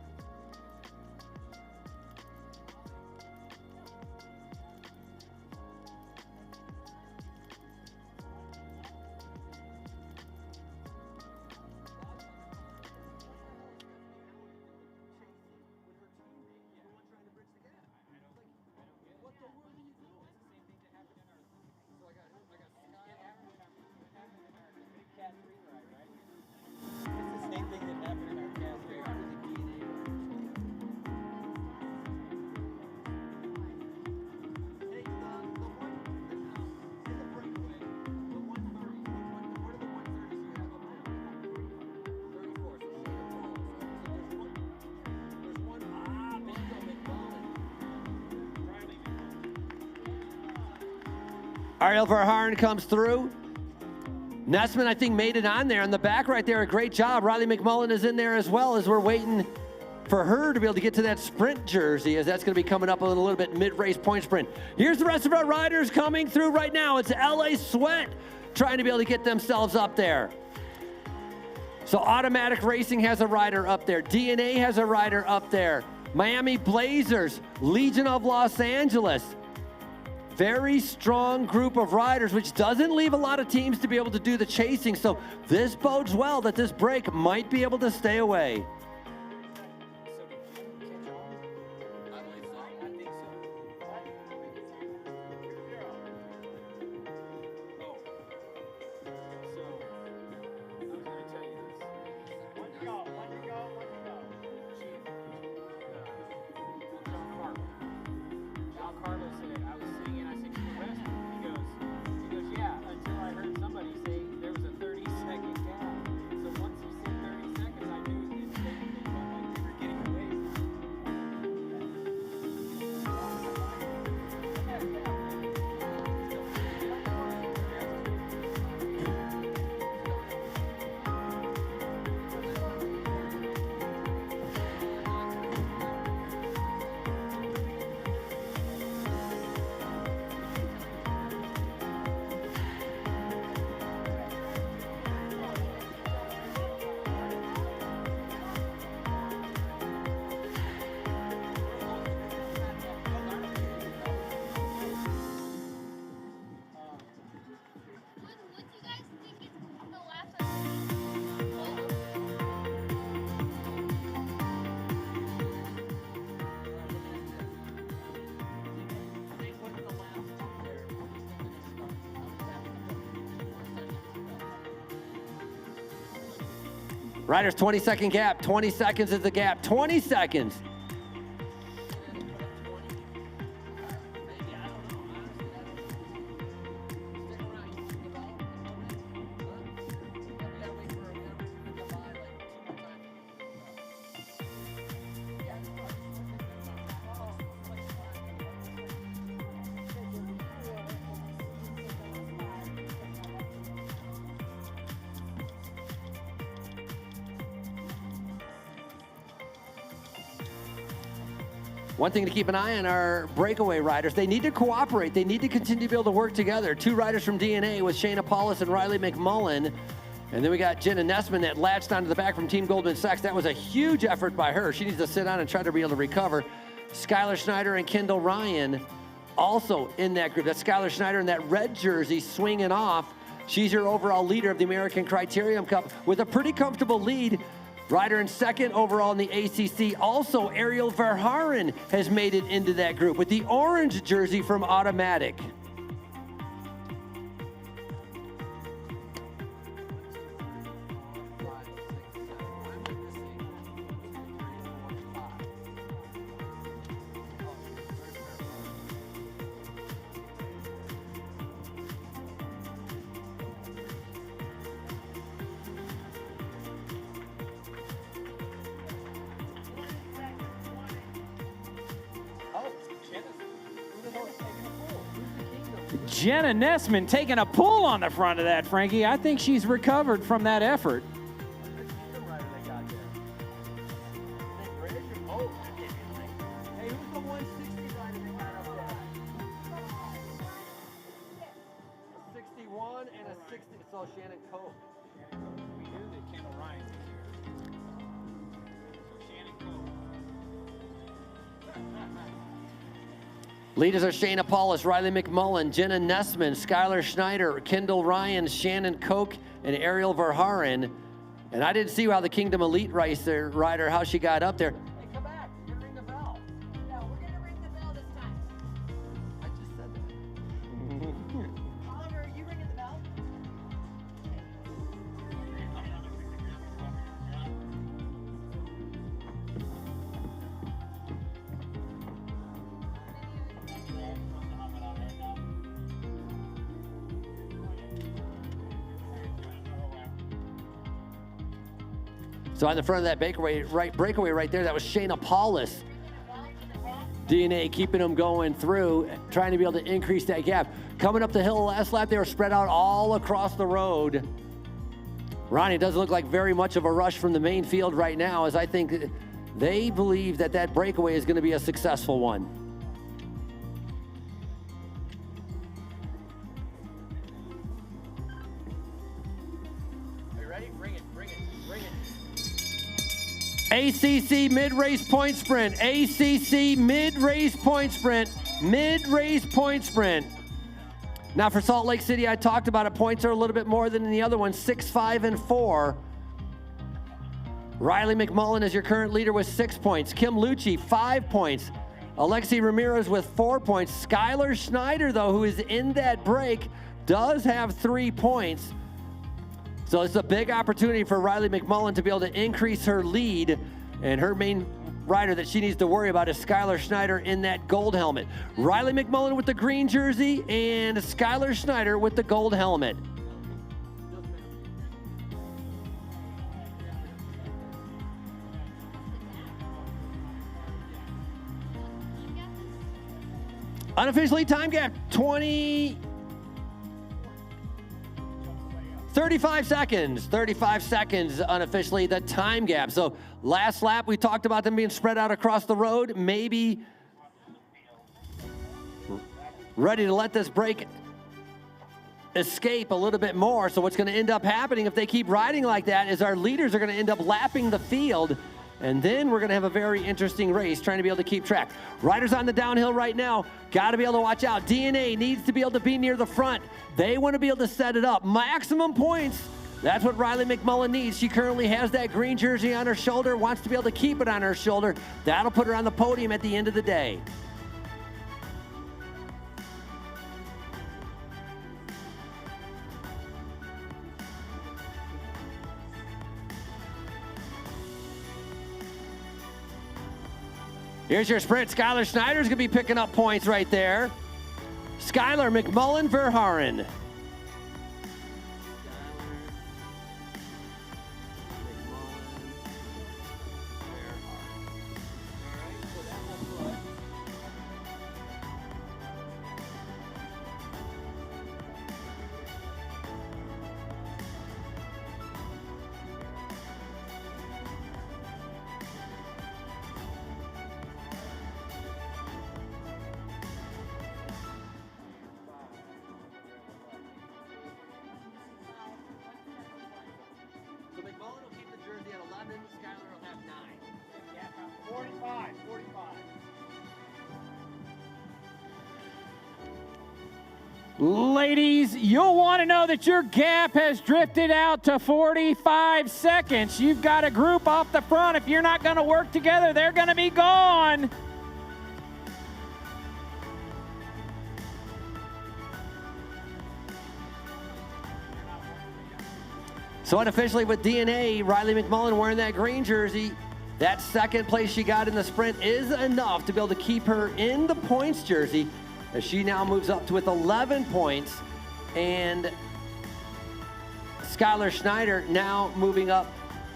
Ariel Verharn comes through. Nessman, I think, made it on there. In the back right there, a great job. Riley McMullen is in there as well as we're waiting for her to be able to get to that sprint jersey, as that's going to be coming up a little bit mid-race point sprint. Here's the rest of our riders coming through right now. It's LA Sweat trying to be able to get themselves up there. So Automatic Racing has a rider up there. DNA has a rider up there. Miami Blazers, Legion of Los Angeles. Very strong group of riders, which doesn't leave a lot of teams to be able to do the chasing. So this bodes well that this break might be able to stay away. Riders, 20-second gap. 20 seconds is the gap. 20 seconds. One thing to keep an eye on are breakaway riders. They need to cooperate. They need to continue to be able to work together. 2 riders from DNA with Shayna Paulus and Riley McMullen. And then we got Jenna Nessman that latched onto the back from Team Goldman Sachs. That was a huge effort by her. She needs to sit down and try to be able to recover. Skylar Schneider and Kendall Ryan also in that group. That's Skylar Schneider in that red jersey swinging off. She's your overall leader of the American Criterium Cup with a pretty comfortable lead. Rider in second overall in the ACC. Also, Ariel Verharren has made it into that group with the orange jersey from Automatic. Jenna Nessman taking a pull on the front of that, Frankie. I think she's recovered from that effort. Hey, who's the 160 rider they got up there? A 61 and a 60. So Shannon Cope. We knew that Kendall Ryan was here. So Shannon Coe. Leaders are Shayna Paulus, Riley McMullen, Jenna Nessman, Skylar Schneider, Kendall Ryan, Shannon Koch, and Ariel Verharren. And I didn't see how the Kingdom Elite Racer rider, how she got up there. Hey, come back. You're gonna ring the bell. No, we're gonna ring the bell this time. I just said that. Oliver, are you ringing the bell? So on the front of that breakaway right there, that was Shayna Paulus. DNA keeping them going through, trying to be able to increase that gap. Coming up the hill last lap, they were spread out all across the road. Ronnie, it doesn't look like very much of a rush from the main field right now, as I think they believe that that breakaway is going to be a successful one. Are you ready? Bring it, bring it, bring it. ACC mid-race point sprint. ACC mid-race point sprint. Mid-race point sprint. Now for Salt Lake City, I talked about it. Points are a little bit more than in the other ones, 6, 5, and 4. Riley McMullen is your current leader with 6 points. Kim Lucci, 5 points. Alexi Ramirez with 4 points. Skylar Schneider, though, who is in that break, does have 3 points. So it's a big opportunity for Riley McMullen to be able to increase her lead, and her main rider that she needs to worry about is Skylar Schneider in that gold helmet. Riley McMullen with the green jersey and Skylar Schneider with the gold helmet. Unofficially time gap 35 seconds. 35 seconds unofficially the time gap. So last lap we talked about them being spread out across the road, maybe ready to let this break escape a little bit more. So what's going to end up happening if they keep riding like that is our leaders are going to end up lapping the field, and then we're going to have a very interesting race trying to be able to keep track. Riders on the downhill right now, got to be able to watch out. DNA needs to be able to be near the front. They want to be able to set it up. Maximum points. That's what Riley McMullen needs. She currently has that green jersey on her shoulder, wants to be able to keep it on her shoulder. That'll put her on the podium at the end of the day. Here's your sprint. Skylar Schneider's going to be picking up points right there. Skylar McMullen Verhaeren. So McMullen will keep the jersey at 11. Skylar will have 9. 45, 45. Ladies, you'll want to know that your gap has drifted out to 45 seconds. You've got a group off the front. If you're not going to work together, they're going to be gone. So unofficially with DNA, Riley McMullen wearing that green jersey, that second place she got in the sprint is enough to be able to keep her in the points jersey, as she now moves up to with 11 points, and Skylar Schneider now moving up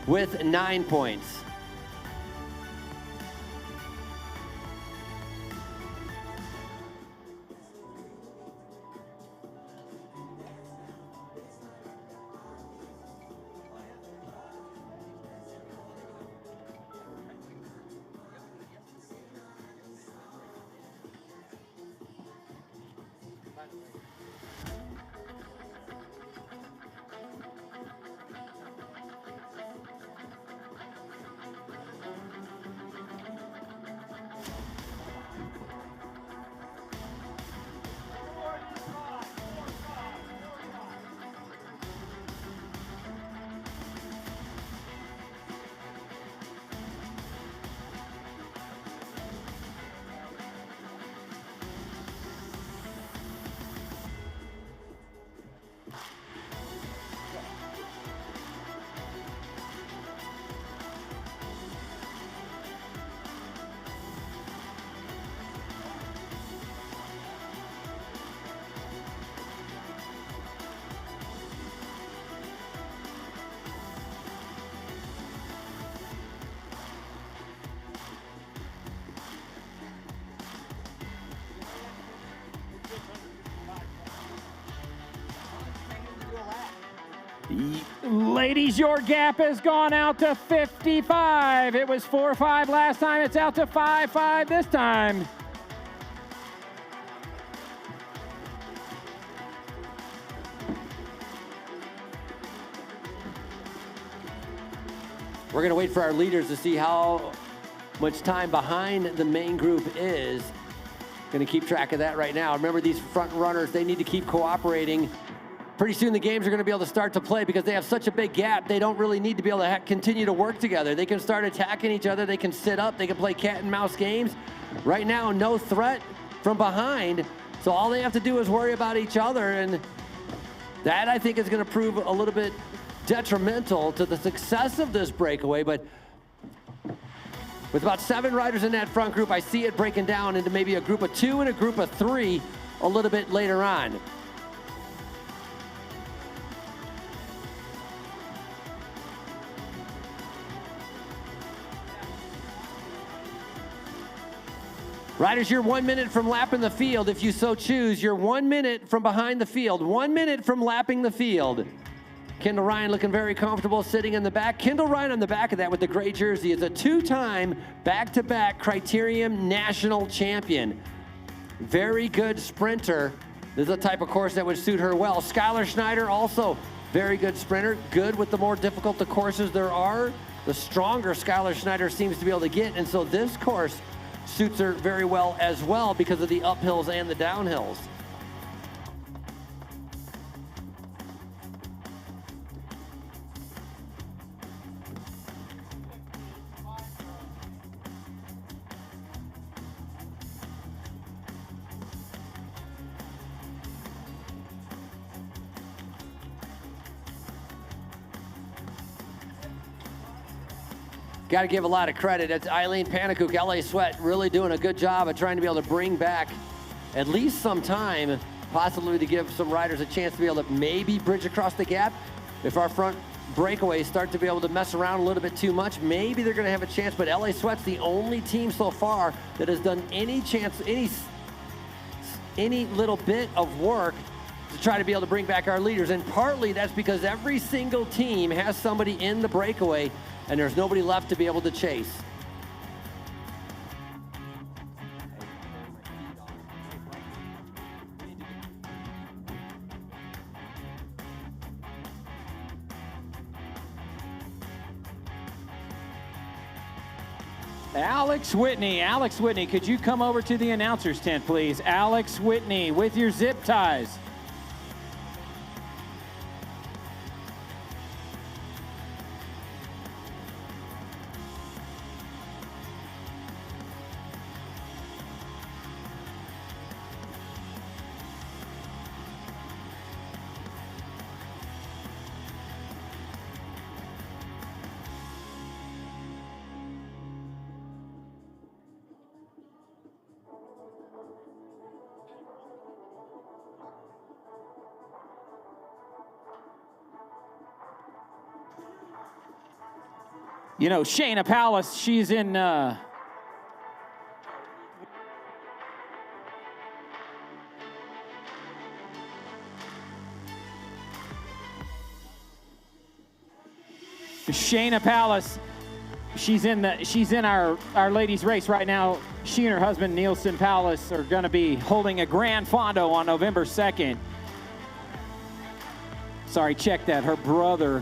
with 9 points. Ladies, your gap has gone out to 55. It was 4-5 last time. It's out to 5-5 this time. We're going to wait for our leaders to see how much time behind the main group is. Going to keep track of that right now. Remember, these front runners, they need to keep cooperating. Pretty soon the games are going to be able to start to play because they have such a big gap. They don't really need to be able to continue to work together. They can start attacking each other. They can sit up. They can play cat and mouse games. Right now, no threat from behind. So all they have to do is worry about each other. And that, I think, is going to prove a little bit detrimental to the success of this breakaway. But with about 7 riders in that front group, I see it breaking down into maybe a group of 2 and a group of 3 a little bit later on. Riders, you're 1 minute from lapping the field if you so choose. You're 1 minute from behind the field, 1 minute from lapping the field. Kendall Ryan looking very comfortable sitting in the back. Kendall Ryan on the back of that with the gray jersey is a 2-time back-to-back Criterium National Champion. Very good sprinter. This is the type of course that would suit her well. Skylar Schneider, also very good sprinter. Good with the more difficult the courses there are, the stronger Skylar Schneider seems to be able to get. And so this course suits her very well as well because of the uphills and the downhills. Got to give a lot of credit. It's Eileen Panakuk, LA Sweat, really doing a good job of trying to be able to bring back at least some time, possibly to give some riders a chance to be able to maybe bridge across the gap. If our front breakaways start to be able to mess around a little bit too much, maybe they're going to have a chance. But LA Sweat's the only team so far that has done any little bit of work to try to be able to bring back our leaders. And partly that's because every single team has somebody in the breakaway and there's nobody left to be able to chase. Alex Whitney, could you come over to the announcer's tent, please? Alex Whitney with your zip ties. You know, Shayna Palace, she's in Shayna Palace, she's in our ladies race right now. She and her husband Nielsen Palace are going to be holding a Grand Fondo on November 2nd. Sorry, check that. Her brother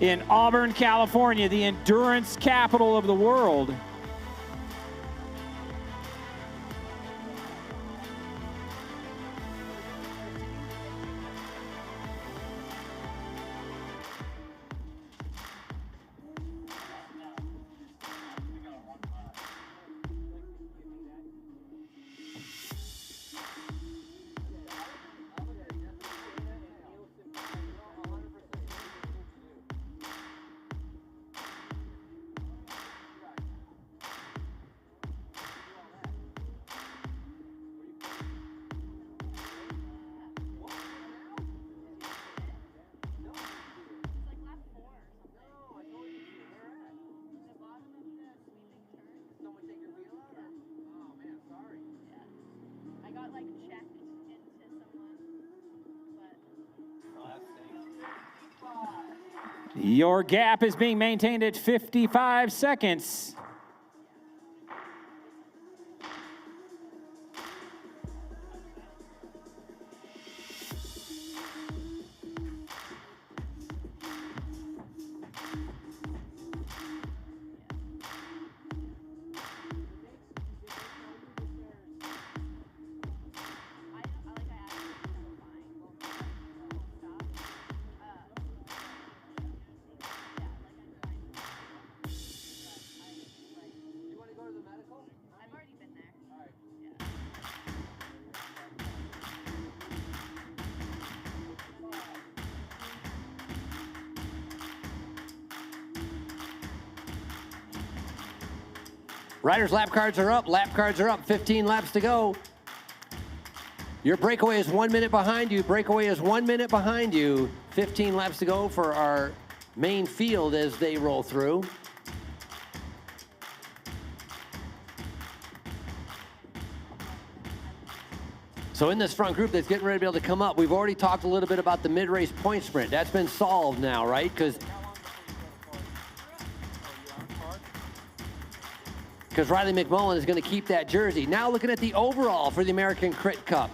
in Auburn, California, the endurance capital of the world. like checked into someone, but Your gap is being maintained at 55 seconds. I've already been there. Riders' lap cards are up. Lap cards are up. 15 laps to go. Your breakaway is 1 minute behind you. Breakaway is 1 minute behind you. 15 laps to go for our main field as they roll through. So in this front group that's getting ready to be able to come up, we've already talked a little bit about the mid-race point sprint. That's been solved now, right? Because Riley McMullen is going to keep that jersey. Now looking at the overall for the American Crit Cup.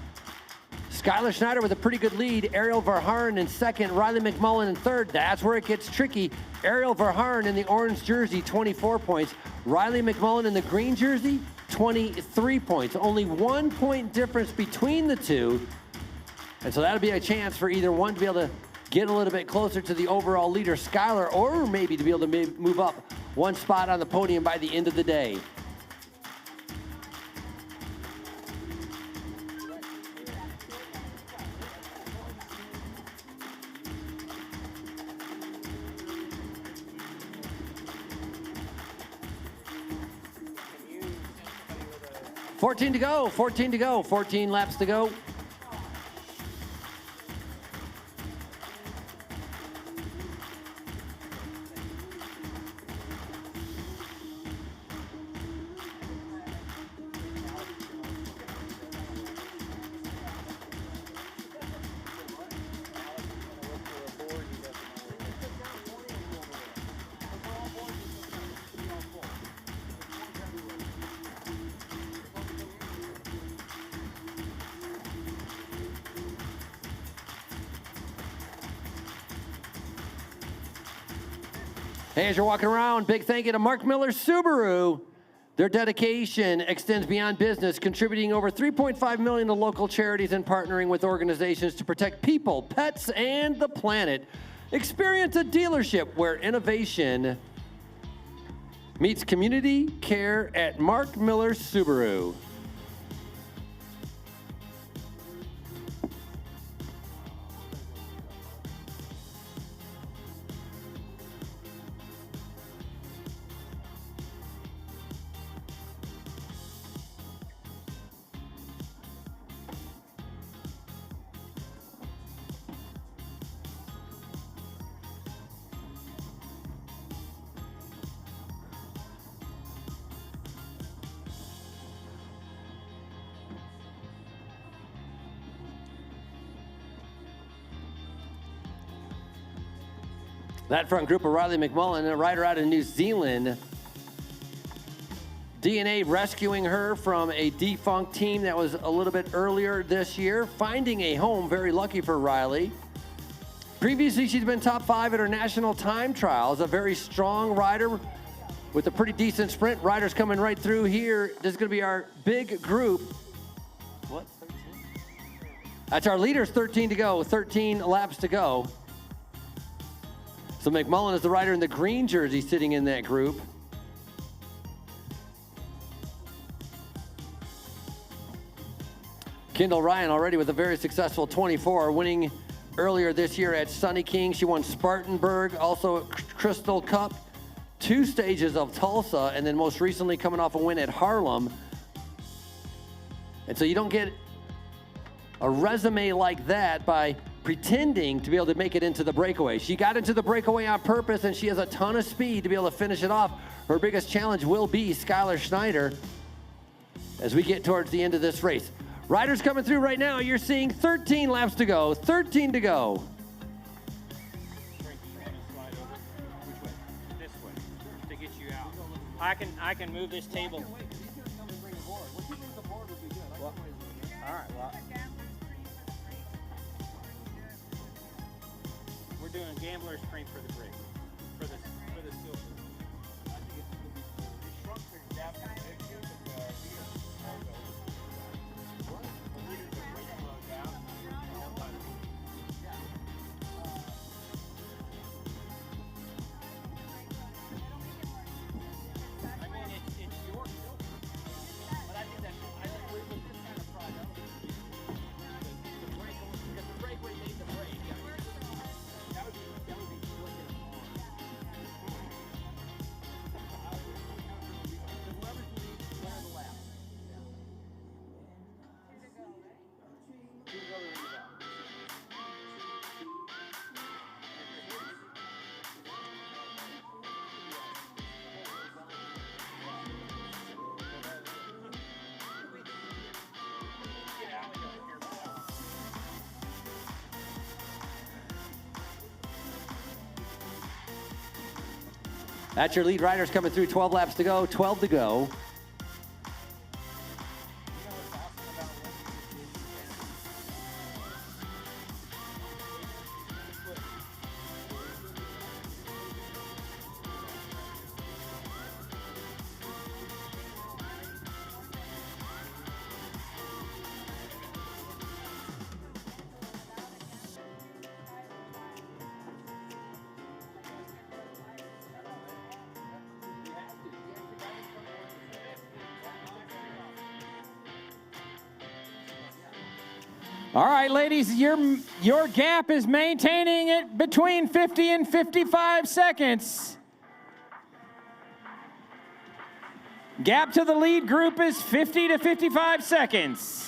Skylar Schneider with a pretty good lead. Ariel Verharn in second. Riley McMullen in third. That's where it gets tricky. Ariel Verharn in the orange jersey, 24 points. Riley McMullen in the green jersey, 23 points. Only 1 point difference between the two. And so that'll be a chance for either one to be able to get a little bit closer to the overall leader, Skylar, or maybe to be able to move up one spot on the podium by the end of the day. Fourteen to go, 14 to go, 14 laps to go. Hey, as you're walking around, big thank you to Mark Miller Subaru. Their dedication extends beyond business, contributing over $3.5 million to local charities and partnering with organizations to protect people, pets, and the planet. Experience a dealership where innovation meets community care at Mark Miller Subaru. That front group of Riley McMullen, a rider out of New Zealand. DNA rescuing her from a defunct team that was a little bit earlier this year. Finding a home, very lucky for Riley. Previously, she's been top 5 at her national time trials. A very strong rider with a pretty decent sprint. Riders coming right through here. This is going to be our big group. What, 13? That's our leaders, 13 to go, 13 laps to go. So McMullen is the rider in the green jersey sitting in that group. Kendall Ryan already with a very successful 24, winning earlier this year at Sunny King. She won Spartanburg, also Crystal Cup, 2 stages of Tulsa, and then most recently coming off a win at Harlem. And so you don't get a resume like that by pretending to be able to make it into the breakaway. She got into the breakaway on purpose, and she has a ton of speed to be able to finish it off. Her biggest challenge will be Skylar Schneider as we get towards the end of this race. Riders coming through right now. You're seeing 13 laps to go. 13 to go. Frankie, you want to slide over? Which way? This way, to get you out. I can move this table. All right, well. We're doing gambler's cream for the break, for the silver. I mean, it's your silver. But I think we're just kind of fried up. Because the breakaway made the break. That would be looking hard. Whoever's the lead, winner the lap. That's your lead riders coming through. 12 laps to go. 12 to go. All right, ladies, your gap is maintaining it between 50 and 55 seconds. Gap to the lead group is 50 to 55 seconds.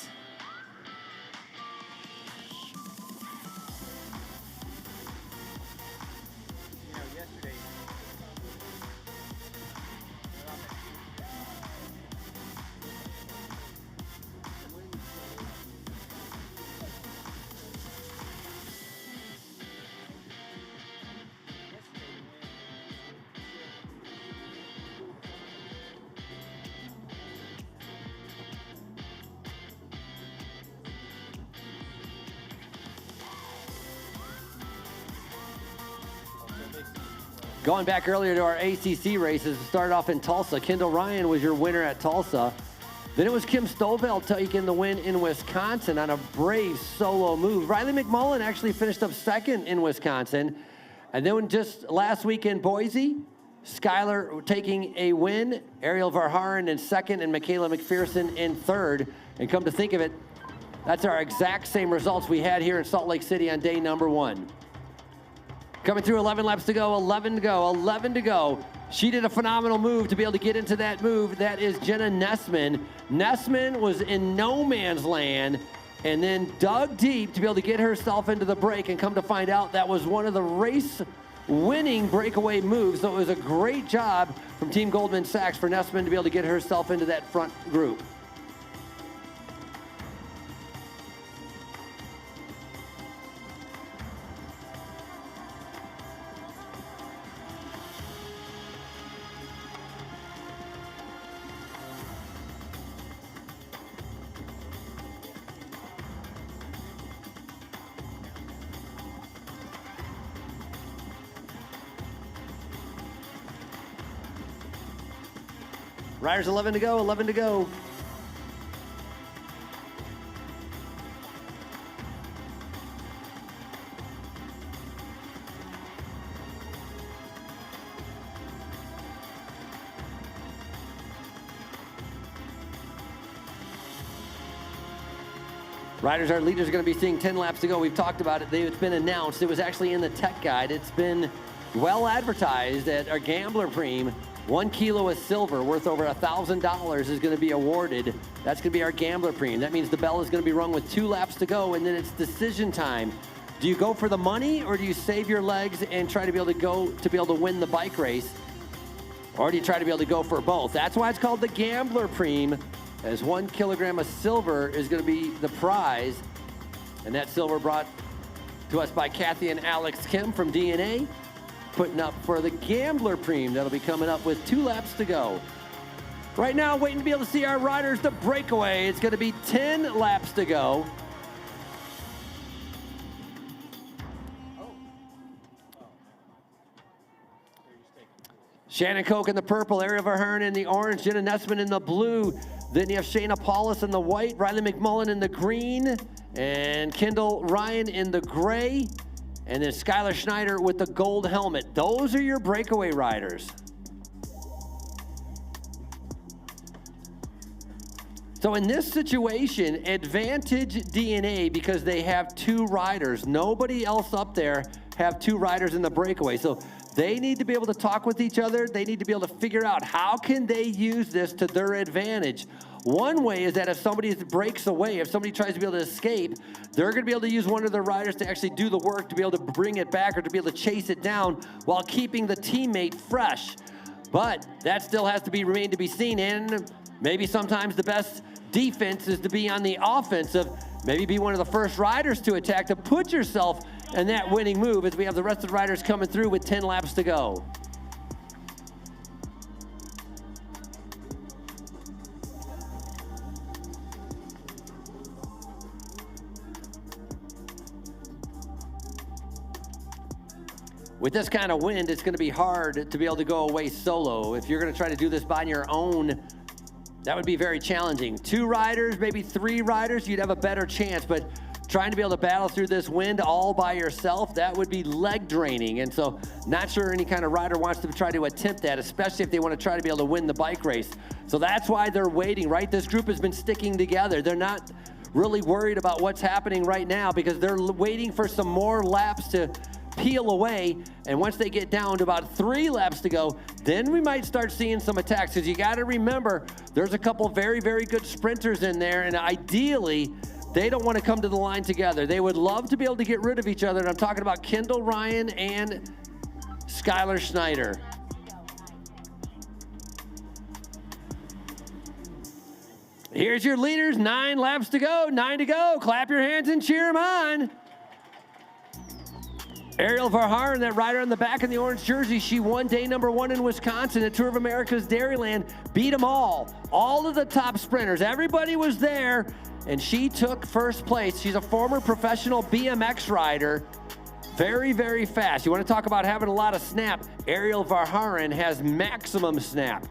Going back earlier to our ACC races, we started off in Tulsa. Kendall Ryan was your winner at Tulsa. Then it was Kim Stovall taking the win in Wisconsin on a brave solo move. Riley McMullen actually finished up second in Wisconsin. And then just last week in Boise, Skylar taking a win, Ariel Varharan in second, and Michaela McPherson in third. And come to think of it, that's our exact same results we had here in Salt Lake City on day number 1. Coming through 11 laps to go, 11 to go, 11 to go. She did a phenomenal move to be able to get into that move. That is Jenna Nessman. Nessman was in no man's land and then dug deep to be able to get herself into the break, and come to find out that was one of the race-winning breakaway moves. So it was a great job from Team Goldman Sachs for Nessman to be able to get herself into that front group. Riders 11 to go, 11 to go. Riders, our leaders are going to be seeing 10 laps to go. We've talked about it. It's been announced. It was actually in the tech guide. It's been well advertised at our Gambler Preem. 1 kilo of silver worth over $1,000 is going to be awarded. That's going to be our Gambler Preem. That means the bell is going to be rung with 2 laps to go, and then it's decision time. Do you go for the money, or do you save your legs and try to be able to win the bike race? Or do you try to be able to go for both? That's why it's called the Gambler Preem. as 1 kilogram of silver is going to be the prize. And that silver brought to us by Kathy and Alex Kim from DNA, putting up for the Gambler Preem. That'll be coming up with 2 laps to go. Right now, waiting to be able to see our riders, the breakaway. It's going to be 10 laps to go. Shannon Koch in the purple, Ariel Verheeren in the orange, Jenna Nessman in the blue. Then you have Shayna Paulus in the white, Riley McMullen in the green, and Kendall Ryan in the gray, and then Skylar Schneider with the gold helmet. Those are your breakaway riders. So in this situation, advantage DNA because they have 2 riders. Nobody else up there have 2 riders in the breakaway. So they need to be able to talk with each other. They need to be able to figure out how can they use this to their advantage. One way is that if somebody breaks away, if somebody tries to be able to escape, they're going to be able to use one of their riders to actually do the work to be able to bring it back or to be able to chase it down while keeping the teammate fresh. But that still has to be remain to be seen, and maybe sometimes the best defense is to be on the offensive, maybe be one of the first riders to attack to put yourself in that winning move as we have the rest of the riders coming through with 10 laps to go. With this kind of wind, it's going to be hard to be able to go away solo. If you're going to try to do this by your own, that would be very challenging. 2 riders, maybe 3 riders, you'd have a better chance, but trying to be able to battle through this wind all by yourself, that would be leg draining. And so not sure any kind of rider wants to try to attempt that, especially if they want to try to be able to win the bike race. So that's why they're waiting, right? This group has been sticking together. They're not really worried about what's happening right now because they're waiting for some more laps to peel away, and once they get down to about 3 laps to go, then we might start seeing some attacks, because you got to remember there's a couple very, very good sprinters in there, and ideally they don't want to come to the line together. They would love to be able to get rid of each other, and I'm talking about Kendall Ryan and Skylar Schneider. Here's your leaders, 9 laps to go, 9 to go. Clap your hands and cheer them on. Ariel Verheeren, that rider on the back in the orange jersey, she won day number 1 in Wisconsin at Tour of America's Dairyland, beat them all of the top sprinters. Everybody was there, and she took first place. She's a former professional BMX rider, very, very fast. You want to talk about having a lot of snap? Ariel Verheeren has maximum snap.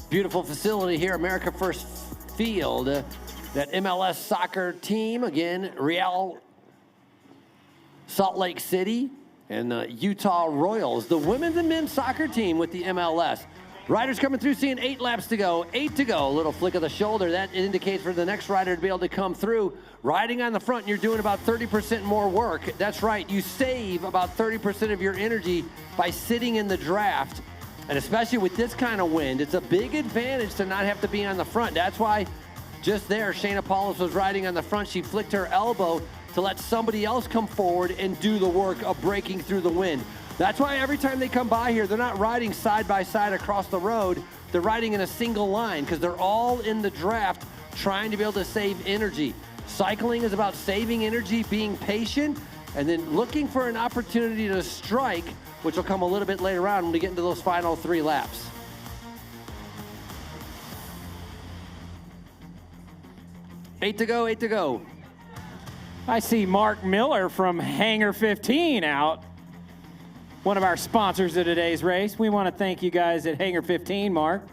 Beautiful facility here, America First Field. That MLS soccer team, again, Real Salt Lake City and the Utah Royals. The women's and men's soccer team with the MLS. Riders coming through, seeing 8 laps to go, 8 to go. A little flick of the shoulder. That indicates for the next rider to be able to come through. Riding on the front, you're doing about 30% more work. That's right, you save about 30% of your energy by sitting in the draft. And especially with this kind of wind, it's a big advantage to not have to be on the front. That's why just there, Shayna Paulus was riding on the front. She flicked her elbow to let somebody else come forward and do the work of breaking through the wind. That's why every time they come by here, they're not riding side by side across the road. They're riding in a single line because they're all in the draft trying to be able to save energy. Cycling is about saving energy, being patient, and then looking for an opportunity to strike, which will come a little bit later on when we get into those final 3 laps. Eight to go. I see Mark Miller from Hangar 15 out, one of our sponsors of today's race. We want to thank you guys at Hangar 15, Mark.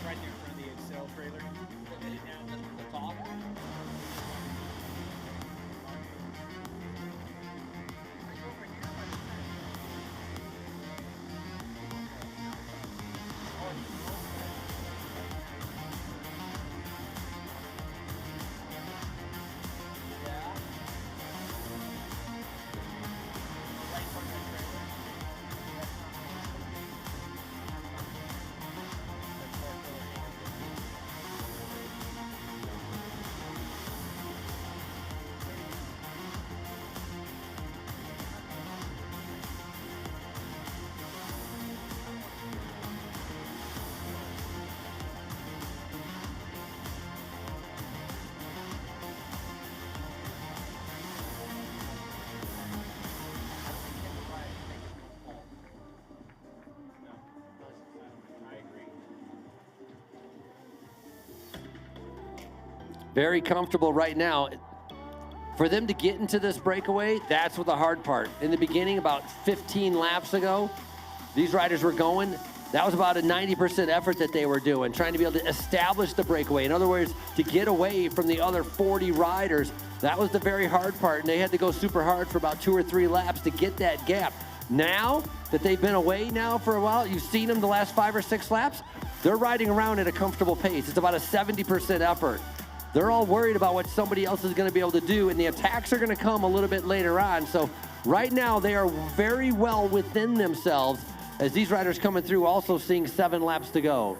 Right there in front of the Excel trailer. The top. Very comfortable right now. For them to get into this breakaway, that's what the hard part. In the beginning, about 15 laps ago, these riders were going. That was about a 90% effort that they were doing, trying to be able to establish the breakaway. In other words, to get away from the other 40 riders, that was the very hard part, and they had to go super hard for about 2 or 3 laps to get that gap. Now that they've been away now for a while, you've seen them the last 5 or 6 laps, they're riding around at a comfortable pace. It's about a 70% effort. They're all worried about what somebody else is going to be able to do, and the attacks are going to come a little bit later on. So right now, they are very well within themselves as these riders coming through also seeing 7 laps to go.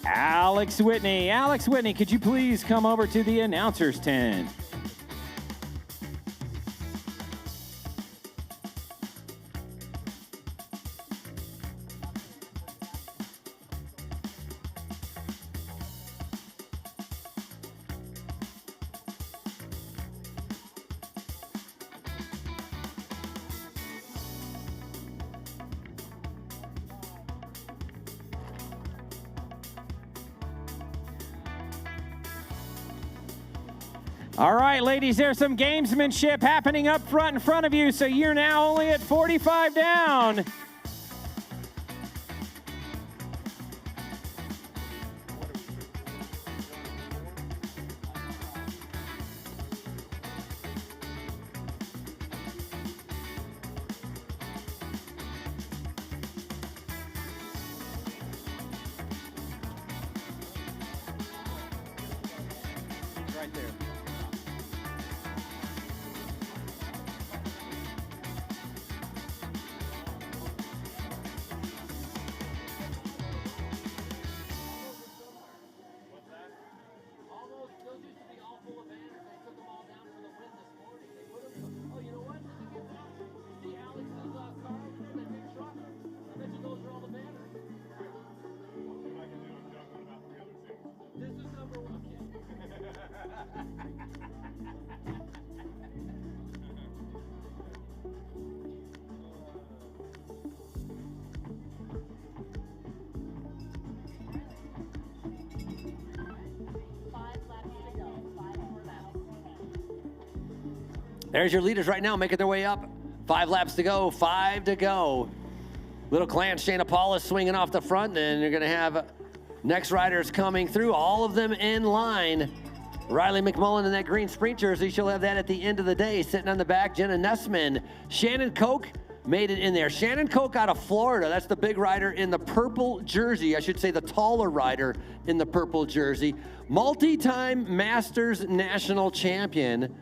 Alex Whitney. Alex Whitney, could you please come over to the announcer's tent? All right, ladies, there's some gamesmanship happening up front in front of you, so you're now only at 45 down. right there. There's your leaders right now making their way up. 5 laps to go, 5 to go. Little Clan Shayna Paula swinging off the front, and you're going to have next riders coming through, all of them in line. Riley McMullen in that green sprint jersey, she'll have that at the end of the day. Sitting on the back, Jenna Nessman. Shannon Koch made it in there. Shannon Koch out of Florida, that's the big rider in the purple jersey. I should say the taller rider in the purple jersey. Multi-time Masters national champion.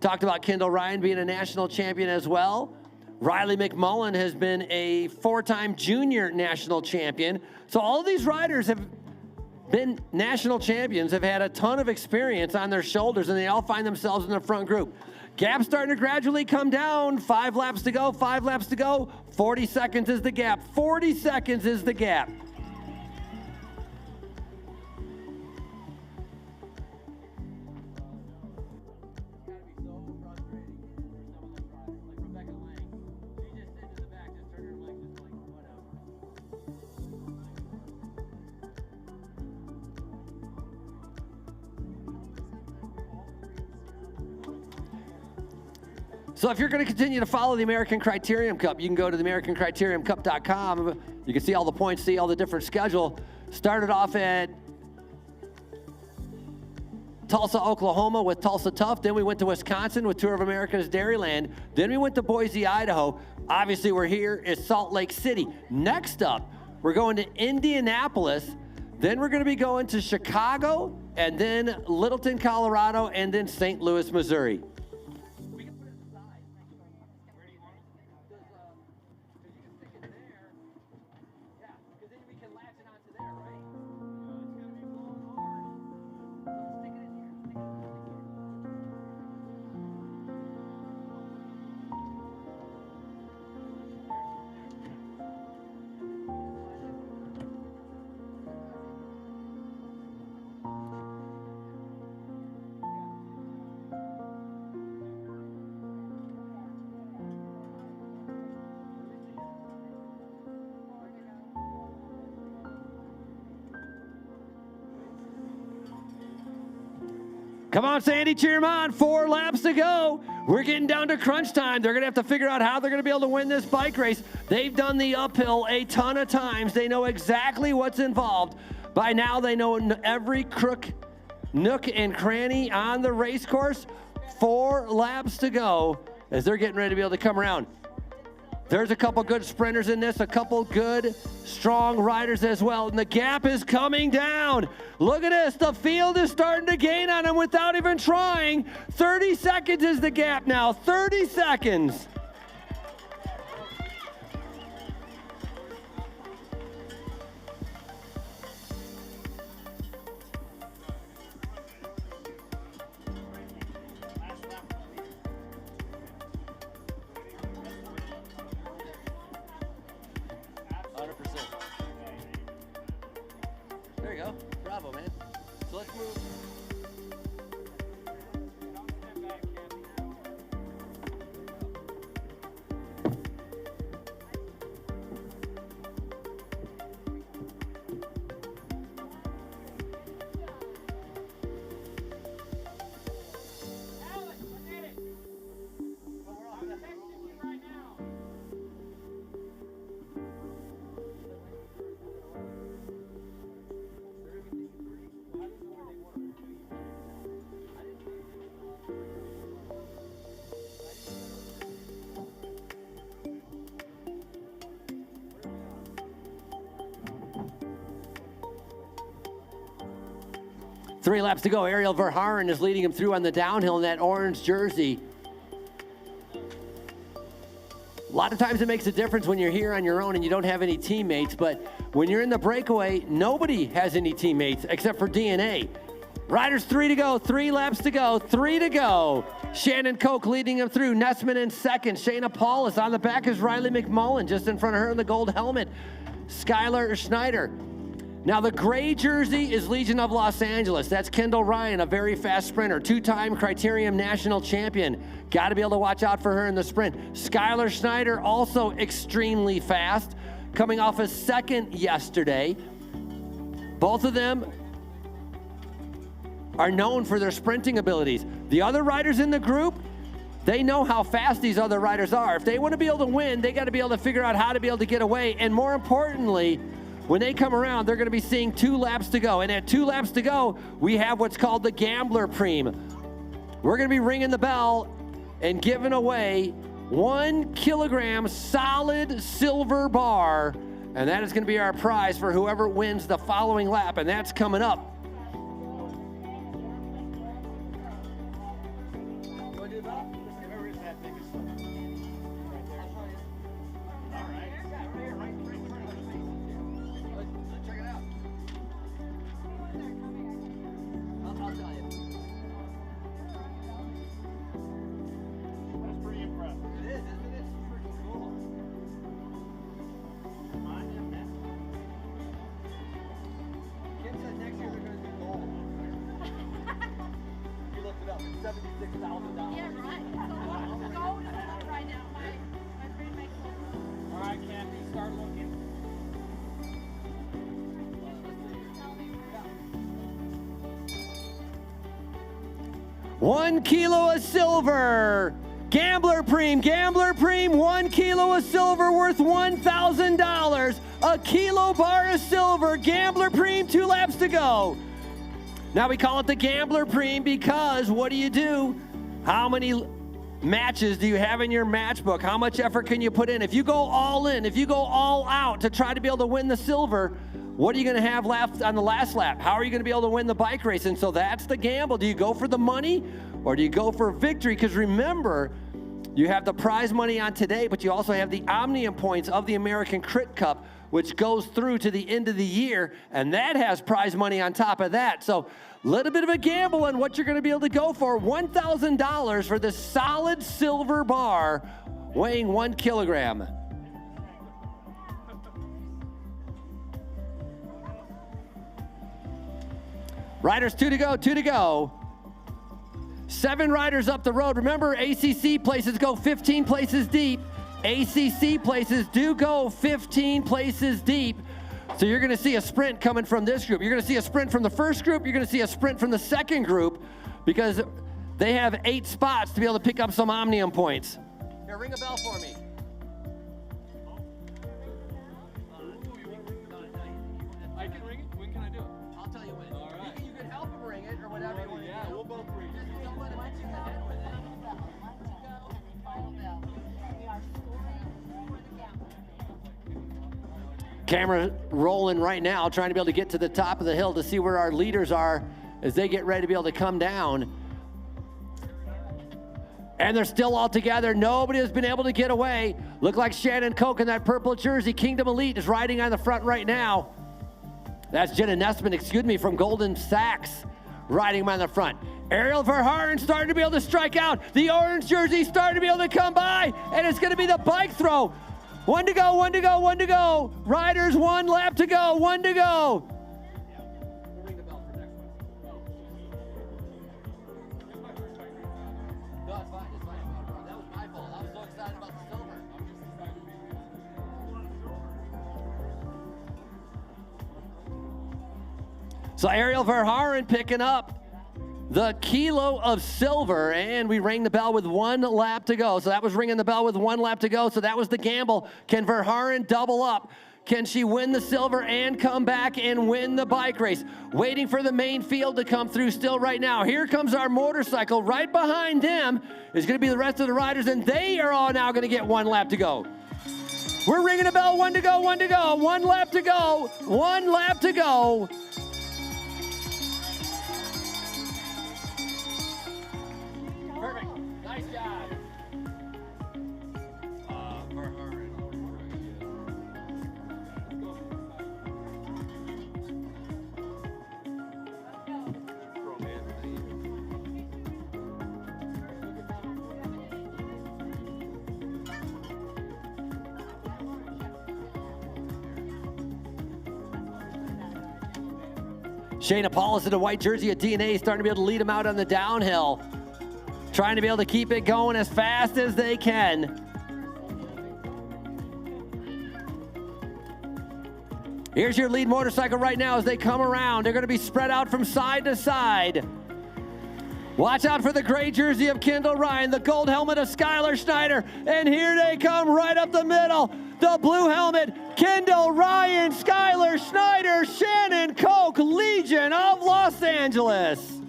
Talked about Kendall Ryan being a national champion as well. Riley McMullen has been a 4-time junior national champion. So all of these riders have been national champions, have had a ton of experience on their shoulders, and they all find themselves in the front group. Gap starting to gradually come down. 5 laps to go, 5 laps to go. 40 seconds is the gap. 40 seconds is the gap. So if you're going to continue to follow the American Criterium Cup, you can go to the AmericanCriteriumCup.com. You can see all the points, see all the different schedule. Started off at Tulsa, Oklahoma with Tulsa Tough. Then we went to Wisconsin with Tour of America's Dairyland. Then we went to Boise, Idaho. Obviously, we're here at Salt Lake City. Next up, we're going to Indianapolis. Then we're going to be going to Chicago, and then Littleton, Colorado, and then St. Louis, Missouri. Come on, Sandy, cheer him on. 4 laps to go. We're getting down to crunch time. They're going to have to figure out how they're going to be able to win this bike race. They've done the uphill a ton of times. They know exactly what's involved. By now, they know every crook, nook, and cranny on the race course. 4 laps to go as they're getting ready to be able to come around. There's a couple good sprinters in this, a couple good, strong riders as well. And the gap is coming down. Look at this. The field is starting to gain on them without even trying. 30 seconds is the gap now. 30 seconds. There you go. Bravo, man. So let's move. 3 laps to go. Ariel Verhaeren is leading him through on the downhill in that orange jersey. A lot of times it makes a difference when you're here on your own and you don't have any teammates, but when you're in the breakaway, nobody has any teammates except for DNA. Riders 3 to go, 3 laps to go, 3 to go. Shannon Koch leading him through. Nessman in second. Shayna Paulus on the back is Riley McMullen, just in front of her in the gold helmet. Skylar Schneider. Now the gray jersey is Legion of Los Angeles. That's Kendall Ryan, a very fast sprinter, 2-time Criterium National Champion. Got to be able to watch out for her in the sprint. Skylar Schneider, also extremely fast, coming off a second yesterday. Both of them are known for their sprinting abilities. The other riders in the group, they know how fast these other riders are. If they want to be able to win, they got to be able to figure out how to be able to get away. And more importantly, when they come around, they're going to be seeing 2 laps to go. And at 2 laps to go, we have what's called the Gambler Preme. We're going to be ringing the bell and giving away 1 kilogram solid silver bar. And that is going to be our prize for whoever wins the following lap. And that's coming up. Yeah, right. So gold is up right now. My brain makes it. All right, Kathy, start looking. 1 kilo of silver. Gambler Preme, 1 kilo of silver worth $1,000. A kilo bar of silver, Gambler Preme, 2 laps to go. Now we call it the Gambler Preme because what do? How many matches do you have in your match book? How much effort can you put in? If you go all in, if you go all out to try to be able to win the silver, what are you going to have left on the last lap? How are you going to be able to win the bike race? And so that's the gamble. Do you go for the money or do you go for victory? Because remember, you have the prize money on today, but you also have the Omnium points of the American Crit Cup, which goes through to the end of the year, and that has prize money on top of that. So a little bit of a gamble on what you're going to be able to go for. $1,000 for this solid silver bar weighing 1 kilogram. Riders 2 to go, 2 to go. 7 riders up the road. Remember, ACC places go 15 places deep. ACC places do go 15 places deep. So you're going to see a sprint coming from this group. You're going to see a sprint from the first group. You're going to see a sprint from the second group because they have 8 spots to be able to pick up some Omnium points. Here, ring a bell for me. I can ring it? When can I do it? I'll tell you when. All right. You can help him ring it or whatever you want to do. Yeah, we'll both ring it. Don't let him hit you in the head with it. Camera rolling right now, trying to be able to get to the top of the hill to see where our leaders are as they get ready to be able to come down. And they're still all together. Nobody has been able to get away. Look like Shannon Koch in that purple jersey. Kingdom Elite is riding on the front right now. That's Jenna Nessman, from Golden Sachs, riding him on the front. Ariel Verhaeren starting to be able to strike out. The orange jersey starting to be able to come by, and it's going to be the bike throw. 1 to go, 1 to go, 1 to go. Riders, 1 lap to go, 1 to go. We'll ring the bell for next one. No, it's fine, it's fine. That was my fault. I was so excited about the silver. So Ariel Verhaeren picking up the kilo of silver, and we rang the bell with 1 lap to go. So that was ringing the bell with 1 lap to go. So that was the gamble. Can Verhaeren double up? Can she win the silver and come back and win the bike race? Waiting for the main field to come through still right now. Here comes our motorcycle. Right behind them is going to be the rest of the riders, and they are all now going to get 1 lap to go. We're ringing a bell. 1 to go, 1 to go. 1 lap to go. 1 lap to go. Shayna Paulus in the white jersey of DNA starting to be able to lead them out on the downhill. Trying to be able to keep it going as fast as they can. Here's your lead motorcycle right now as they come around. They're going to be spread out from side to side. Watch out for the gray jersey of Kendall Ryan, the gold helmet of Skylar Schneider, and here they come right up the middle. The blue helmet, Kendall Ryan, Skylar Schneider, Shannon Koch, Legion of Los Angeles.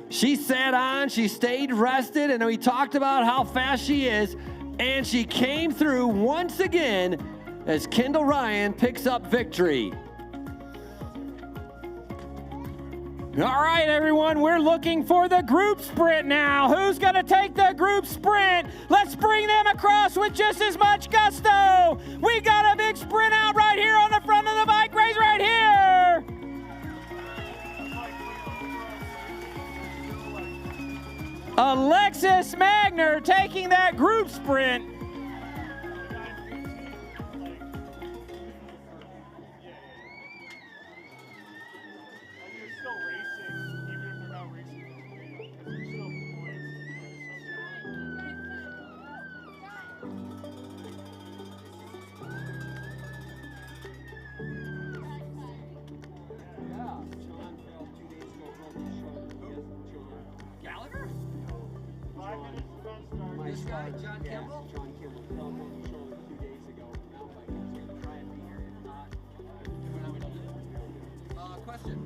She sat on, she stayed rested, and we talked about how fast she is. And she came through once again as Kendall Ryan picks up victory. All right, everyone, we're looking for the group sprint now. Who's going to take the group sprint? Let's bring them across with just as much gusto. We got a big sprint out right here on the front of the bike race right here. Alexis Magner taking that group sprint. This guy, John Kimball? John Kimball fell on the shoulder 2 days ago. Mountain bike. He's going to try and be here. If not, Question.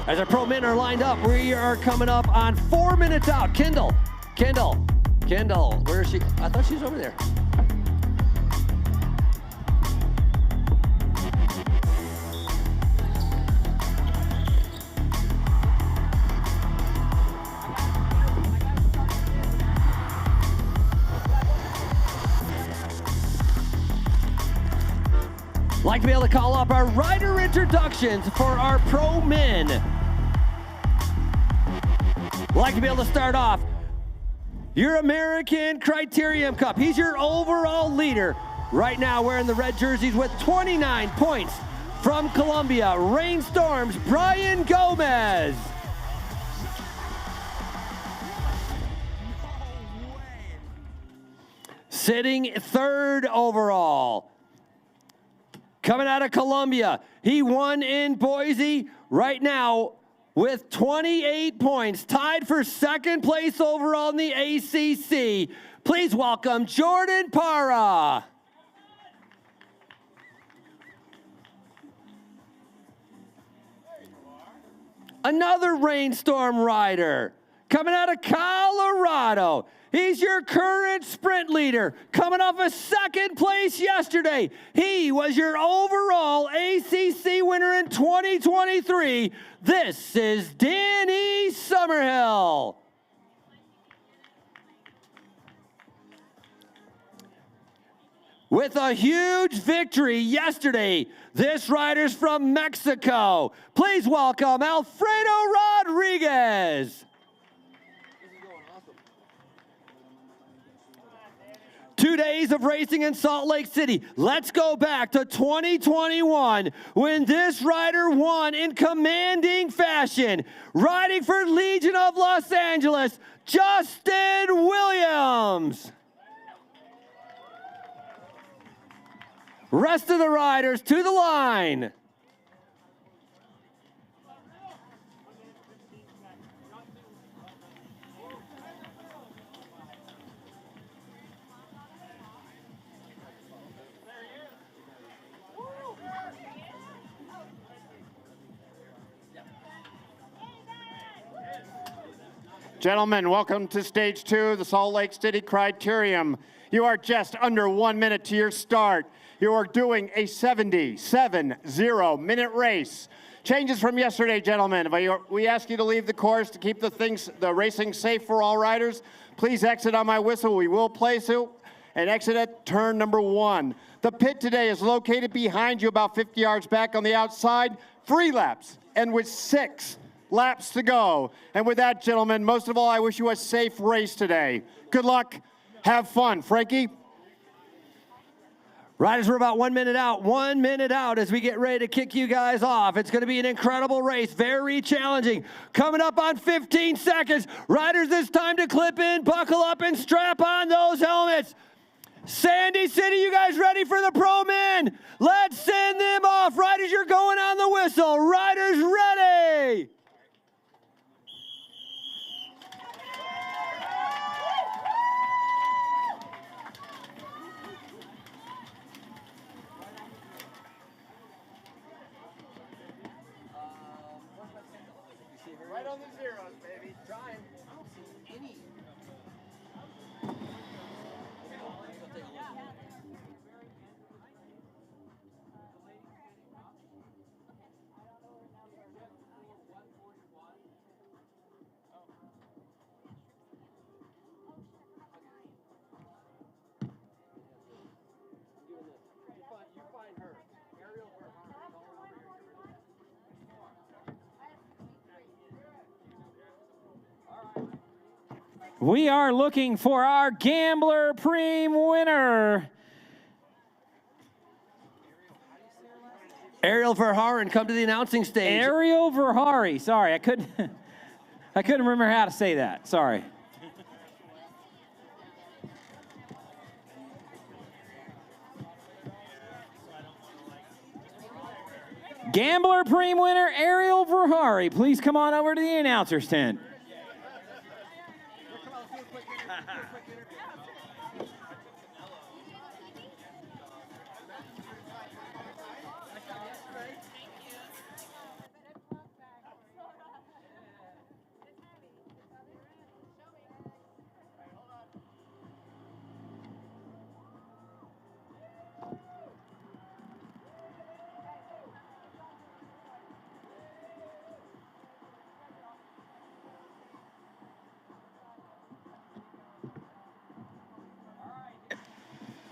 As our pro men are lined up, we are coming up on 4 minutes out. Kendall, where is she? I thought she was over there. Like to be able to call up our rider introductions for our pro men. Like to be able to start off your American Criterium Cup. He's your overall leader right now, wearing the red jerseys with 29 points from Colombia. Rainstorms, Brian Gomez. Sitting third overall. Coming out of Colombia, he won in Boise right now with 28 points, tied for second place overall in the ACC. Please welcome Jordan Parra. Another Rainstorm rider coming out of Colorado. He's your current sprint leader, coming off a second place yesterday. He was your overall ACC winner in 2023. This is Danny Summerhill. with a huge victory yesterday. This rider's from Mexico. Please welcome Alfredo Rodriguez. 2 days of racing in Salt Lake City. Let's go back to 2021 when this rider won in commanding fashion. Riding for Legion of Los Angeles, Justin Williams. Rest of the riders to the line. Gentlemen, welcome to stage 2 of the Salt Lake City Criterium. You are just under 1 minute to your start. You are doing a 70-minute race. Changes from yesterday, gentlemen. We ask you to leave the course to keep the racing safe for all riders. Please exit on my whistle. We will place you and exit at turn number 1. The pit today is located behind you about 50 yards back on the outside. Free laps, and with 6 laps to go. And with that, gentlemen, most of all, I wish you a safe race today. Good luck. Have fun. Frankie? Riders, we're about 1 minute out. 1 minute out as we get ready to kick you guys off. It's going to be an incredible race, very challenging. Coming up on 15 seconds. Riders, it's time to clip in, buckle up, and strap on those helmets. Sandy City, you guys ready for the pro men? Let's send them off. Riders, you're going on the whistle. Riders, ready. Right on the zeros, baby. Trying. I don't see any. You find her. Ariel for her. We are looking for our Gambler Preem winner. Ariel Verhaeren, come to the announcing stage. Ariel Verhari. Sorry, I couldn't remember how to say that. Sorry. Gambler Preem winner Ariel Verhari. Please come on over to the announcer's tent.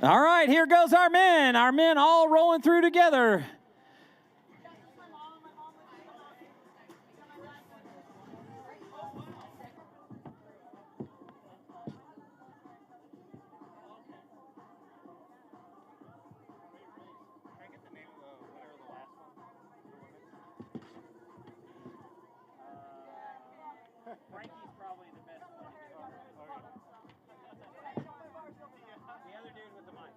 All right, here goes our men. Our men all rolling through together. Frankie's probably the best one. The other dude with the mic.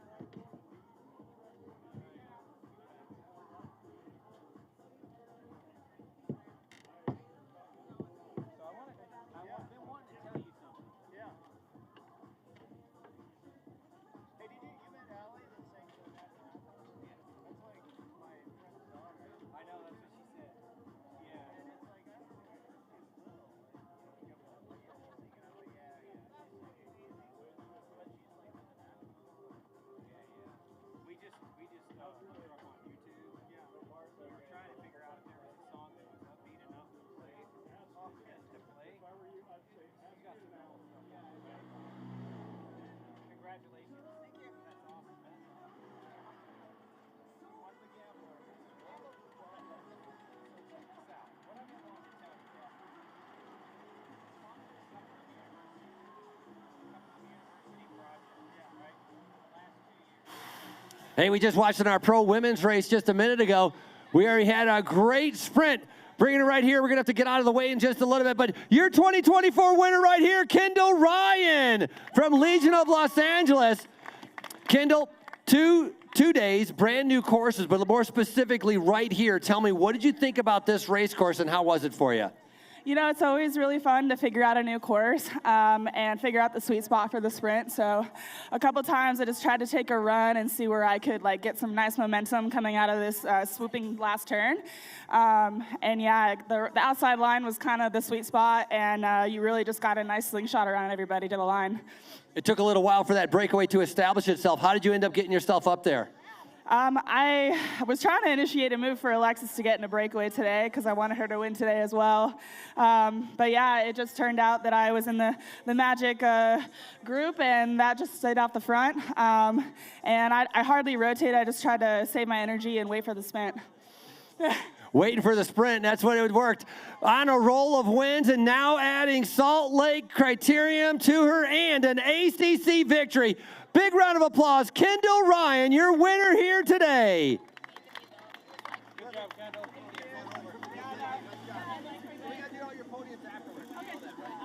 Hey, we just watched in our pro women's race just a minute ago. We already had a great sprint. Bringing it right here. We're going to have to get out of the way in just a little bit. But your 2024 winner right here, Kendall Ryan from Legion of Los Angeles. Kendall, two days, brand new courses, but more specifically right here. Tell me, what did you think about this race course and how was it for you? You know, it's always really fun to figure out a new course and figure out the sweet spot for the sprint. So a couple times I just tried to take a run and see where I could like get some nice momentum coming out of this swooping last turn. And yeah, the outside line was kind of the sweet spot, and you really just got a nice slingshot around everybody to the line. It took a little while for that breakaway to establish itself. How did you end up getting yourself up there? I was trying to initiate a move for Alexis to get in a breakaway today because I wanted her to win today as well. But yeah, it just turned out that I was in the Magic group, and that just stayed off the front. And I hardly rotate. I just tried to save my energy and wait for the sprint. Waiting for the sprint, that's what it worked. On a roll of wins, and now adding Salt Lake Criterium to her and an ACC victory. Big round of applause. Kendall Ryan, your winner here today. Good job, Kendall. We got to do all your podiums afterwards. You know that, right?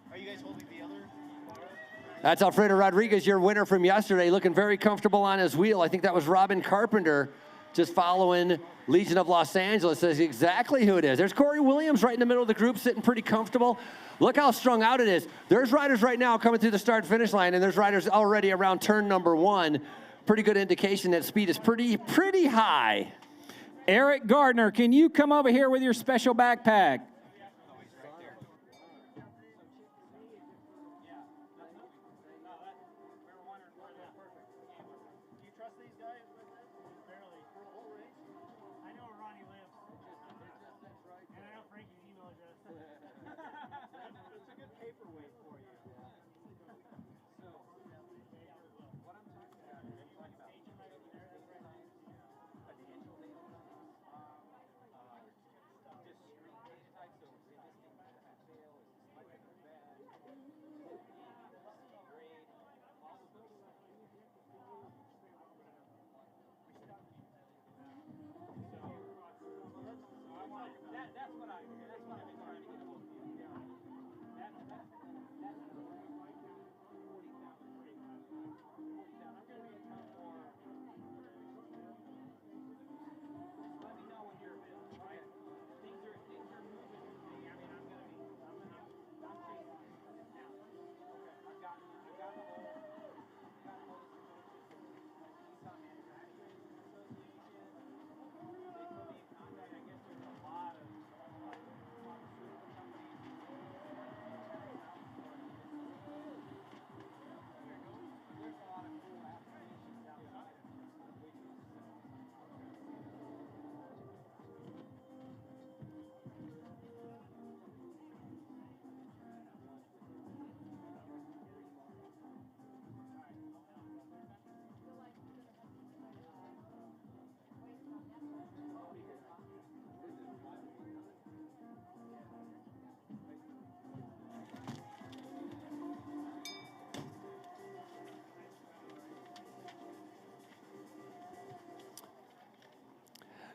Are you guys holding the other bar? That's Alfredo Rodriguez, your winner from yesterday, looking very comfortable on his wheel. I think that was Robin Carpenter just following Legion of Los Angeles. That's exactly who it is. There's Corey Williams right in the middle of the group, sitting pretty comfortable. Look how strung out it is. There's riders right now coming through the start-finish line, and there's riders already around turn number 1. Pretty good indication that speed is pretty high. Eric Gardner, can you come over here with your special backpack?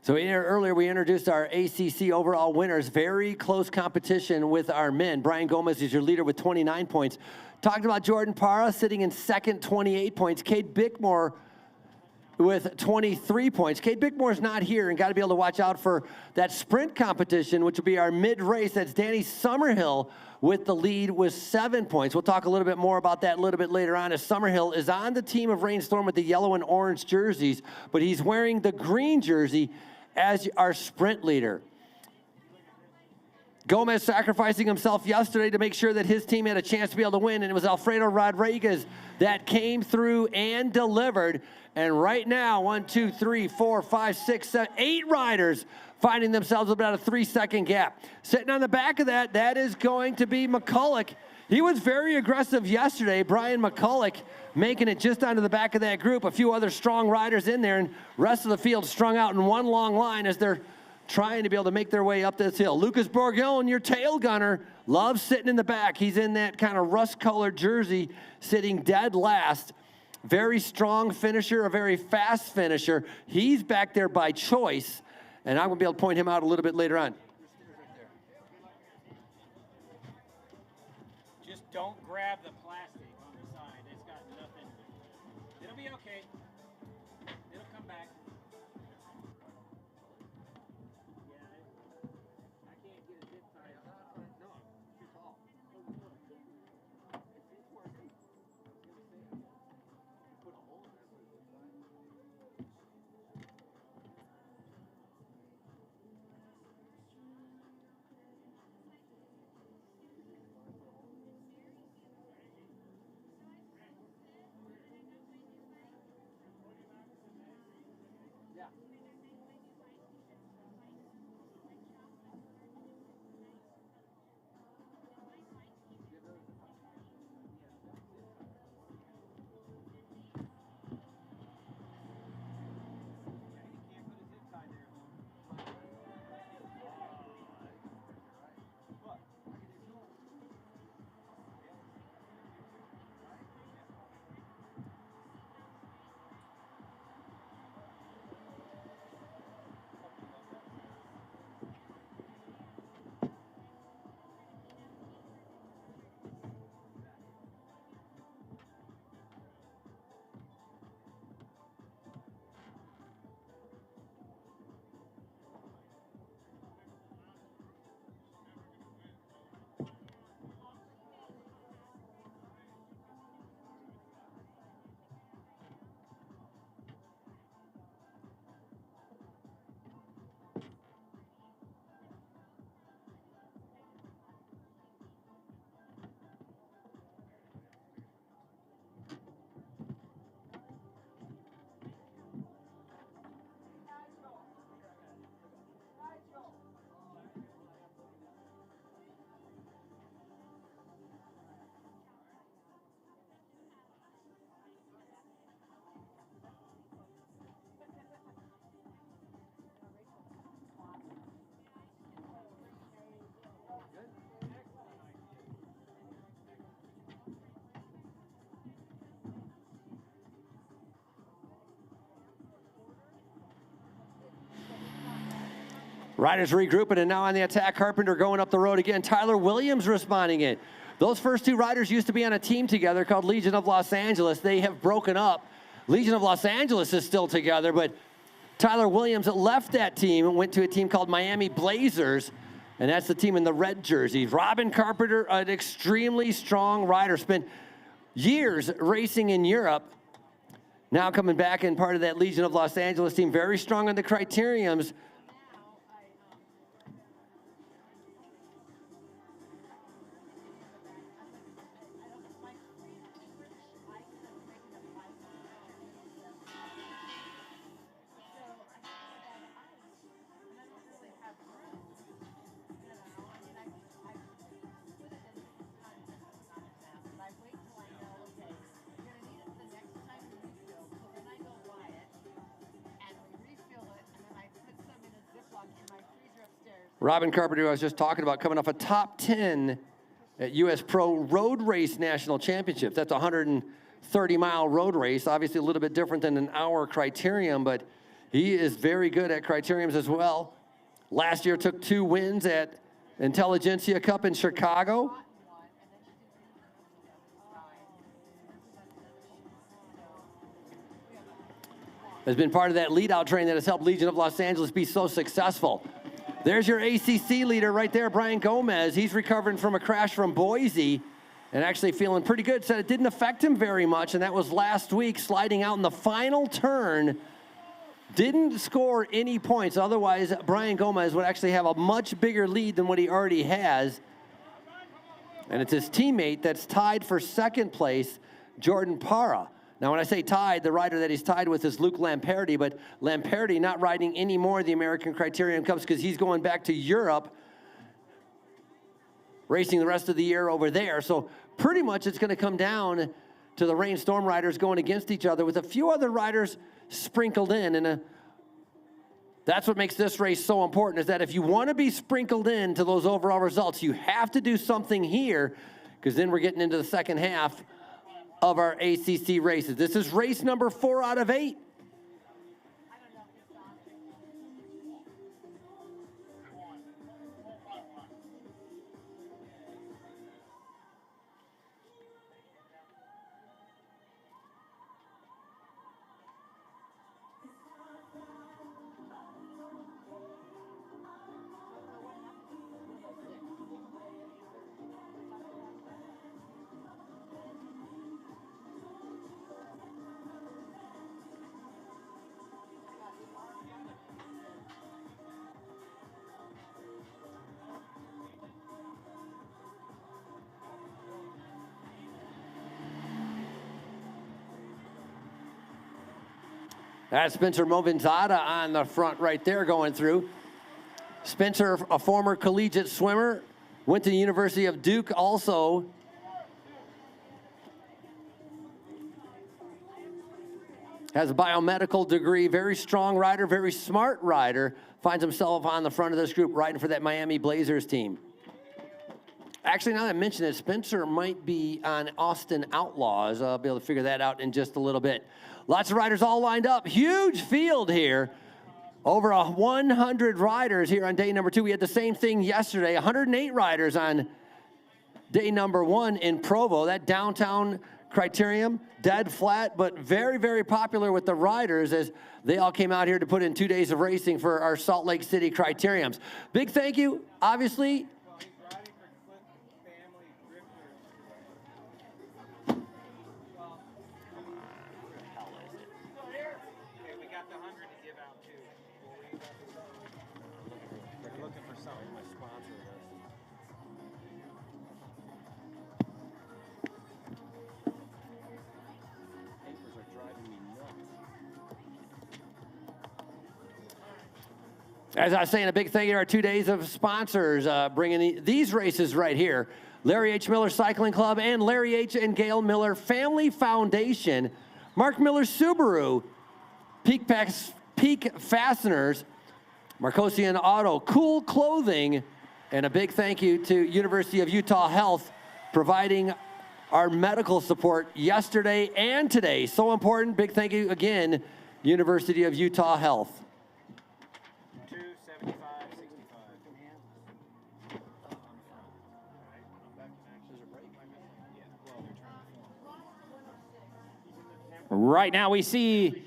So earlier we introduced our ACC overall winners. Very close competition with our men. Brian Gomez is your leader with 29 points. Talked about Jordan Parra sitting in second, 28 points. Cade Bickmore with 23 points. Cade Bickmore's not here and got to be able to watch out for that sprint competition, which will be our mid-race. That's Danny Summerhill with the lead with 7 points. We'll talk a little bit more about that a little bit later on, as Summerhill is on the team of Rainstorm with the yellow and orange jerseys, but he's wearing the green jersey as our sprint leader. Gomez sacrificing himself yesterday to make sure that his team had a chance to be able to win, and it was Alfredo Rodriguez that came through and delivered. And right now, 1, 2, 3, 4, 5, 6, 7, 8 riders finding themselves about a 3-second gap. Sitting on the back of that, that is going to be McCulloch. He was very aggressive yesterday. Brian McCulloch making it just onto the back of that group. A few other strong riders in there, and rest of the field strung out in one long line as they're trying to be able to make their way up this hill. Lucas Borgillon, your tail gunner, loves sitting in the back. He's in that kind of rust-colored jersey, sitting dead last. Very strong finisher, a very fast finisher. He's back there by choice, and I'm going to be able to point him out a little bit later on. Just don't grab the plastic on the side. It's got nothing. It'll be okay. It'll come back. I can't get a zip tie. No, too tall. Riders regrouping, and now on the attack, Carpenter going up the road again. Tyler Williams responding in. Those first two riders used to be on a team together called Legion of Los Angeles. They have broken up. Legion of Los Angeles is still together, but Tyler Williams left that team and went to a team called Miami Blazers, and that's the team in the red jerseys. Robin Carpenter, an extremely strong rider, spent years racing in Europe. Now coming back in part of that Legion of Los Angeles team, very strong on the criteriums. Robin Carpenter, who I was just talking about, coming off a top 10 at U.S. Pro Road Race National Championships. That's a 130-mile road race, obviously a little bit different than an hour criterium, but He is very good at criteriums as well. Last year took 2 wins at Intelligentsia Cup in Chicago. Has been part of that lead-out train that has helped Legion of Los Angeles be so successful. There's your ACC leader right there, Brian Gomez. He's recovering from a crash from Boise and actually feeling pretty good. Said it didn't affect him very much, and that was last week, sliding out in the final turn. Didn't score any points. Otherwise, Brian Gomez would actually have a much bigger lead than what he already has. And it's his teammate that's tied for second place, Jordan Parra. Now, when I say tied, the rider that he's tied with is Luke Lamperti, but Lamperti not riding any more of the American Criterium Cups because he's going back to Europe, racing the rest of the year over there. So pretty much it's going to come down to the Rainstorm riders going against each other with a few other riders sprinkled in. And that's what makes this race so important, is that if you want to be sprinkled in to those overall results, you have to do something here, because then we're getting into the second half of our ACC races. This is race number 4 out of 8. That's Spencer Movinzada on the front right there going through. Spencer, a former collegiate swimmer, went to the University of Duke also. Has a biomedical degree, very strong rider, very smart rider. Finds himself on the front of this group riding for that Miami Blazers team. Actually, now that I mention it, Spencer might be on Austin Outlaws. I'll be able to figure that out in just a little bit. Lots of riders all lined up. Huge field here. Over 100 riders here on day number 2. We had the same thing yesterday. 108 riders on day number 1 in Provo. That downtown criterium, dead flat, but very, very popular with the riders as they all came out here to put in 2 days of racing for our Salt Lake City criteriums. Big thank you, obviously. As I was saying, a big thank you to our 2 days of sponsors bringing these races right here. Larry H. Miller Cycling Club and Larry H. and Gail Miller Family Foundation. Mark Miller Subaru, Peak Fasteners, Marcosian Auto, Cool Clothing, and a big thank you to University of Utah Health providing our medical support yesterday and today. So important. Big thank you again, University of Utah Health. Right now we see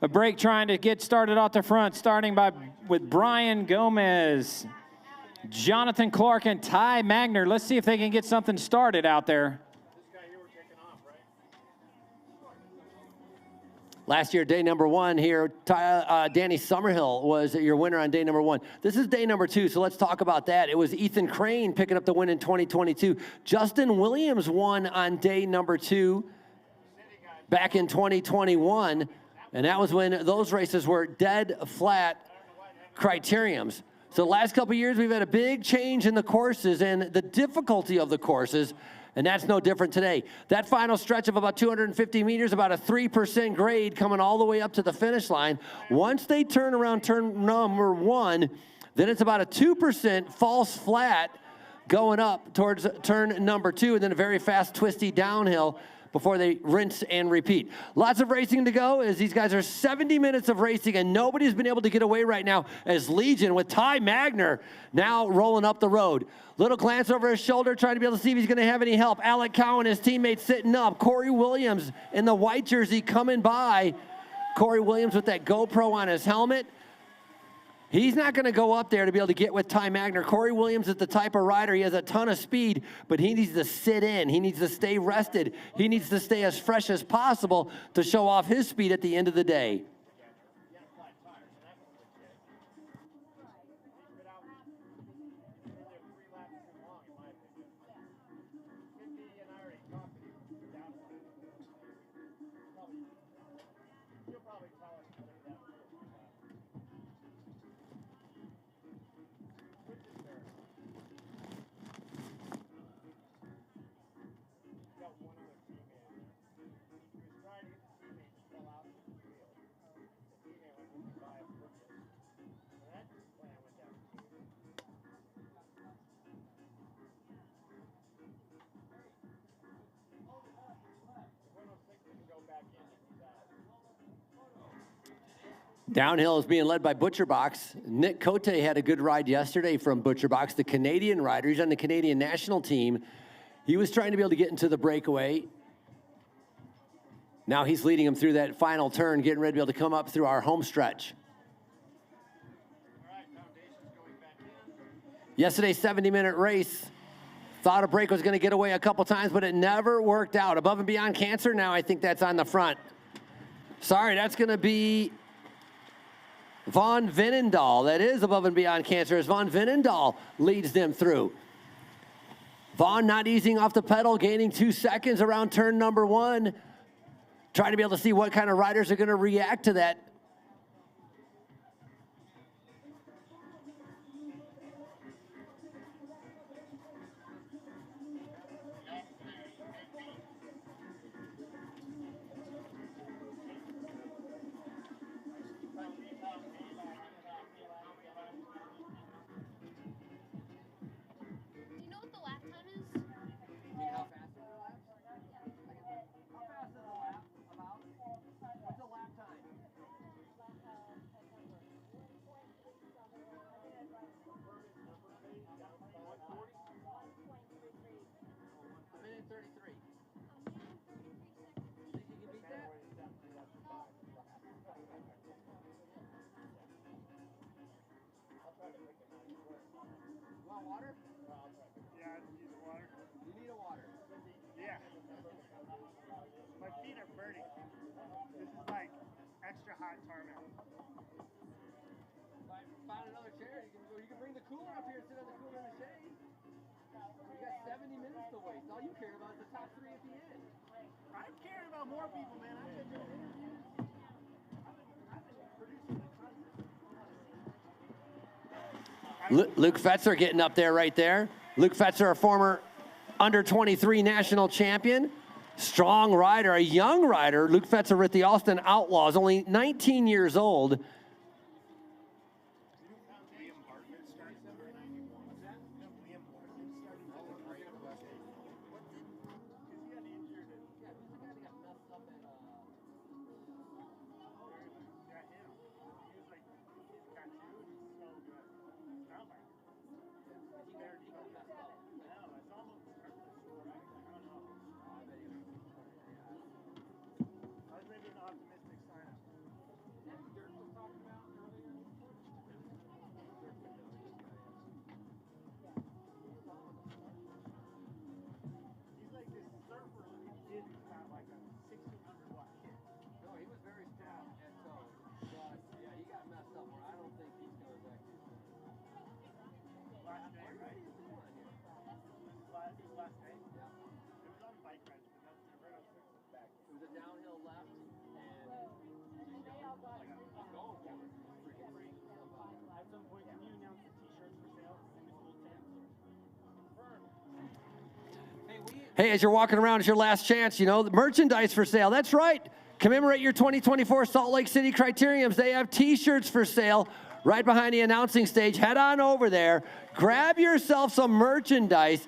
a break trying to get started off the front, starting with Brian Gomez, Jonathan Clark, and Ty Magner. Let's see if they can get something started out there. Last year, day number 1 here, Danny Summerhill was your winner on day number 1. This is day number 2, so let's talk about that. It was Ethan Crane picking up the win in 2022. Justin Williams won on day number 2 back in 2021, and that was when those races were dead flat criteriums. So the last couple of years, we've had a big change in the courses and the difficulty of the courses, and that's no different today. That final stretch of about 250 meters, about a 3% grade coming all the way up to the finish line. Once they turn around turn number 1, then it's about a 2% false flat going up towards turn number 2, and then a very fast twisty downhill before they rinse and repeat. Lots of racing to go as these guys are 70 minutes of racing, and nobody's been able to get away right now as Legion with Ty Magner now rolling up the road. Little glance over his shoulder, trying to be able to see if he's going to have any help. Alec Cowan, his teammate, sitting up. Corey Williams in the white jersey coming by. Corey Williams with that GoPro on his helmet. He's not going to go up there to be able to get with Ty Magner. Corey Williams is the type of rider. He has a ton of speed, but he needs to sit in. He needs to stay rested. He needs to stay as fresh as possible to show off his speed at the end of the day. Downhill is being led by ButcherBox. Nick Cote had a good ride yesterday from ButcherBox, the Canadian rider. He's on the Canadian national team. He was trying to be able to get into the breakaway. Now he's leading him through that final turn, getting ready to be able to come up through our home stretch. Yesterday's 70-minute race, thought a break was going to get away a couple times, but it never worked out. Above and Beyond Cancer, now I think that's on the front. Sorry, that's going to be Vaughn Vinendahl. That is Above and Beyond Cancer as Vaughn Vinendahl leads them through. Vaughn not easing off the pedal, gaining 2 seconds around turn number 1. Trying to be able to see what kind of riders are going to react to that. Luke Fetzer getting up there right there. Luke Fetzer, a former under-23 national champion. Strong rider, a young rider. Luke Fetzer with the Austin Outlaws, only 19 years old. Hey, as you're walking around, it's your last chance, you know, the merchandise for sale. That's right. Commemorate your 2024 Salt Lake City Criteriums. They have T-shirts for sale right behind the announcing stage. Head on over there. Grab yourself some merchandise.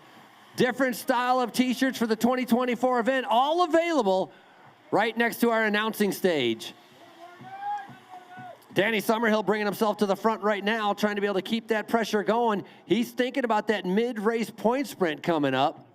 different style of t-shirts for the 2024 event, all available right next to our announcing stage. Danny Summerhill bringing himself to the front right now, trying to be able to keep that pressure going. He's thinking about that mid-race point sprint coming up.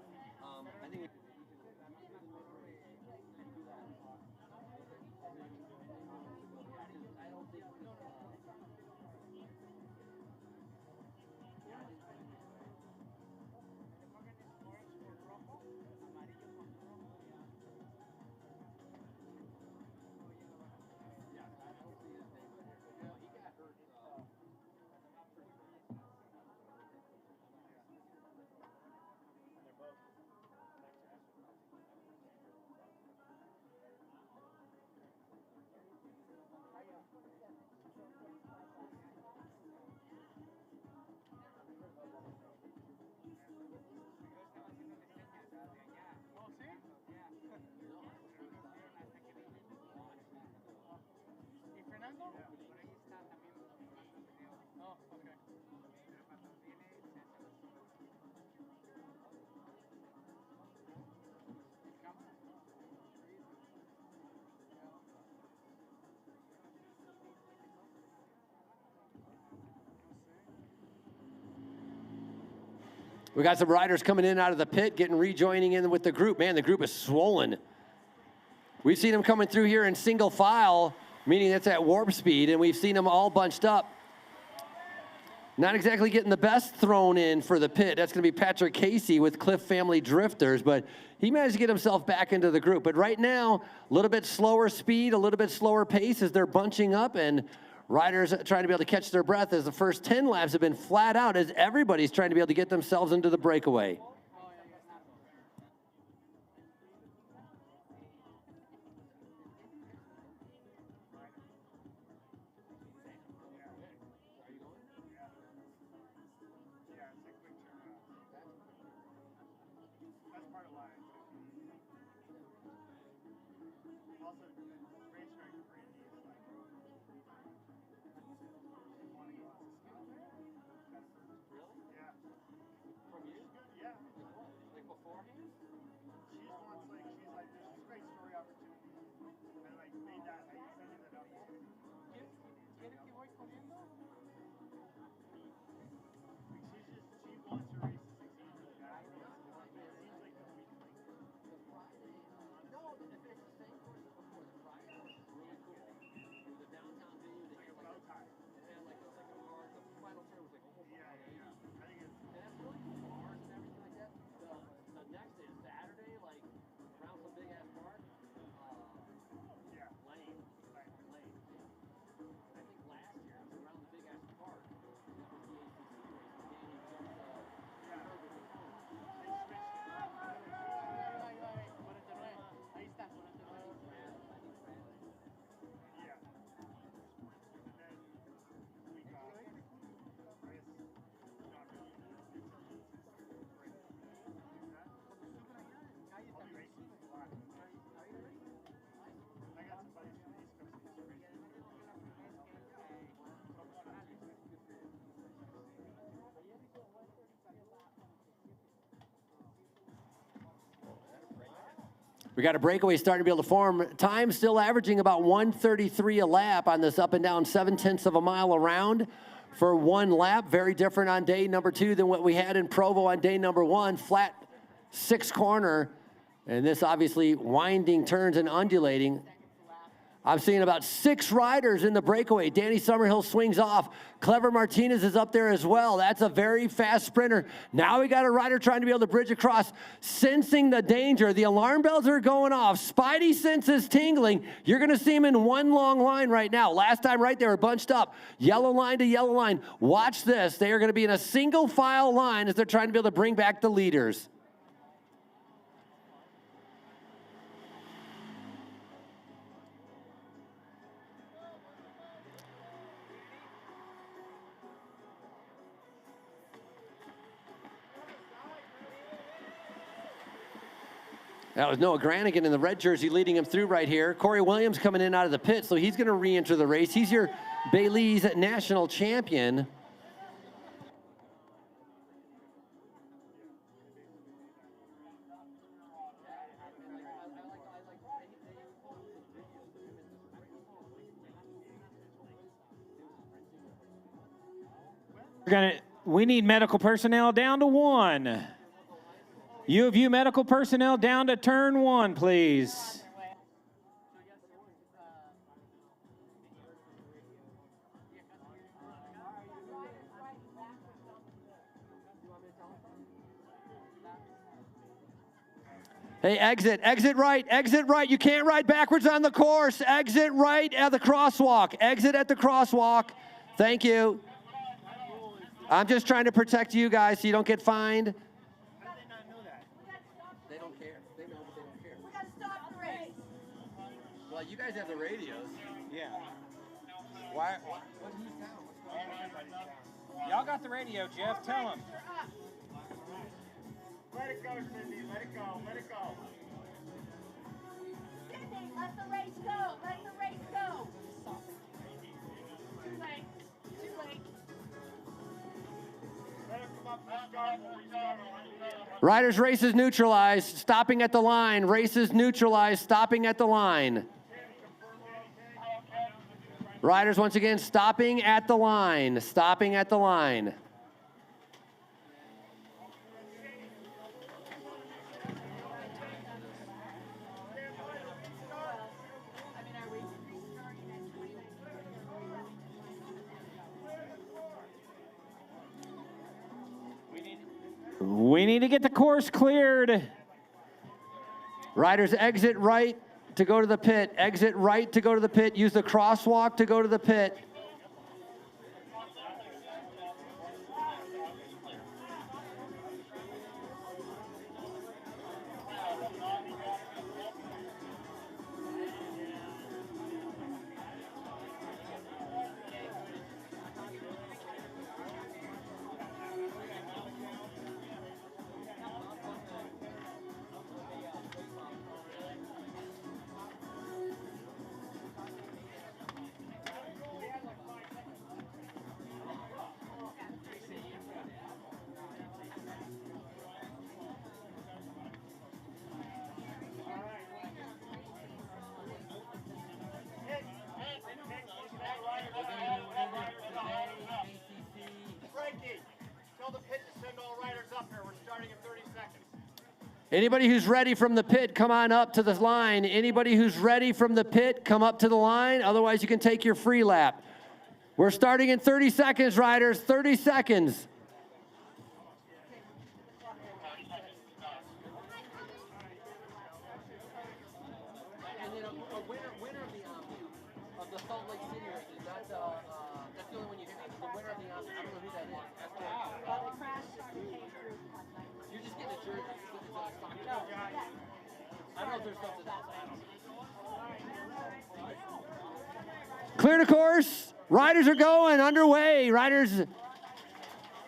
We got some riders coming in out of the pit, rejoining in with the group. Man, the group is swollen. We've seen them coming through here in single file, meaning that's at warp speed, and we've seen them all bunched up. Not exactly getting the best thrown in for the pit. That's going to be Patrick Casey with Cliff Family Drifters, but he managed to get himself back into the group. But right now, a little bit slower speed, a little bit slower pace as they're bunching up, and riders trying to be able to catch their breath as the first 10 laps have been flat out as everybody's trying to be able to get themselves into the breakaway. We got a breakaway starting to be able to form. Time still averaging about 1:33 a lap on this up and down 0.7 of a mile around for one lap. Very different on day number 2 than what we had in Provo on day number 1. Flat 6 corner, and this obviously winding turns and undulating. I'm seeing about 6 riders in the breakaway. Danny Summerhill swings off. Clever Martinez is up there as well. That's a very fast sprinter. Now we got a rider trying to be able to bridge across, sensing the danger. The alarm bells are going off. Spidey sense is tingling. You're going to see him in one long line right now. Last time, right, they were bunched up. Yellow line to yellow line. Watch this. They are going to be in a single file line as they're trying to be able to bring back the leaders. That was Noah Granigan in the red jersey leading him through right here. Corey Williams coming in out of the pit, so he's going to re-enter the race. He's your Bailey's national champion. We need medical personnel down to 1. U of U medical personnel down to turn 1, please. Hey, exit right. You can't ride backwards on the course. Exit right at the crosswalk. Exit at the crosswalk. Thank you. I'm just trying to protect you guys so you don't get fined. How did they not know that? They don't care. They know, but they don't care. We gotta stop the race. Well, you guys have the radios. Yeah. Why? Who's down? What's going on? Y'all got the radio, Jeff. Tell them. Let it go, Cindy. Let it go. Let it go. Sydney, let the race go. Let the race go. Too late. Too late. Let it come up and start. Riders, race is neutralized. Stopping at the line. Race is neutralized. Stopping at the line. Riders, once again, stopping at the line. Stopping at the line. We need to get the course cleared. Riders, exit right to go to the pit. Exit right to go to the pit. Use the crosswalk to go to the pit. Frankie, tell the pit to send all riders up here. We're starting in 30 seconds. Anybody who's ready from the pit, come on up to the line. Anybody who's ready from the pit, come up to the line. Otherwise, you can take your free lap. We're starting in 30 seconds, riders. 30 seconds. And then a winner of the Salt Lake City race. That's the only one you hit. The winner of the I don't know who that is. You're just getting a jersey. It's a soccer jersey. I don't know if there's something else. I don't know. Clear the course. Riders are going underway. Riders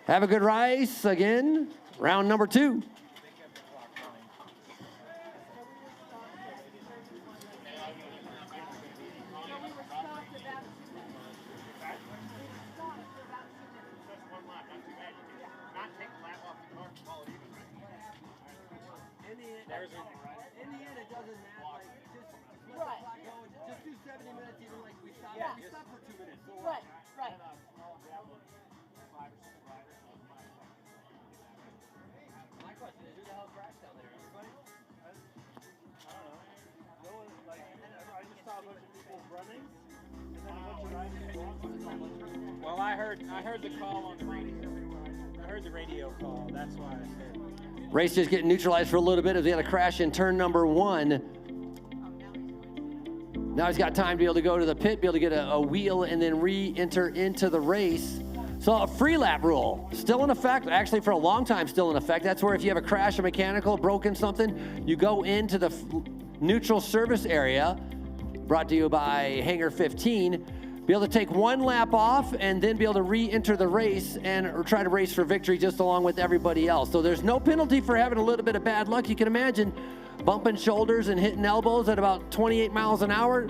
have a good race again. Round number 2. In the end, it doesn't matter. Like, just do 70 minutes, even like we stopped. Yeah. We stopped for 2 minutes. So Right, right. my question is, who the hell crashed down there? Everybody? I don't know. No one, like, I just saw a bunch of people running, and then a bunch of riders walking. Well, I heard the call on the radio. I heard the radio call. That's why I said. Race just getting neutralized for a little bit as we had a crash in turn number 1. Now he's got time to be able to go to the pit, be able to get a wheel, and then re-enter into the race. So a free lap rule, still in effect, actually for a long time still in effect. That's where if you have a crash, a mechanical, broken something, you go into the neutral service area, brought to you by Hangar 15, be able to take 1 lap off and then be able to re-enter the race or try to race for victory just along with everybody else. So there's no penalty for having a little bit of bad luck. You can imagine bumping shoulders and hitting elbows at about 28 miles an hour.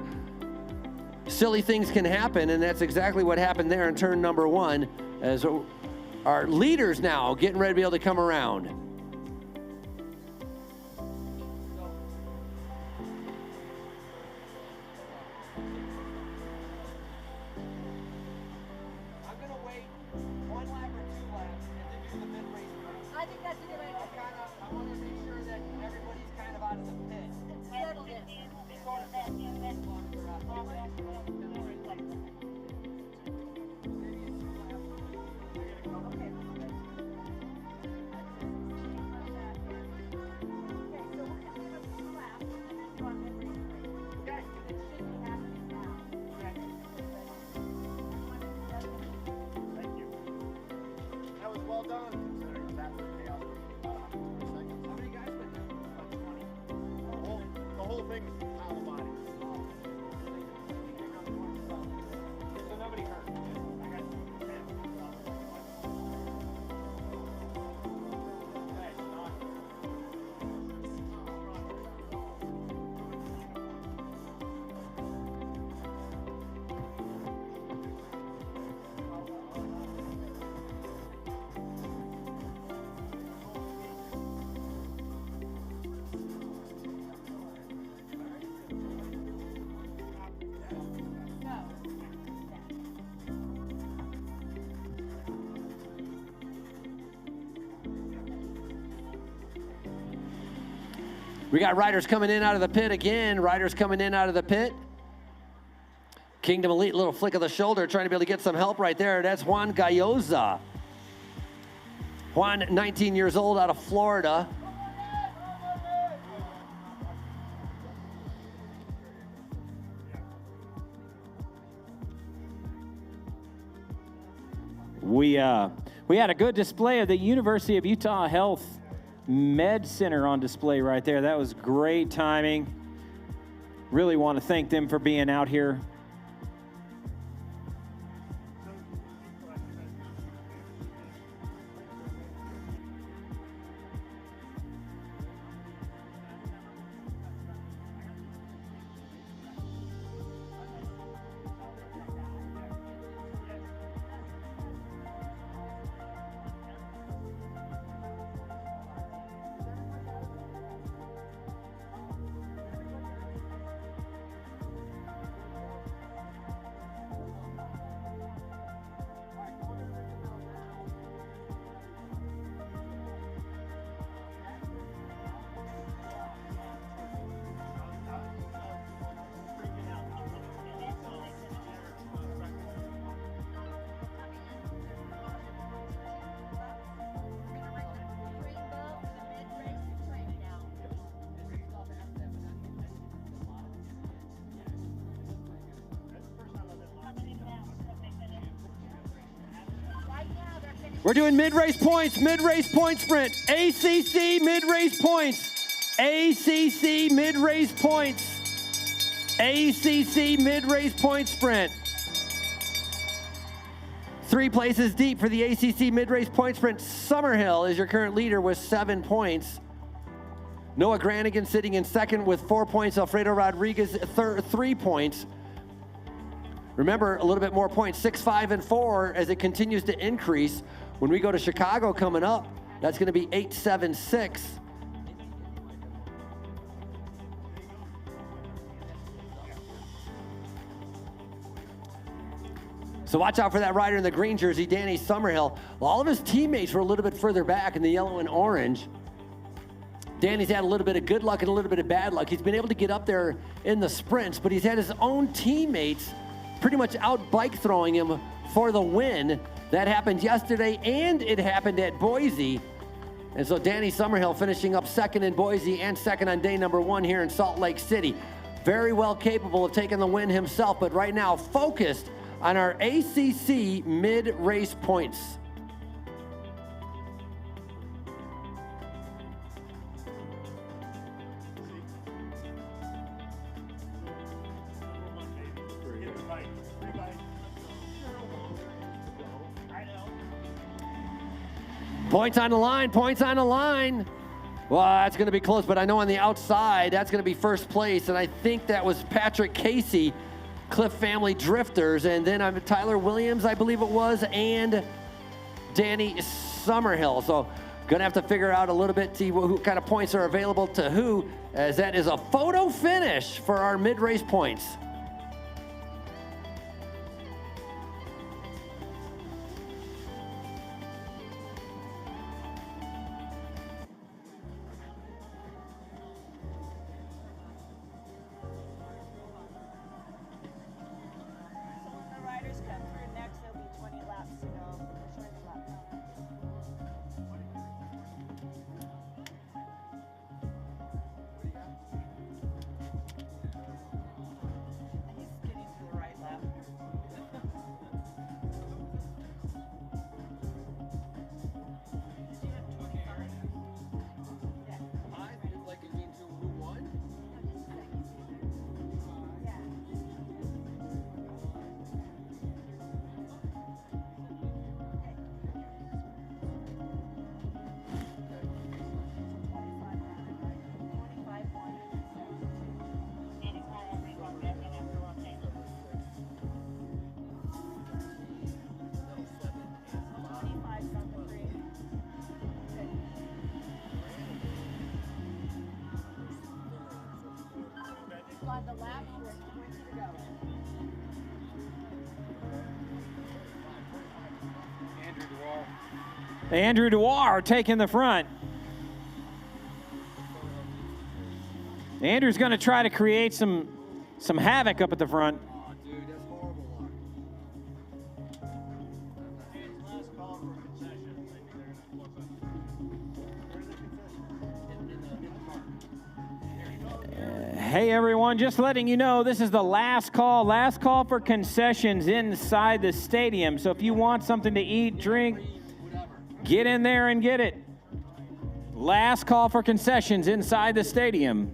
Silly things can happen, and that's exactly what happened there in turn number 1 as our leaders now getting ready to be able to come around. 1 lap or 2 laps, and then do the mid-race race. I think that's a good idea. I want to make sure that everybody's kind of out of the pit. Settled in. Sort of. Thank you. That was well done, considering that was chaos. About 100 seconds. How many guys went there? About 20. The whole thing was out of the body. So nobody hurt. I got 10. Okay, not. We got riders coming in out of the pit again. Riders coming in out of the pit. Kingdom Elite, little flick of the shoulder, trying to be able to get some help right there. That's Juan Galloza. Juan, 19 years old, out of Florida. We had a good display of the University of Utah Health Med Center on display right there. That was great timing. Really want to thank them for being out here. We're doing mid-race points sprint. ACC mid-race points. ACC mid-race points. ACC mid-race point sprint. 3 places deep for the ACC mid-race point sprint. Summerhill is your current leader with 7 points. Noah Granigan sitting in second with 4 points. Alfredo Rodriguez, 3 points. Remember, a little bit more points, 6, 5, and 4 as it continues to increase. When we go to Chicago coming up, that's going to be 8, 7, 6. So watch out for that rider in the green jersey, Danny Summerhill. All of his teammates were a little bit further back in the yellow and orange. Danny's had a little bit of good luck and a little bit of bad luck. He's been able to get up there in the sprints, but he's had his own teammates pretty much out bike throwing him for the win. That happened yesterday, and it happened at Boise. And so Danny Summerhill finishing up second in Boise and second on day number 1 here in Salt Lake City. Very well capable of taking the win himself, but right now focused on our ACC mid-race points. Points on the line, points on the line. Well, that's going to be close, but I know on the outside, that's going to be first place, and I think that was Patrick Casey, Cliff Family Drifters, and then I'm Tyler Williams, I believe it was, and Danny Summerhill. So going to have to figure out a little bit, see who kind of points are available to who, as that is a photo finish for our mid-race points. on the lap. You have 20 to go. Andrew Dewar taking the front. Andrew's going to try to create some havoc up at the front. Oh, dude, that's horrible luck. Last call for concessions. Maybe they're gonna flip it. Where's the concession? In the car. Hey everyone, just letting you know this is the last call for concessions inside the stadium. So if you want something to eat, drink, get in there and get it. Last call for concessions inside the stadium.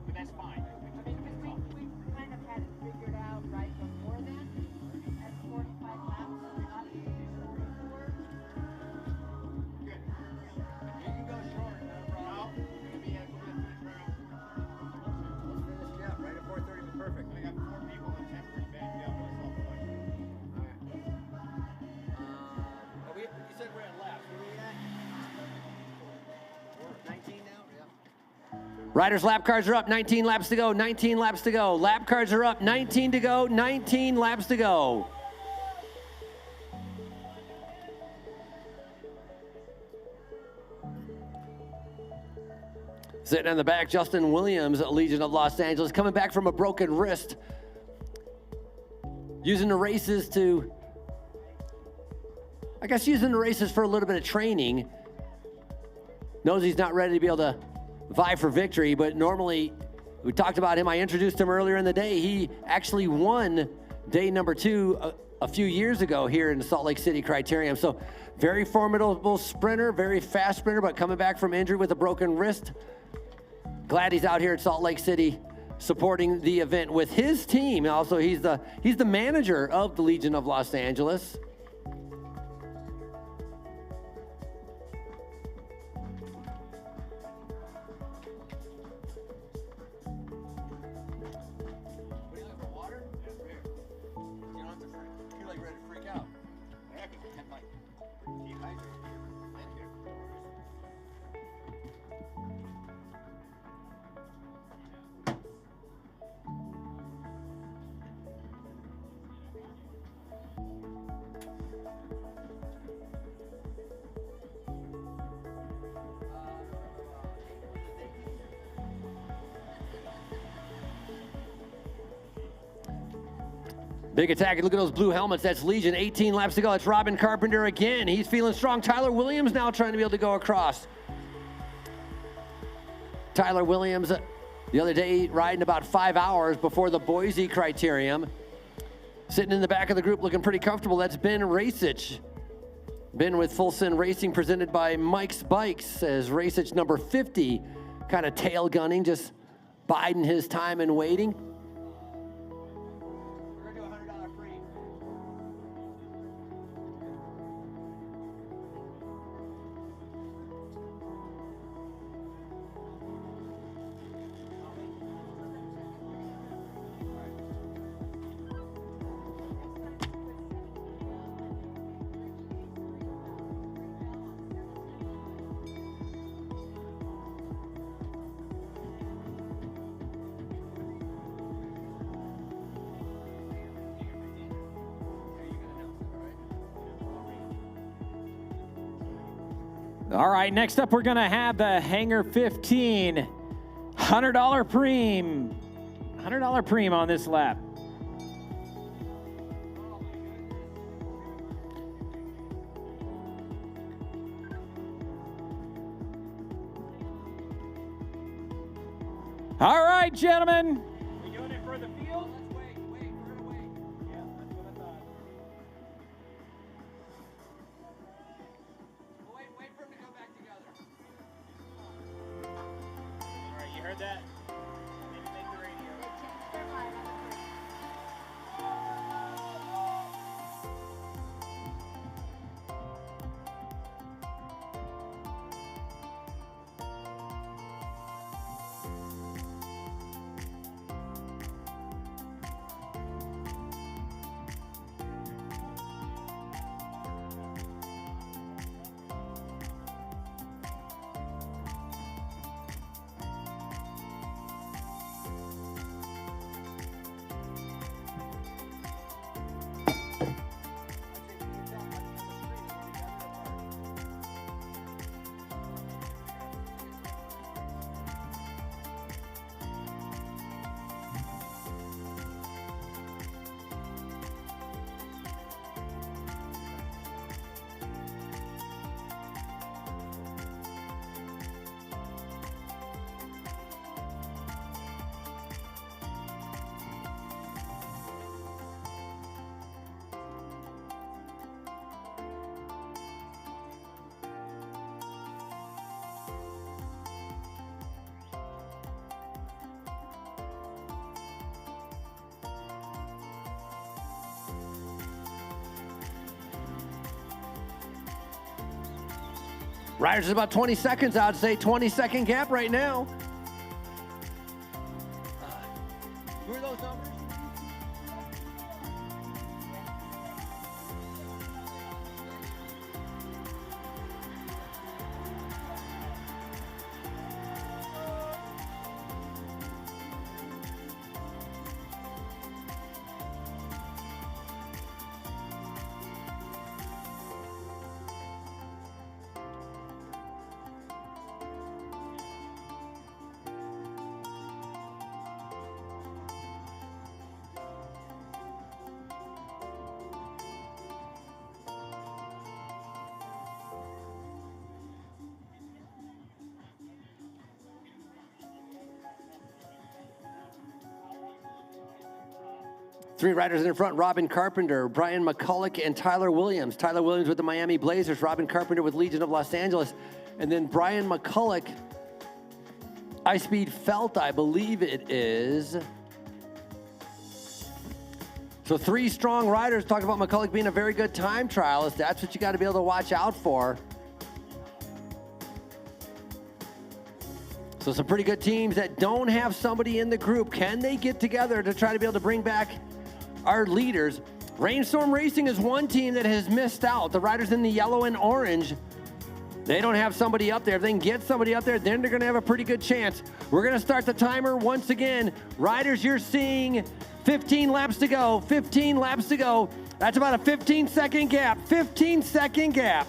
But that's fine. I mean, because we kind of had it figured out right before then, at 45 laps, not 44. Good. You can go short, no problem. We're gonna be at finish right Yeah, right at 4:30 was perfect. I got 4 people in temporary band. Yeah, myself. You said we're at laps. Where are we at? We're at 19 now? Yeah. Riders' lap cards are up. 19 laps to go. 19 laps to go. Lap cards are up. 19 to go. 19 laps to go. Sitting in the back, Justin Williams, Legion of Los Angeles, coming back from a broken wrist. Using the races for a little bit of training. Knows he's not ready to be able to vie for victory, but normally, we talked about him. I introduced him earlier in the day. He actually won day number 2 a few years ago here in the Salt Lake City Criterium. So very formidable sprinter, very fast sprinter, but coming back from injury with a broken wrist. Glad he's out here at Salt Lake City supporting the event with his team. Also, he's the manager of the Legion of Los Angeles. Big attack. Look at those blue helmets. That's Legion. 18 laps to go. It's Robin Carpenter again. He's feeling strong. Tyler Williams now trying to be able to go across. Tyler Williams the other day riding about 5 hours before the Boise Criterium. Sitting in the back of the group looking pretty comfortable. That's Ben Racich. Ben with Full Send Racing presented by Mike's Bikes as Racich number 50. Kind of tail gunning, just biding his time and waiting. All right, next up we're going to have the Hangar 15 $100 preem. $100 preem on this lap. All right, gentlemen. We doing it for the field? Let's wait. We're gonna wait. Yeah, that's what I thought. Wait for him to come back together. All right, you heard that? Maybe make the radio. They changed their mind. Riders is about 20 seconds, I'd say 20-second gap right now. Who are those numbers? Three riders in front, Robin Carpenter, Brian McCulloch, and Tyler Williams. Tyler Williams with the Miami Blazers, Robin Carpenter with Legion of Los Angeles, and then Brian McCulloch, iSpeed Felt, I believe it is. So three strong riders. Talking about McCulloch being a very good time trialist. That's what you got to be able to watch out for. So some pretty good teams that don't have somebody in the group. Can they get together to try to be able to bring back our leaders? Rainstorm Racing is one team that has missed out. The riders in the yellow and orange, they don't have somebody up there. If they can get somebody up there, then they're going to have a pretty good chance. We're going to start the timer once again. Riders, you're seeing 15 laps to go. 15 laps to go. That's about a 15-second gap. 15-second gap.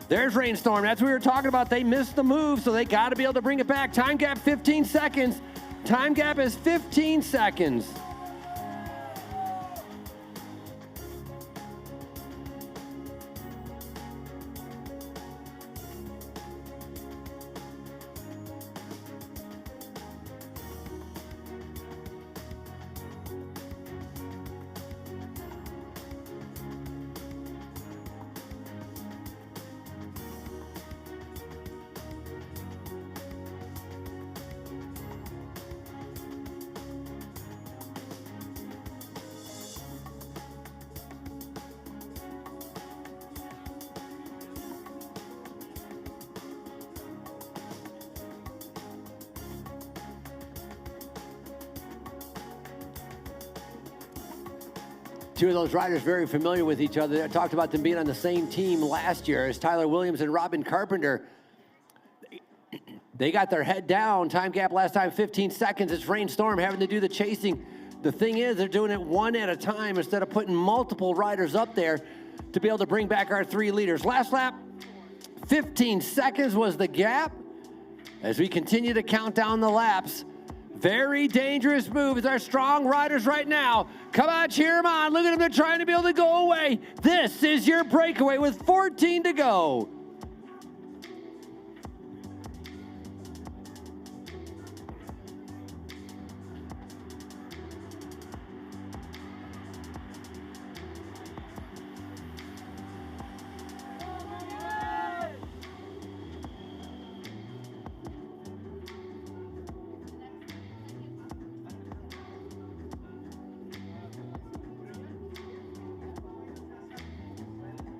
There's Rainstorm. That's what we were talking about. They missed the move, so they got to be able to bring it back. Time gap, 15 seconds. Time gap is 15 seconds. Two of those riders very familiar with each other. I talked about them being on the same team last year as Tyler Williams and Robin Carpenter. They got their head down. Time gap last time, 15 seconds. It's Rainstorm having to do the chasing. The thing is, they're doing it one at a time instead of putting multiple riders up there to be able to bring back our three leaders. Last lap, 15 seconds was the gap. As we continue to count down the laps, very dangerous move. It's our strong riders right now. Come on, cheer them on. Look at them. They're trying to be able to go away. This is your breakaway with 14 to go.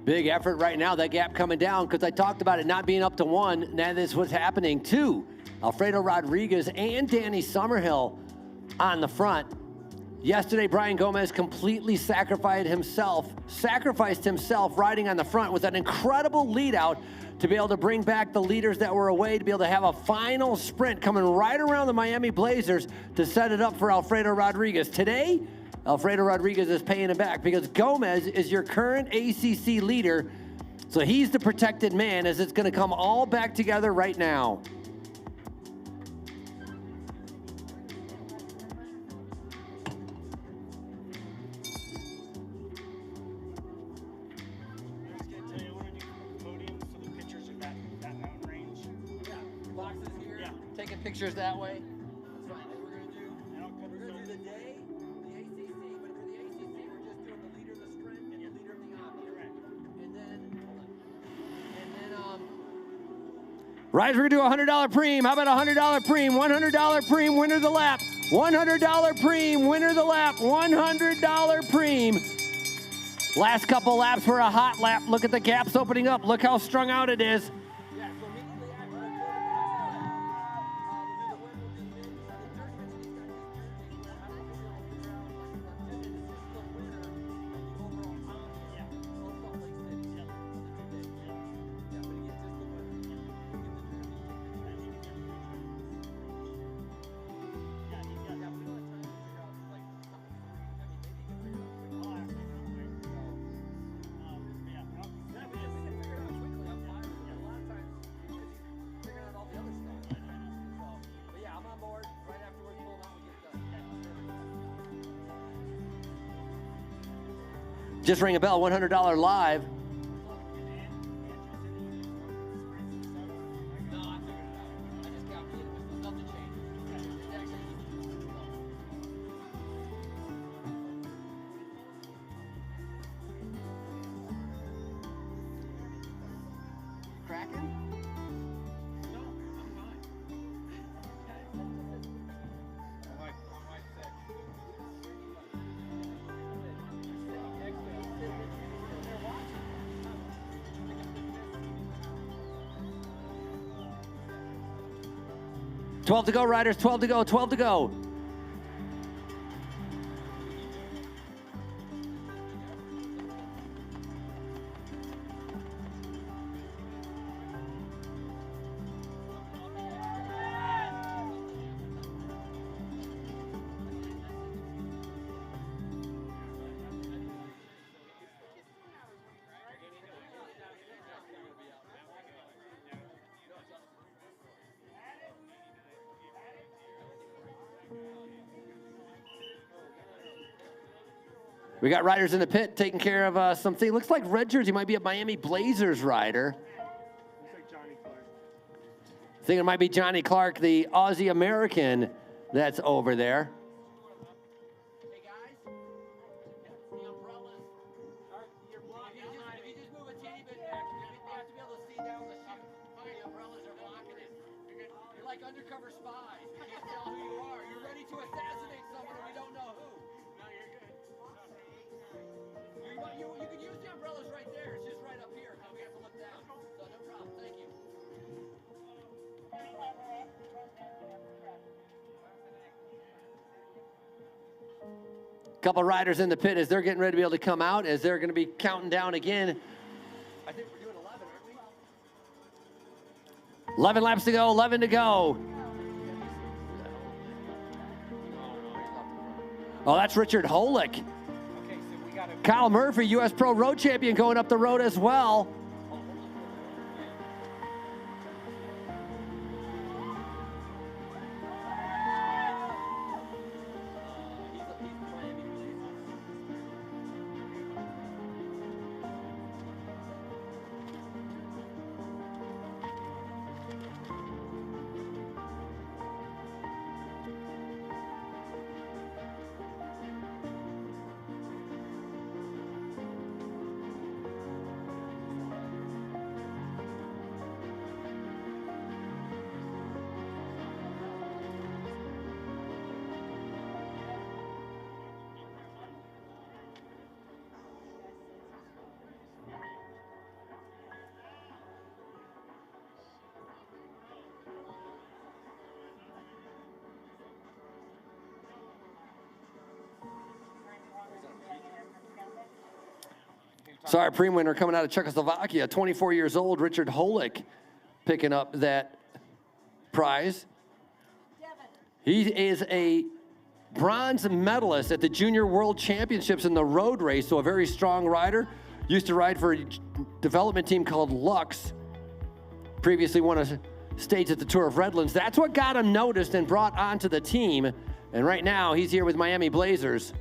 Big effort right now, that gap coming down, because I talked about it not being up to one. Now this is what's happening. Two, Alfredo Rodriguez and Danny Summerhill on the front. Yesterday, Brian Gomez completely sacrificed himself riding on the front with an incredible lead out to be able to bring back the leaders that were away, to be able to have a final sprint coming right around the Miami Blazers to set it up for Alfredo Rodriguez. Today, Alfredo Rodriguez is paying him back because Gomez is your current ACC leader, so he's the protected man as it's going to come all back together right now. Podium for the pictures of that mountain range. Yeah, boxes here. Yeah. Taking pictures that way. That's fine. We're going to do the day, the ACC, but for the ACC, we're just doing the leader of the sprint and the leader of the obstacle. Correct. And then, riders, we're going to do a $100 preem. How about a $100 preem? $100 preem, winner of the lap. $100 preem, winner of the lap. $100 preem. Last couple laps for a hot lap. Look at the gaps opening up. Look how strung out it is. Just ring a bell, $100 live. Cracking? 12 to go, riders. 12 to go. 12 to go. We got riders in the pit taking care of something. Looks like red jersey might be a Miami Blazers rider. Looks like Johnny Clark. I think it might be Johnny Clark, the Aussie American that's over there. Hey guys, the umbrellas you're blocking. If you just move a teeny bit back, you have to be able to see down the chute. The umbrellas are blocking it. You're like undercover spies. We can't tell who you are. You're ready to assassinate someone and we don't know who. No, you're good. You can use the umbrellas right there. It's just right up here because we have to look down. So no problem. Thank you. Couple riders in the pit as they're getting ready to be able to come out, as they're going to be counting down again. I think we're doing 11, aren't we? 11 laps to go, 11 to go. Oh, that's Richard Holick. Okay, so we got to. Kyle Murphy, U.S. Pro Road Champion, going up the road as well. Sorry, preem winner coming out of Czechoslovakia, 24 years old, Richard Holick, picking up that prize. He is a bronze medalist at the Junior World Championships in the road race, so a very strong rider. Used to ride for a development team called Lux. Previously won a stage at the Tour of Redlands. That's what got him noticed and brought onto the team. And right now, he's here with Miami Blazers.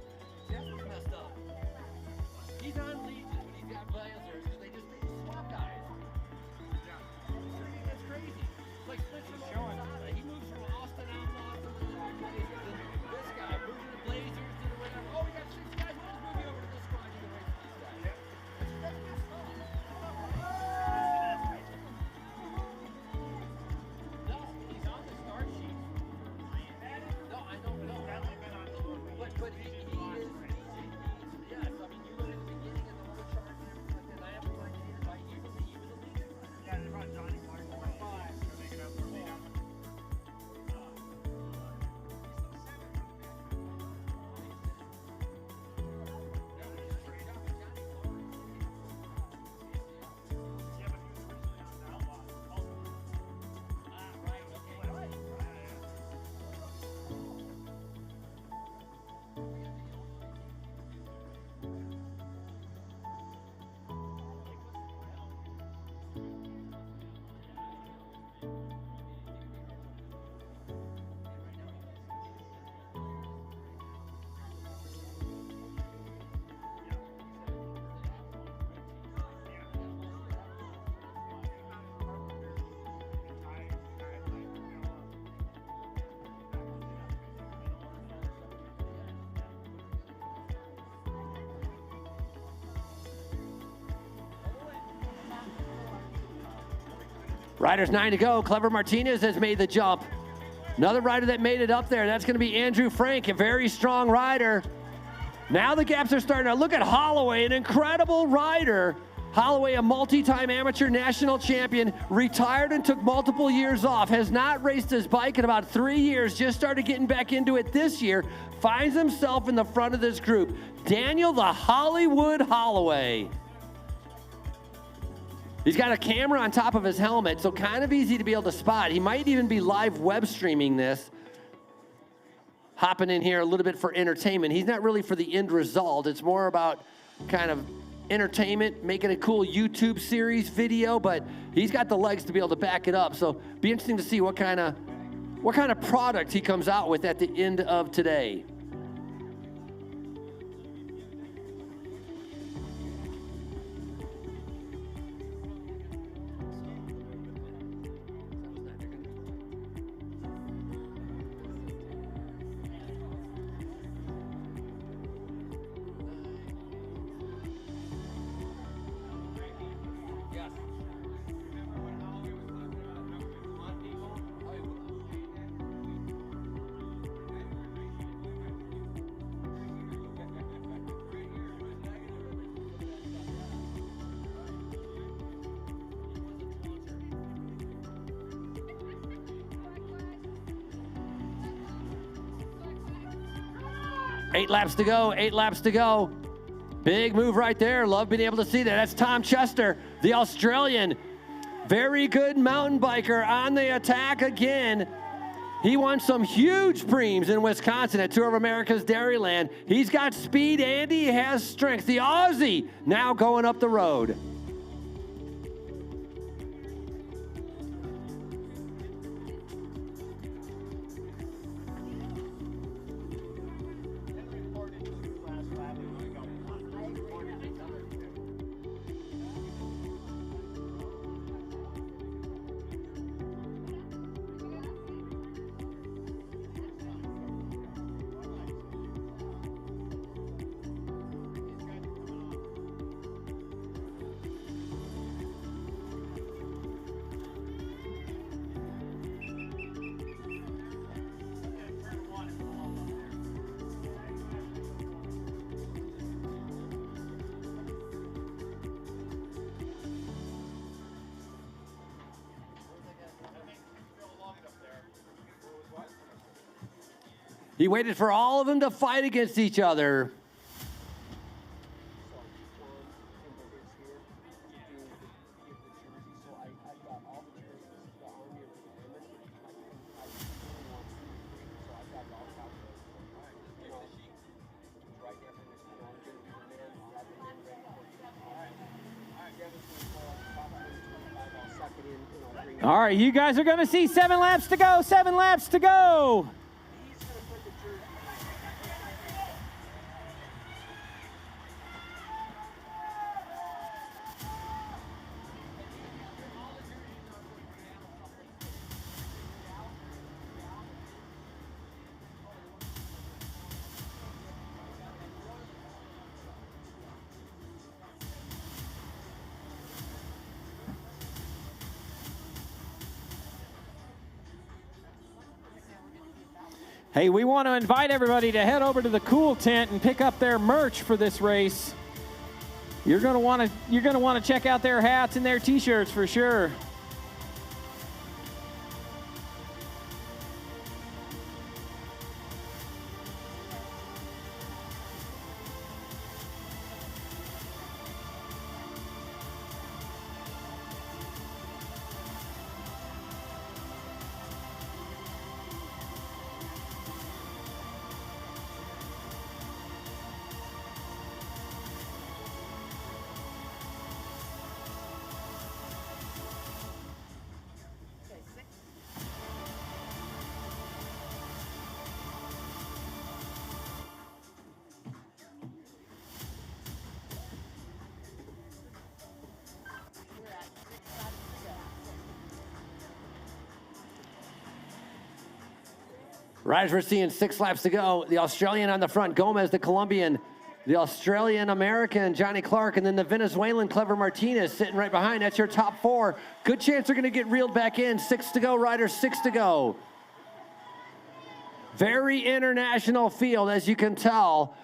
But he Riders 9 to go. Clever Martinez has made the jump. Another rider that made it up there, that's going to be Andrew Frank, a very strong rider. Now the gaps are starting to look at Holloway, an incredible rider. Holloway, a multi-time amateur national champion, retired and took multiple years off, has not raced his bike in about 3 years, just started getting back into it this year, finds himself in the front of this group. Daniel the Hollywood Holloway. He's got a camera on top of his helmet, so kind of easy to be able to spot. He might even be live web streaming this. Hopping in here a little bit for entertainment. He's not really for the end result. It's more about kind of entertainment, making a cool YouTube series video, but he's got the legs to be able to back it up. So be interesting to see what kind of product he comes out with at the end of today. Eight laps to go, 8 laps to go. Big move right there. Love being able to see that. That's Tom Chester, the Australian. Very good mountain biker on the attack again. He won some huge preems in Wisconsin at Tour of America's Dairyland. He's got speed and he has strength. The Aussie now going up the road. He waited for all of them to fight against each other. All right, you guys are going to see 7 laps to go, 7 laps to go. Hey, we want to invite everybody to head over to the Cool Tent and pick up their merch for this race. You're going to want to check out their hats and their t-shirts for sure. Riders, we're seeing 6 laps to go. The Australian on the front, Gomez, the Colombian, The Australian-American, Johnny Clark, and then the Venezuelan, Clever Martinez, sitting right behind. That's your top 4. Good chance they're going to get reeled back in. 6 to go, riders, 6 to go. Very international field, as you can tell.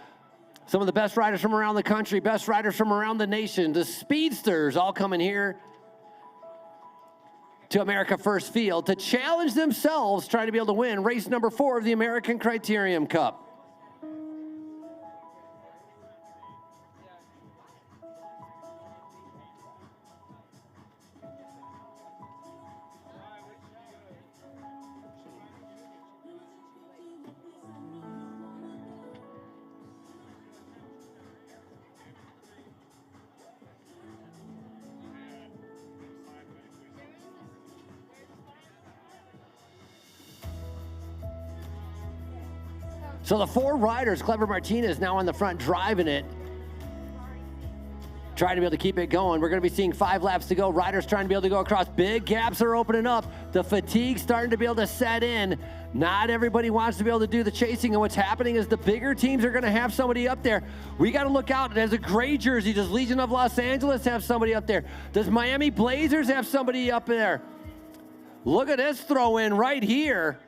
Some of the best riders from around the country, best riders from around the nation. The speedsters all coming here to America First Field to challenge themselves, trying to be able to win race number 4 of the American Criterium Cup. So the 4 riders, Clever Martinez now on the front driving it, trying to be able to keep it going. We're going to be seeing 5 laps to go. Riders trying to be able to go across. Big gaps are opening up. The fatigue starting to be able to set in. Not everybody wants to be able to do the chasing, and what's happening is the bigger teams are going to have somebody up there. We got to look out. There's a gray jersey. Does Legion of Los Angeles have somebody up there? Does Miami Blazers have somebody up there? Look at this throw in right here.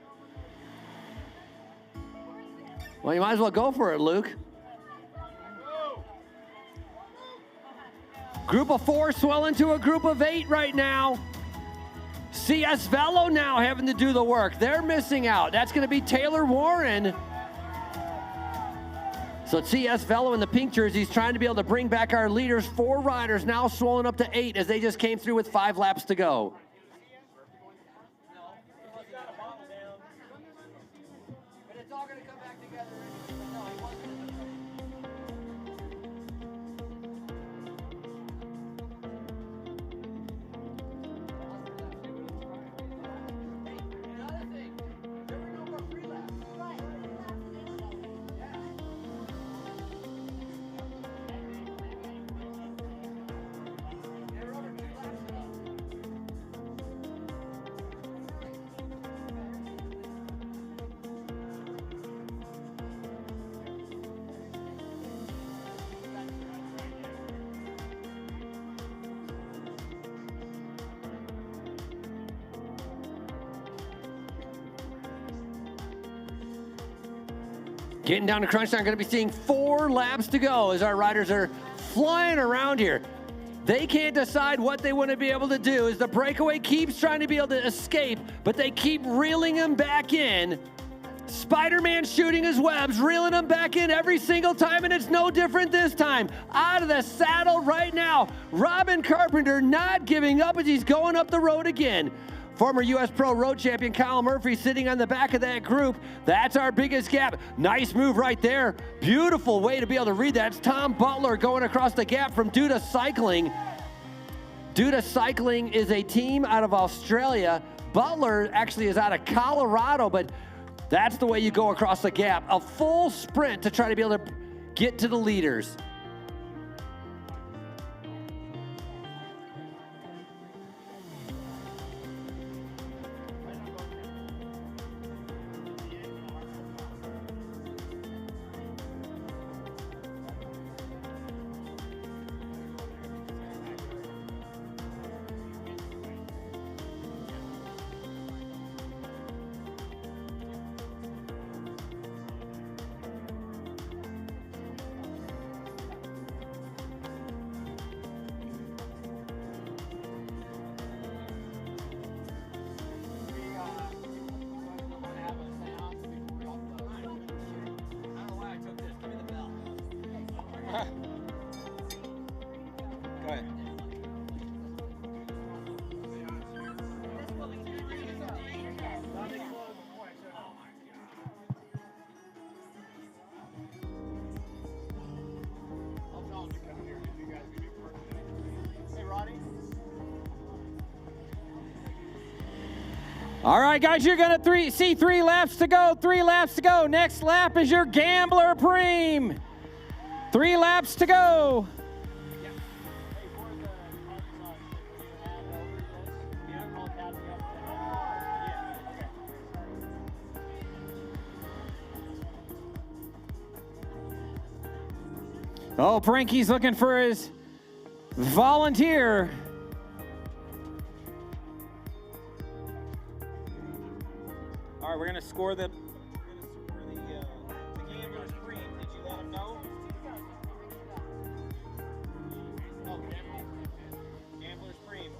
Well, you might as well go for it, Luke. Group of 4 swelling to a group of 8 right now. CS Velo now having to do the work. They're missing out. That's going to be Taylor Warren. So CS Velo in the pink jerseys trying to be able to bring back our leaders. 4 riders now swollen up to 8 as they just came through with 5 laps to go. Getting down to crunch time, going to be seeing 4 laps to go as our riders are flying around here. They can't decide what they want to be able to do as the breakaway keeps trying to be able to escape, but they keep reeling him back in. Spider-Man shooting his webs, reeling him back in every single time, and it's no different this time. Out of the saddle right now. Robin Carpenter not giving up as he's going up the road again. Former U.S. Pro Road Champion Kyle Murphy sitting on the back of that group. That's our biggest gap. Nice move right there. Beautiful way to be able to read that. It's Tom Butler going across the gap from Duda Cycling. Duda Cycling is a team out of Australia. Butler actually is out of Colorado, but that's the way you go across the gap. A full sprint to try to be able to get to the leaders. Go ahead. All right, guys, you're going to see 3 laps to go. 3 laps to go. Next lap is your Gambler Preem. 3 laps to go. Oh, Frankie's looking for his volunteer. All right, we're gonna score the gambler's cream. Did you let him know? Oh, gambler's cream.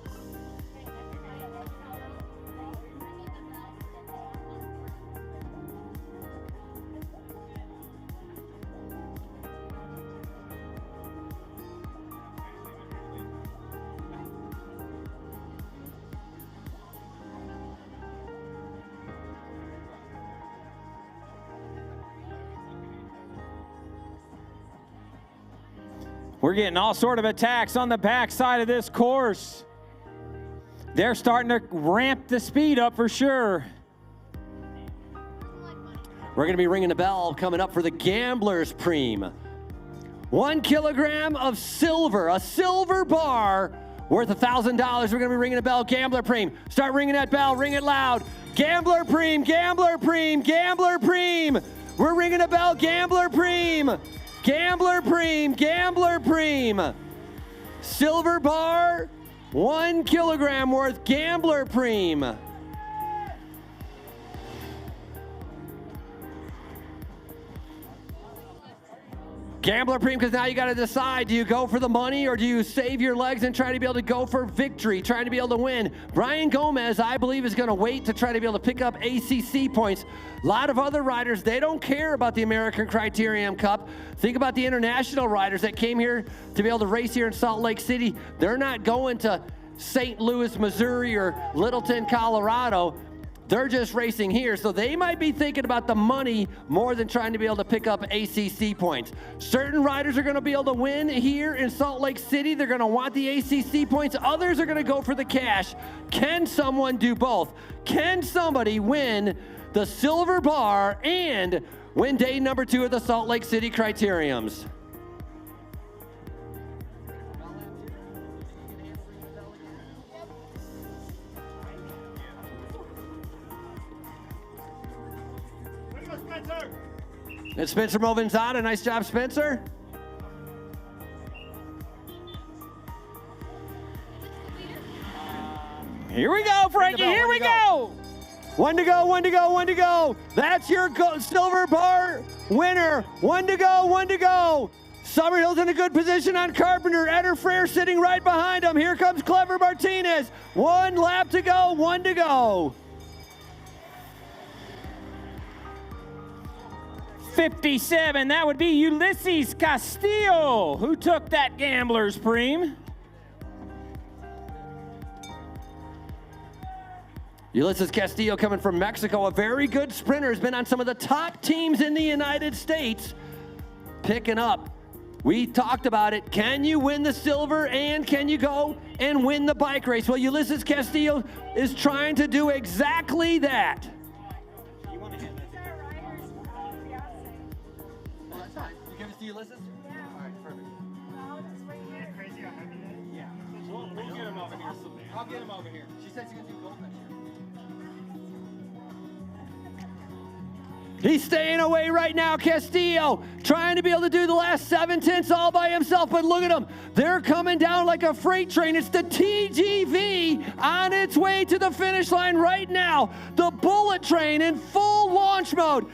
We're getting all sort of attacks on the backside of this course. They're starting to ramp the speed up for sure. We're going to be ringing the bell coming up for the Gambler's Preem. 1 kilogram of silver, a silver bar worth $1,000. We're going to be ringing the bell, Gambler Preem. Start ringing that bell, ring it loud. Gambler Preem, Gambler Preem, Gambler Preem. We're ringing the bell, Gambler Preem. Gambler Preem, Gambler Preem. Silver bar, 1 kilogram worth, Gambler Preem. Gambler Preem, because now you got to decide, do you go for the money or do you save your legs and try to be able to go for victory, trying to be able to win? Brian Gomez, I believe, is going to wait to try to be able to pick up ACC points. A lot of other riders, they don't care about the American Criterium Cup. Think about the international riders that came here to be able to race here in Salt Lake City. They're not going to St. Louis, Missouri, or Littleton, Colorado. They're just racing here, so they might be thinking about the money more than trying to be able to pick up ACC points. Certain riders are going to be able to win here in Salt Lake City. They're going to want the ACC points. Others are going to go for the cash. Can someone do both? Can somebody win the silver bar and win day number 2 of the Salt Lake City Criteriums? And Spencer Movinzada, nice job, Spencer. Here we go, Frankie, here we go. 1 to go, 1 to go, 1 to go. That's your silver bar winner. 1 to go, 1 to go. Summerhill's in a good position on Carpenter. Eder Frere sitting right behind him. Here comes Clever Martinez. 1 lap to go, 1 to go. 57, that would be Ulysses Castillo, who took that Gambler's Preem. Ulysses Castillo coming from Mexico, a very good sprinter, has been on some of the top teams in the United States, picking up. We talked about it. Can you win the silver and can you go and win the bike race? Well, Ulysses Castillo is trying to do exactly that. Ulysses? Yeah. All right, perfect. No, it's right here. Crazy how heavy it is? Yeah. We'll get him over here. I'll get him over here. She said she's going to do both next year. He's staying away right now, Castillo, trying to be able to do the last 7/10 all by himself, but look at them. They're coming down like a freight train. It's the TGV on its way to the finish line right now. The bullet train in full launch mode.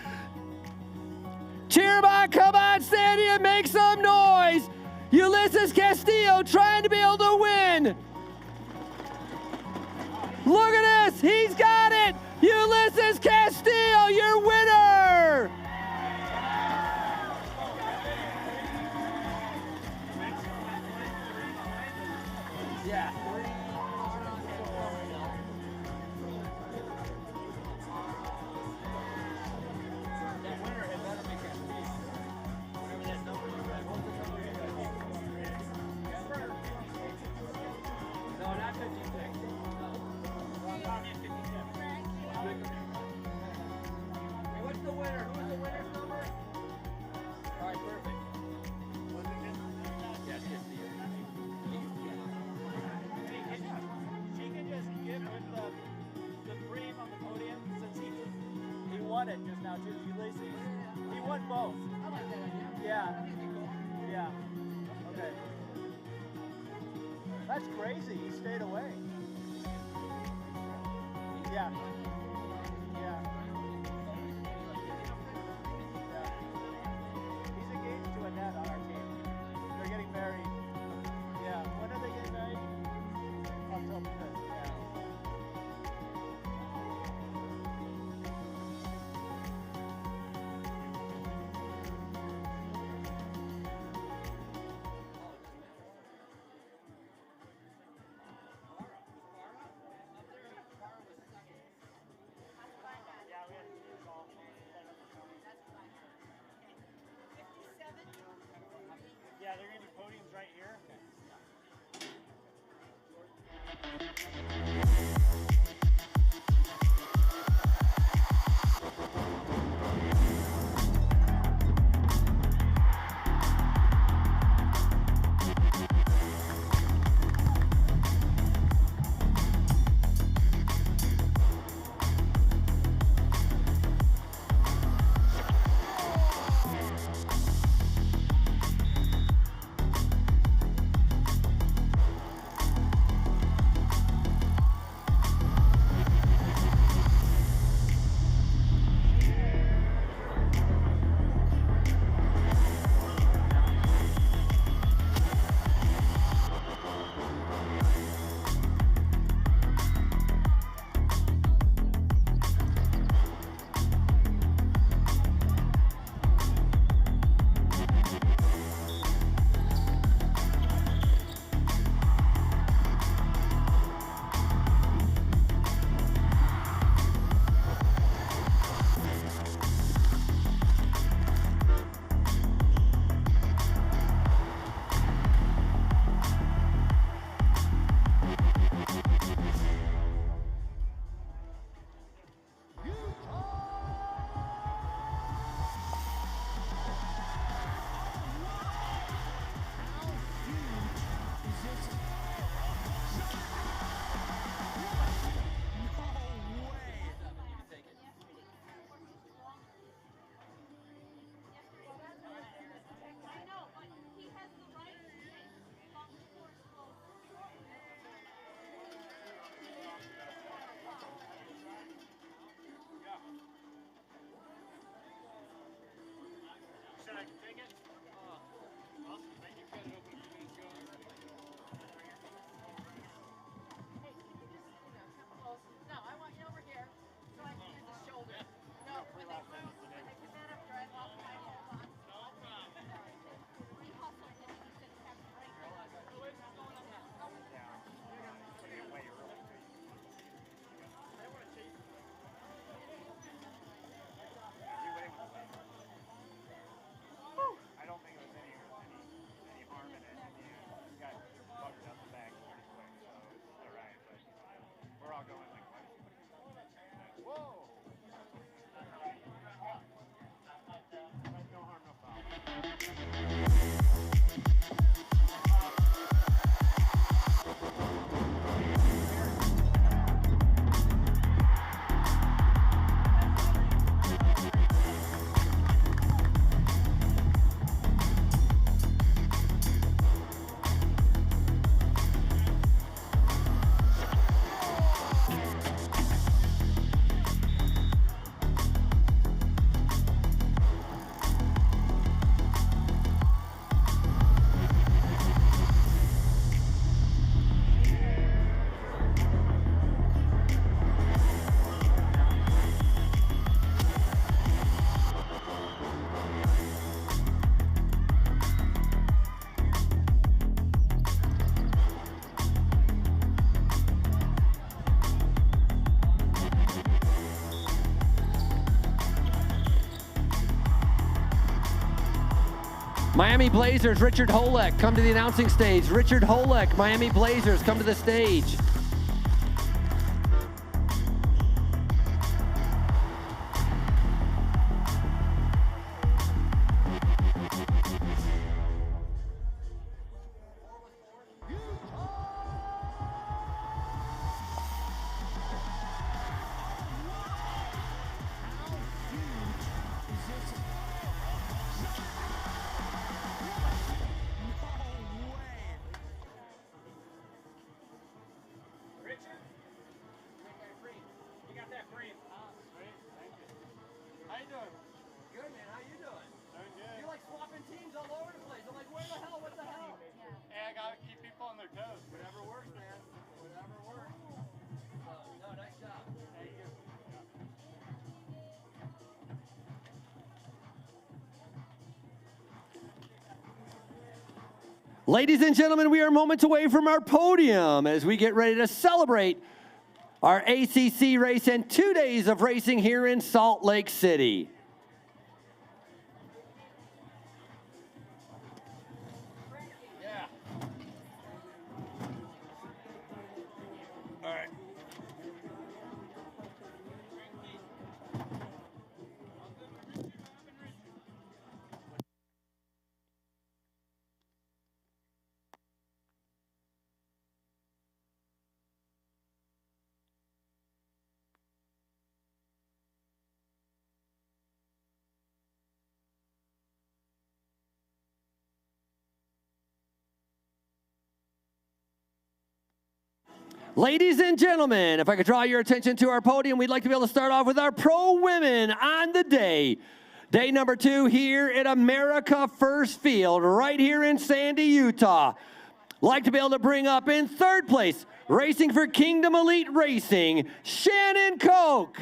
Cheer 'em on, come on, Stadium, make some noise. Ulysses Castillo trying to be able to win. Look at this, he's got it. Ulysses Castillo, your winner. Yeah. She can just get with the Preem on the podium since he won it just now too. Ulysses. He won both. Yeah. Yeah. That's crazy. He stayed away. Yeah. Yeah. He's engaged to Annette on our team. They're getting married. Yeah. When are they getting married? October 5th. Yeah. Yeah, we had to do golf. Yeah, they're gonna do podiums right here. Should I take it? Awesome. Thank you. No, I want you over here so I can use the shoulder. No, when they move, when they get that up, try and walk my head on. I don't think it was any harm in it. You got bugged out the back pretty quick, so it's all right. But we're all going like, whoa! No harm, no foul. Miami Blazers, Richard Holek, come to the announcing stage. Richard Holek, Miami Blazers, come to the stage. Ladies and gentlemen, we are moments away from our podium as we get ready to celebrate our ACC race and 2 days of racing here in Salt Lake City. Ladies and gentlemen, if I could draw your attention to our podium, we'd like to be able to start off with our pro women on the day. Day number 2 here at America First Field, right here in Sandy, Utah. Like to be able to bring up in 3rd place, racing for Kingdom Elite Racing, Shannon Koch.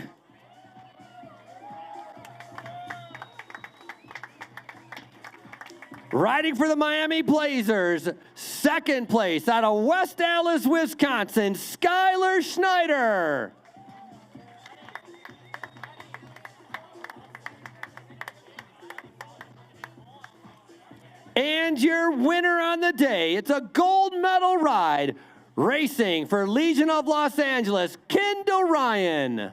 Riding for the Miami Blazers, 2nd place out of West Allis, Wisconsin, Skylar Schneider. And your winner on the day, it's a gold medal ride, racing for Legion of Los Angeles, Kendall Ryan.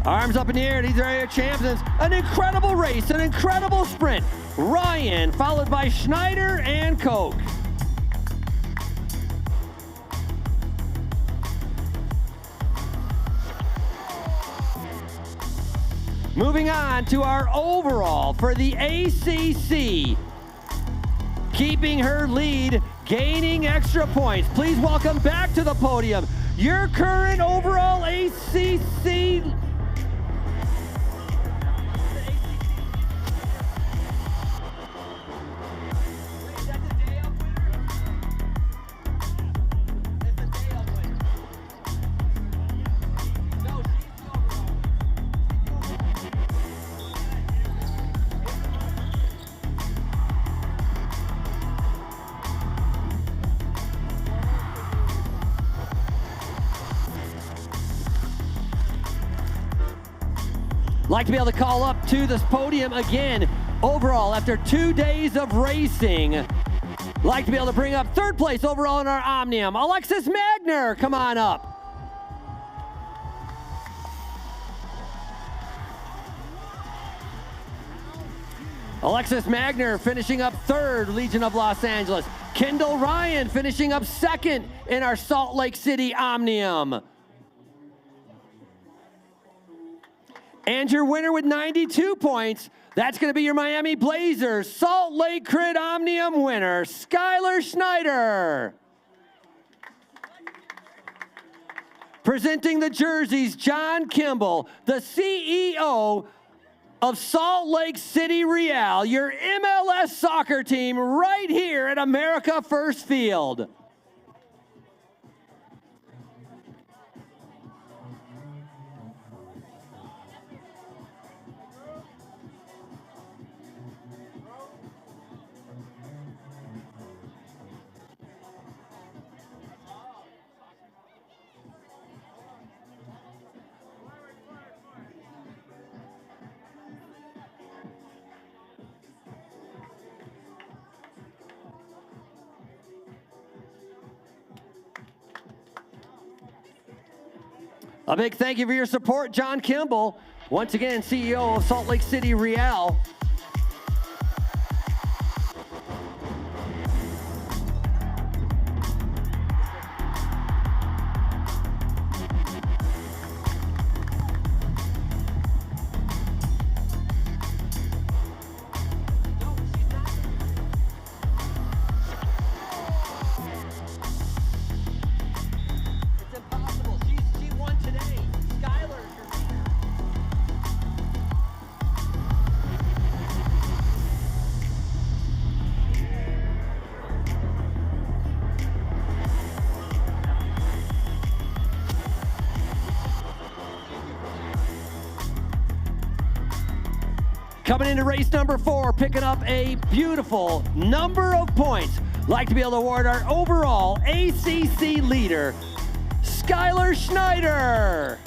Arms up in the air, these are your champions. An incredible race, an incredible sprint. Ryan, followed by Schneider and Koch. Moving on to our overall for the ACC. Keeping her lead, gaining extra points. Please welcome back to the podium your current overall ACC. Like to be able to call up to this podium again, overall, after 2 days of racing. Like to be able to bring up 3rd place overall in our Omnium, Alexis Magner, come on up. Alexis Magner finishing up 3rd, Legion of Los Angeles. Kendall Ryan finishing up 2nd in our Salt Lake City Omnium. And your winner with 92 points, that's going to be your Miami Blazers Salt Lake Crit Omnium winner, Skylar Schneider. Presenting the jerseys, John Kimball, the CEO of Salt Lake City Real, your MLS soccer team right here at America First Field. A big thank you for your support, John Kimball. Once again, CEO of Salt Lake City Real. Coming into race number 4, picking up a beautiful number of points. Like to be able to award our overall ACC leader, Skylar Schneider.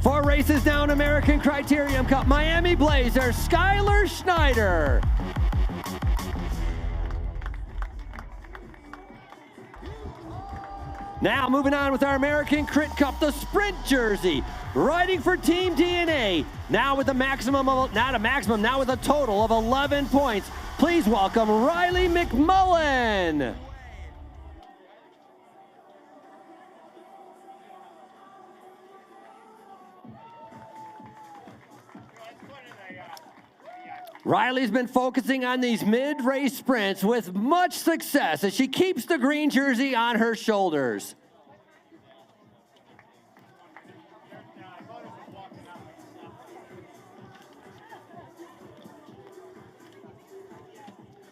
Four races down American Criterium Cup, Miami Blazer, Skylar Schneider. Now moving on with our American Crit Cup, the sprint jersey, riding for Team DNA. Now with a maximum of, not a maximum, now with a total of 11 points. Please welcome Riley McMullen. Riley's been focusing on these mid-race sprints with much success as she keeps the green jersey on her shoulders.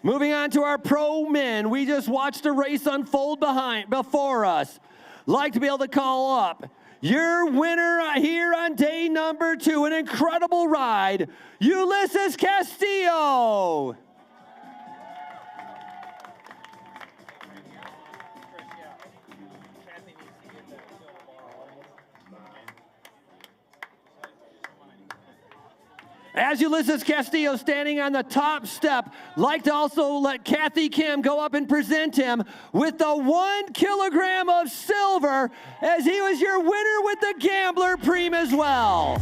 Moving on to our pro men, we just watched a race unfold before us. Like to be able to call up your winner here on day number 2, an incredible ride, Ulysses Castillo. As Ulysses Castillo standing on the top step, like to also let Kathy Kim go up and present him with the 1 kilogram of silver, as he was your winner with the Gambler Preem as well.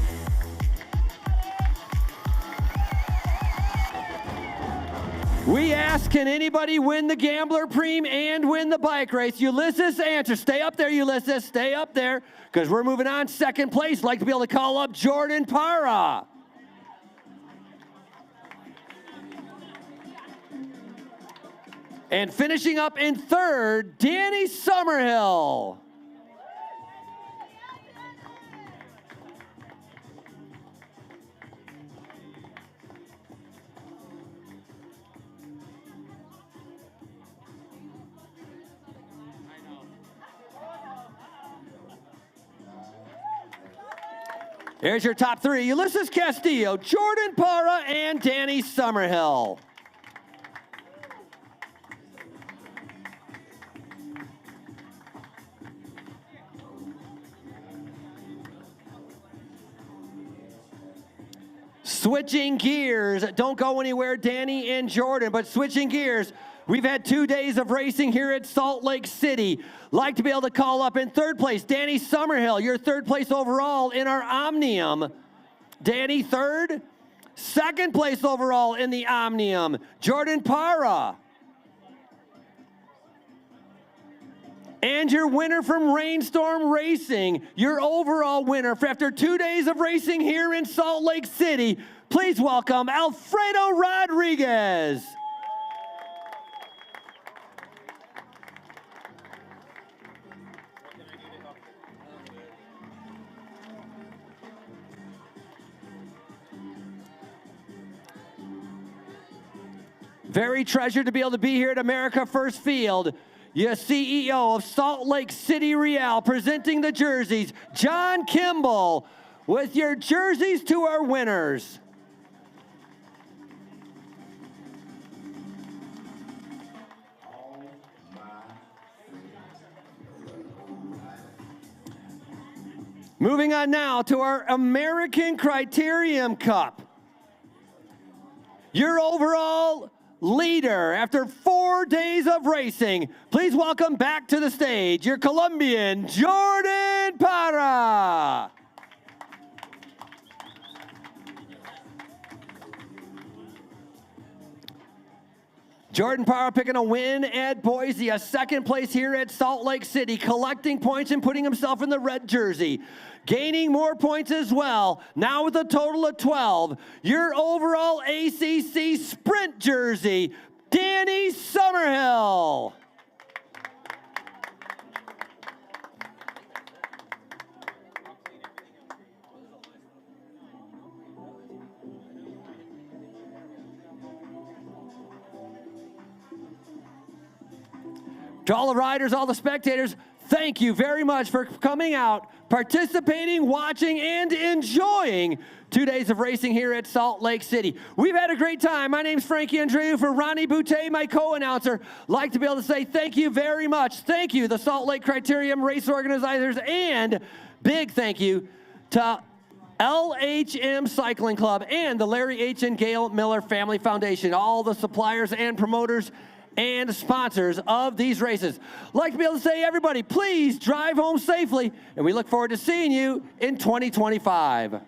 We ask, can anybody win the Gambler Preem and win the bike race? Ulysses answers. Stay up there, Ulysses. Stay up there, because we're moving on. Second place, like to be able to call up Jordan Para. And finishing up in third, Danny Summerhill. Here's your top 3, Ulysses Castillo, Jordan Para, and Danny Summerhill. Switching gears, don't go anywhere, Danny and Jordan, but switching gears, we've had 2 days of racing here at Salt Lake City. Like to be able to call up in third place, Danny Summerhill, your third place overall in our Omnium. Danny third, second place overall in the Omnium, Jordan Para. And your winner from Rainstorm Racing, your overall winner for after 2 days of racing here in Salt Lake City, please welcome Alfredo Rodriguez. Very treasured to be able to be here at America First Field. Your CEO of Salt Lake City Real, presenting the jerseys, John Kimball, with your jerseys to our winners. Moving on now to our American Criterium Cup. Your overall leader after 4 days of racing. Please welcome back to the stage your Colombian, Jordan Para. Jordan Para picking a win at Boise, a second place here at Salt Lake City, collecting points and putting himself in the red jersey. Gaining more points as well, now with a total of 12. Your overall ACC sprint jersey, Danny Summerhill. To all the riders, all the spectators, thank you very much for coming out, participating, watching, and enjoying 2 days of racing here at Salt Lake City. We've had a great time. My name's Frankie Andreu for Ronnie Boutte, my co-announcer. Like to be able to say thank you very much. Thank you, the Salt Lake Criterium race organizers, and big thank you to LHM Cycling Club and the Larry H. and Gail Miller Family Foundation, all the suppliers and promoters and sponsors of these races. Like to be able to say, everybody, please drive home safely, and we look forward to seeing you in 2025.